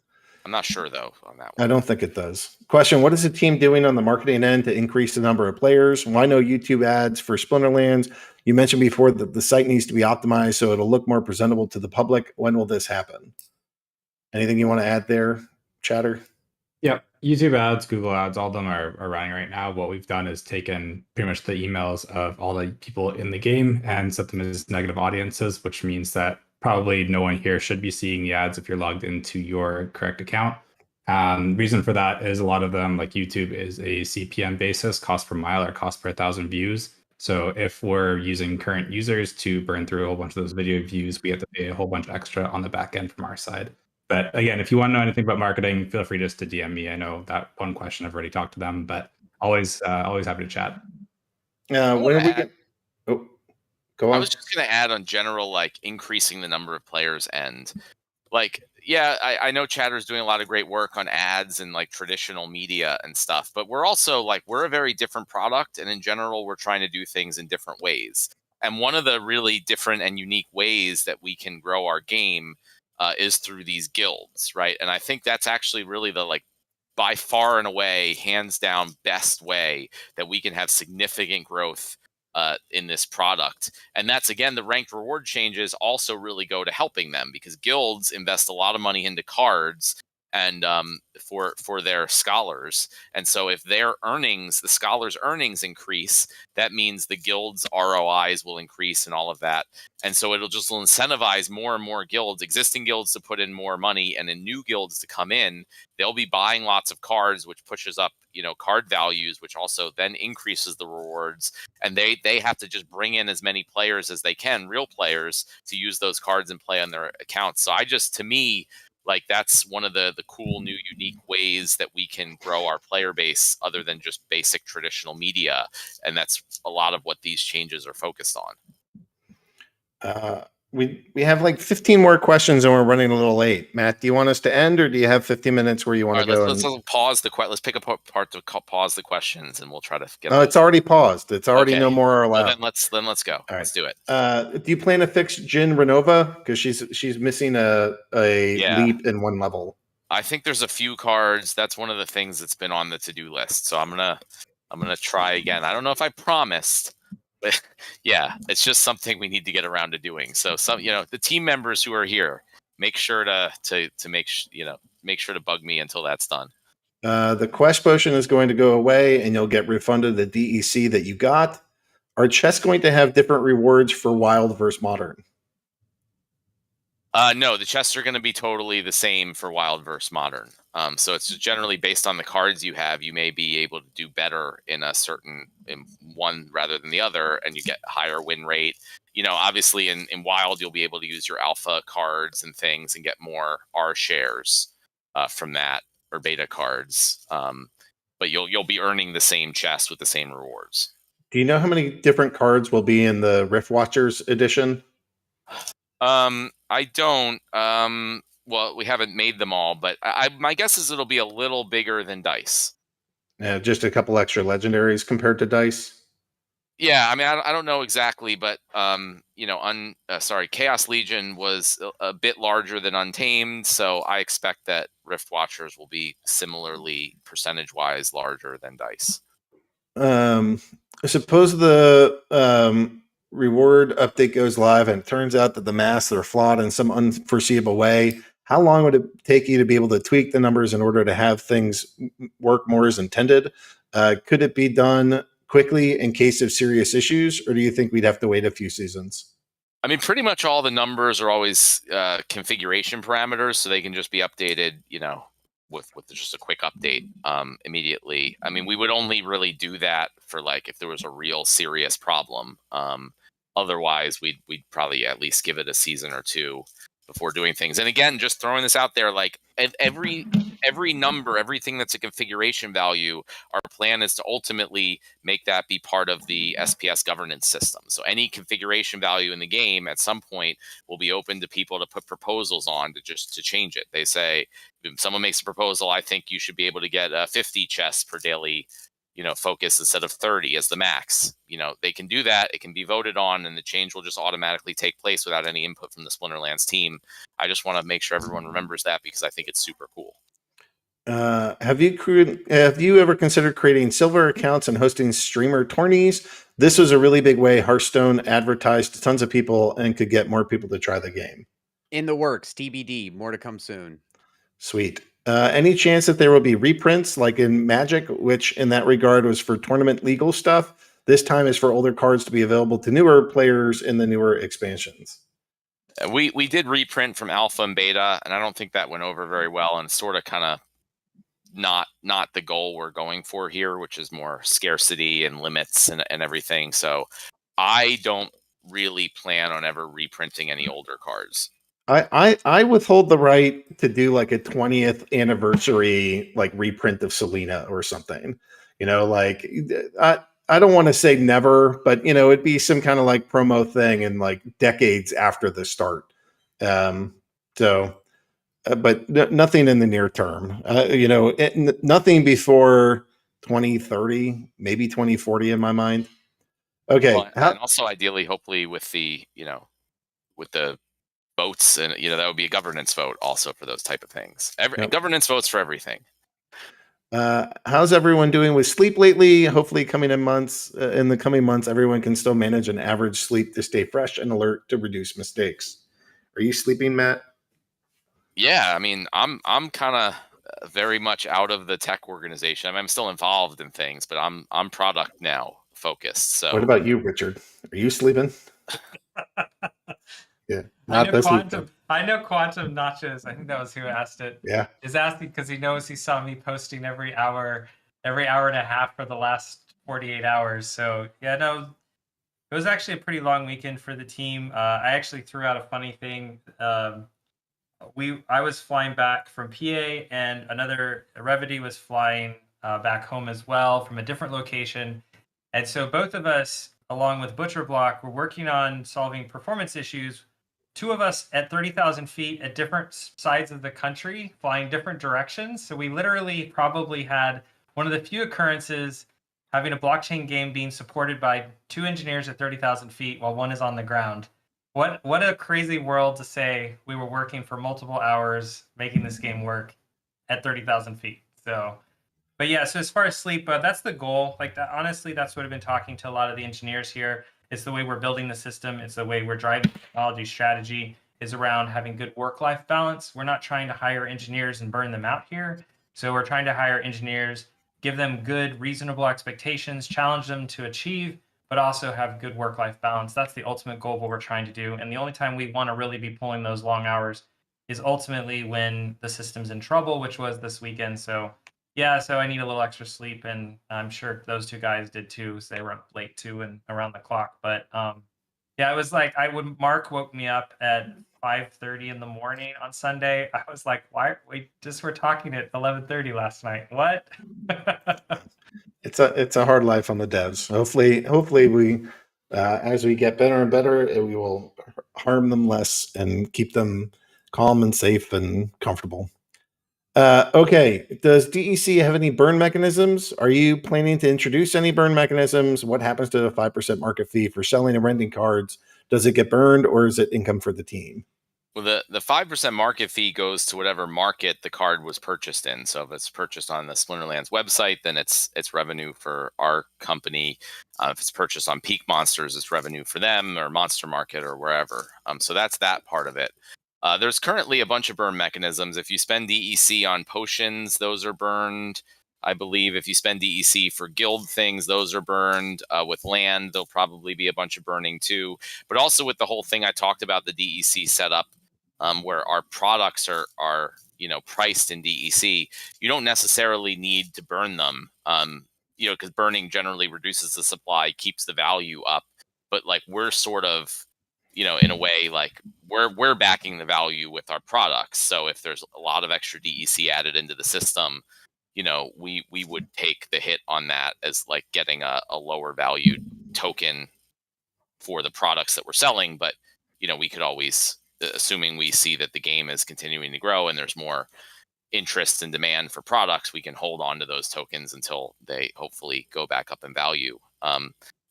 I'm not sure, though, on that one. I don't think it does. Question, what is the team doing on the marketing end to increase the number of players? Why no YouTube ads for Splinterlands? You mentioned before that the site needs to be optimized so it'll look more presentable to the public. When will this happen? Anything you want to add there, Chatter? Yep. YouTube ads, Google ads, all of them are running right now. What we've done is taken pretty much the emails of all the people in the game and set them as negative audiences, which means that probably no one here should be seeing the ads if you're logged into your correct account. Reason for that is a lot of them, like YouTube, is a CPM basis, cost per mile or cost per 1,000 views. So if we're using current users to burn through a whole bunch of those video views, we have to pay a whole bunch extra on the back end from our side. But again, if you want to know anything about marketing, feel free just to DM me. I know that one question I've already talked to them, but always happy to chat. When are we get? Oh, go on. I was just going to add on general, like increasing the number of players and like, yeah, I know Chatter's doing a lot of great work on ads and like traditional media and stuff, but we're also like, we're a very different product. And in general, we're trying to do things in different ways. And one of the really different and unique ways that we can grow our game is through these guilds, right? And I think that's actually really the like by far and away, hands down, best way that we can have significant growth in this product. And that's, again, the ranked reward changes also really go to helping them because guilds invest a lot of money into cards and for their scholars. And so if their earnings, the scholars' earnings increase, that means the guild's ROIs will increase and all of that. And so it'll just incentivize more and more guilds, existing guilds to put in more money and then new guilds to come in. They'll be buying lots of cards, which pushes up, card values, which also then increases the rewards. And they have to just bring in as many players as they can, real players, to use those cards and play on their accounts. So to me, like that's one of the cool new unique ways that we can grow our player base other than just basic traditional media. And that's a lot of what these changes are focused on. We have like 15 more questions and we're running a little late. Matt, do you want us to end or do you have 15 minutes where you want to go? Let's pause the let's pick a part to pause the questions and we'll try to get. Oh, it's already paused. It's already no more allowed. Well, then let's go. All let's do it. Do you plan to fix Jin Renova? Because she's missing a leap in one level. I think there's a few cards. That's one of the things that's been on the to-do list. So I'm gonna try again. I don't know if I promised. But yeah, it's just something we need to get around to doing. So the team members who are here, make sure to make sure to bug me until that's done. The quest potion is going to go away and you'll get refunded the DEC that you got. Are chests going to have different rewards for wild versus modern? No, the chests are going to be totally the same for wild versus modern. So it's generally based on the cards you have. You may be able to do better in one rather than the other, and you get higher win rate. Obviously in wild, you'll be able to use your alpha cards and things and get more R shares from that or beta cards. But you'll be earning the same chest with the same rewards. Do you know how many different cards will be in the Rift Watchers edition? I don't. Well, we haven't made them all, but my guess is it'll be a little bigger than Dice. Just a couple extra legendaries compared to Dice. Yeah, I mean, I don't know exactly, but Chaos Legion was a bit larger than Untamed, so I expect that Rift Watchers will be similarly percentage-wise larger than Dice. Suppose the reward update goes live and it turns out that the masks are flawed in some unforeseeable way. How long would it take you to be able to tweak the numbers in order to have things work more as intended? Could it be done quickly in case of serious issues, or do you think we'd have to wait a few seasons? I mean, pretty much all the numbers are always configuration parameters, so they can just be updated, with just a quick update immediately. I mean, we would only really do that for like if there was a real serious problem. Otherwise, we'd probably at least give it a season or two before doing things. And again, just throwing this out there, like every number, everything that's a configuration value, our plan is to ultimately make that be part of the SPS governance system. So any configuration value in the game at some point will be open to people to put proposals on to change it. They say, if someone makes a proposal, I think you should be able to get 50 chests per daily focus instead of 30 as the max. They can do that. It can be voted on and the change will just automatically take place without any input from the Splinterlands team. I just want to make sure everyone remembers that because I think it's super cool. Have you ever considered creating silver accounts and hosting streamer tourneys? This was a really big way Hearthstone advertised to tons of people and could get more people to try the game. In the works, TBD, more to come soon. Sweet. Any chance that there will be reprints like in Magic, which in that regard was for tournament legal stuff? This time is for older cards to be available to newer players in the newer expansions. We did reprint from alpha and beta, and I don't think that went over very well, and sort of kind of not the goal we're going for here, which is more scarcity and limits and everything. So I don't really plan on ever reprinting any older cards. I withhold the right to do like a 20th anniversary like reprint of Selena or something. You know, like I don't want to say never, but you know, it'd be some kind of like promo thing in like decades after the start. But nothing in the near term. You know, nothing before 2030, maybe 2040 in my mind. Okay. Well, and also ideally, hopefully with the, you know, with the votes, and you know, that would be a governance vote also for those type of things. Governance votes for everything. How's everyone doing with sleep lately? Hopefully coming in the coming months, everyone can still manage an average sleep to stay fresh and alert to reduce mistakes. Are you sleeping, Matt? Yeah, I mean, I'm kind of very much out of the tech organization. I mean, I'm still involved in things, but I'm product now focused. So what about you, Richard? Are you sleeping? Yeah, I know Quantum Nachos. I think that was who asked it. Yeah, is asking because he knows he saw me posting every hour and a half for the last 48 hours. So yeah, no, it was actually a pretty long weekend for the team. I actually threw out a funny thing. I was flying back from PA, and another Revity was flying back home as well from a different location. And so both of us, along with Butcher Block, were working on solving performance issues. Two of us at 30,000 feet at different sides of the country, flying different directions. So we literally probably had one of the few occurrences having a blockchain game being supported by two engineers at 30,000 feet while one is on the ground. What a crazy world to say we were working for multiple hours making this game work at 30,000 feet. So, but yeah, so as far as sleep, that's the goal. Like that, honestly, that's what I've been talking to a lot of the engineers here. It's the way we're building the system. It's the way we're driving technology strategy is around having good work-life balance. We're not trying to hire engineers and burn them out here. So we're trying to hire engineers, give them good, reasonable expectations, challenge them to achieve, but also have good work-life balance. That's the ultimate goal of what we're trying to do. And the only time we want to really be pulling those long hours is ultimately when the system's in trouble, which was this weekend. So yeah, so I need a little extra sleep, and I'm sure those two guys did too. So they were up late too and around the clock. But yeah, it was like Mark woke me up at 5:30 in the morning on Sunday. I was like, why? We just were talking at 11:30 last night. What? It's a hard life on the devs. Hopefully we as we get better and better, we will harm them less and keep them calm and safe and comfortable. Okay, does DEC have any burn mechanisms? Are you planning to introduce any burn mechanisms? What happens to the 5% market fee for selling and renting cards? Does it get burned, or is it income for the team? Well, the 5% market fee goes to whatever market the card was purchased in. So if it's purchased on the Splinterlands website, then it's revenue for our company. If it's purchased on Peak Monsters, it's revenue for them, or Monster Market, or wherever. So that's that part of it. There's currently a bunch of burn mechanisms. If you spend DEC on potions, those are burned. I believe if you spend DEC for guild things, those are burned. With land, there'll probably be a bunch of burning too. But also with the whole thing I talked about, the DEC setup, where our products are priced in DEC, you don't necessarily need to burn them, because burning generally reduces the supply, keeps the value up. But like we're sort of, in a way, like we're backing the value with our products. So if there's a lot of extra DEC added into the system, we would take the hit on that as like getting a lower valued token for the products that we're selling. But we could always, assuming we see that the game is continuing to grow and there's more interest and demand for products, we can hold on to those tokens until they hopefully go back up in value.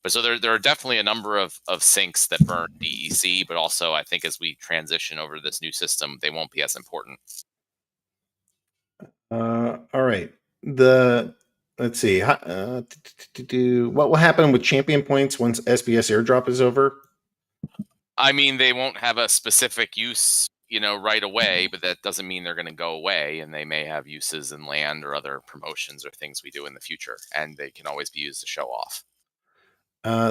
But so there are definitely a number of sinks that burn DEC, but also I think as we transition over to this new system, they won't be as important. All right. Let's see. What will happen with champion points once SBS airdrop is over? I mean, they won't have a specific use right away, but that doesn't mean they're going to go away, and they may have uses in land or other promotions or things we do in the future, and they can always be used to show off.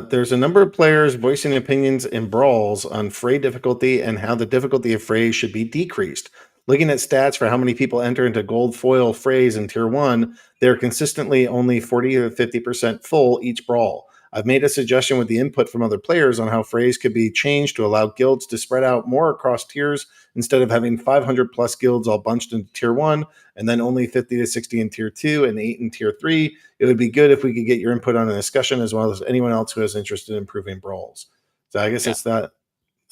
There's a number of players voicing opinions in brawls on fray difficulty and how the difficulty of frays should be decreased. Looking at stats for how many people enter into gold foil frays in tier 1, they're consistently only 40 to 50% full each brawl. I've made a suggestion with the input from other players on how frays could be changed to allow guilds to spread out more across tiers instead of having 500 plus guilds all bunched into tier 1 and then only 50 to 60 in tier 2 and 8 in tier 3. It would be good if we could get your input on a discussion as well as anyone else who is interested in improving brawls. So I guess it's that.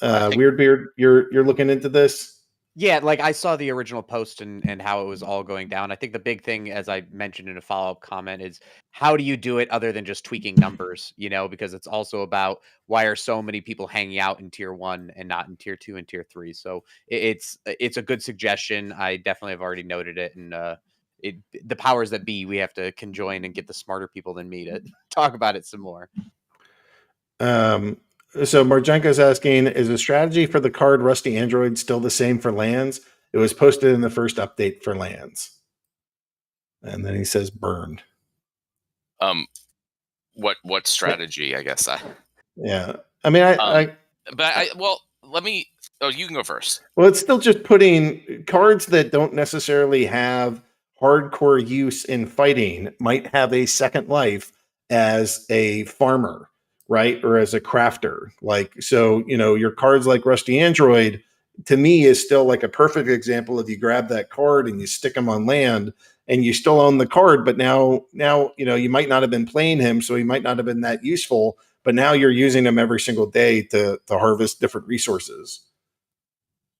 WeirdBeard, you're looking into this. Yeah, like I saw the original post and how it was all going down. I think the big thing, as I mentioned in a follow-up comment, is how do you do it other than just tweaking numbers, because it's also about why are so many people hanging out in tier 1 and not in tier 2 and tier 3. So it's a good suggestion. I definitely have already noted it, and the powers that be, we have to conjoin and get the smarter people than me to talk about it some more. So Marjenko's asking, is the strategy for the card Rusty Android still the same for lands? It was posted in the first update for lands. And then he says burned. What strategy, I guess. Yeah. I mean, well, let me, you can go first. Well, it's still just putting cards that don't necessarily have hardcore use in fighting might have a second life as a farmer, right? Or as a crafter. Like, so, your cards like Rusty Android, to me, is still like a perfect example of you grab that card and you stick them on land and you still own the card, but now, you might not have been playing him, so he might not have been that useful, but now you're using him every single day to harvest different resources.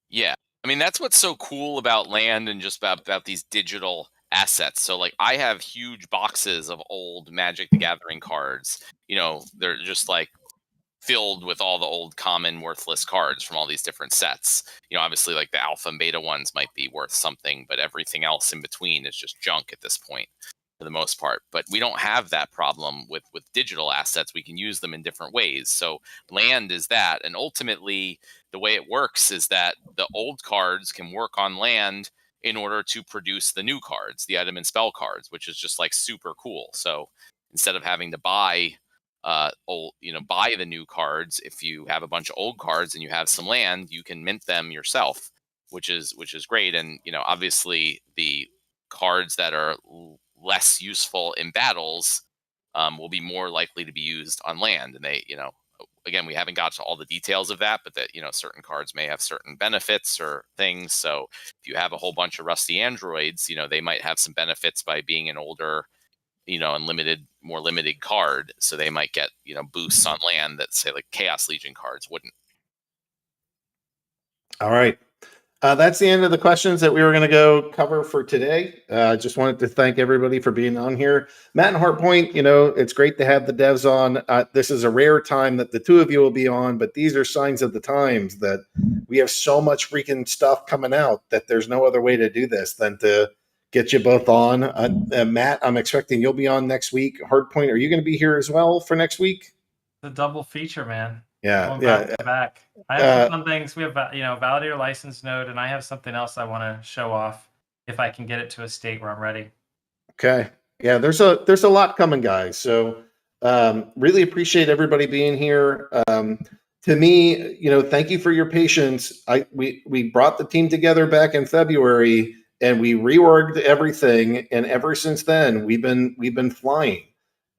Yeah. I mean, that's what's so cool about land and just about these digital assets. So like I have huge boxes of old Magic the Gathering cards. They're just like filled with all the old common worthless cards from all these different sets. Obviously like the alpha and beta ones might be worth something, but everything else in between is just junk at this point for the most part. But we don't have that problem with digital assets. We can use them in different ways. So land is that. And ultimately the way it works is that the old cards can work on land in order to produce the new cards, the item and spell cards, which is just like super cool. So instead of having to buy buy the new cards, if you have a bunch of old cards and you have some land, you can mint them yourself, which is great. And obviously the cards that are less useful in battles will be more likely to be used on land. And they, again, we haven't got to all the details of that, but that, certain cards may have certain benefits or things. So if you have a whole bunch of Rusty Androids, they might have some benefits by being an older, and more limited card. So they might get, boosts on land that say like Chaos Legion cards wouldn't. All right. That's the end of the questions that we were going to go cover for today. Just wanted to thank everybody for being on here. Matt and Hardpoint, it's great to have the devs on. This is a rare time that the two of you will be on, but these are signs of the times that we have so much freaking stuff coming out that there's no other way to do this than to get you both on. Matt, I'm expecting you'll be on next week. Hardpoint, are you going to be here as well for next week? The double feature, man. Yeah, back. I have some fun things. We have, validator license node, and I have something else I want to show off if I can get it to a state where I'm ready. Okay. Yeah, there's a lot coming, guys. So really appreciate everybody being here. To me, thank you for your patience. We brought the team together back in February and we reorged everything, and ever since then we've been flying.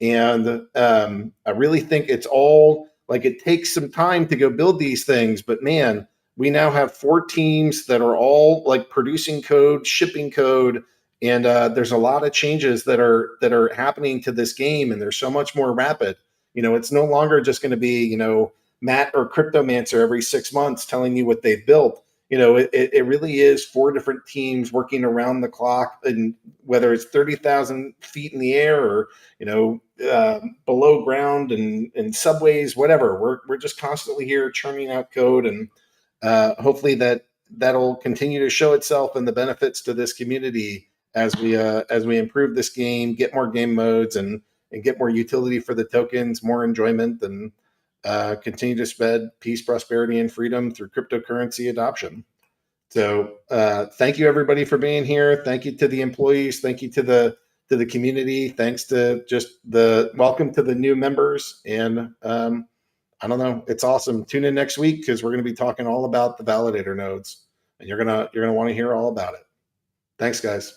And I really think it's all like it takes some time to go build these things, but man, we now have 4 teams that are all like producing code, shipping code, and there's a lot of changes that are happening to this game, and they're so much more rapid. It's no longer just going to be Matt or Cryptomancer every 6 months telling you what they've built. It really is 4 different teams working around the clock, and whether it's 30,000 feet in the air or below ground and subways, whatever. We're just constantly here churning out code, and hopefully that'll continue to show itself in the benefits to this community as we improve this game, get more game modes, and get more utility for the tokens, more enjoyment, and continue to spread peace, prosperity, and freedom through cryptocurrency adoption. So thank you everybody for being here. Thank you to the employees. Thank you to the community. Thanks to just the welcome to the new members. And I don't know, it's awesome. Tune in next week because we're going to be talking all about the validator nodes, and you're gonna want to hear all about it. Thanks, guys.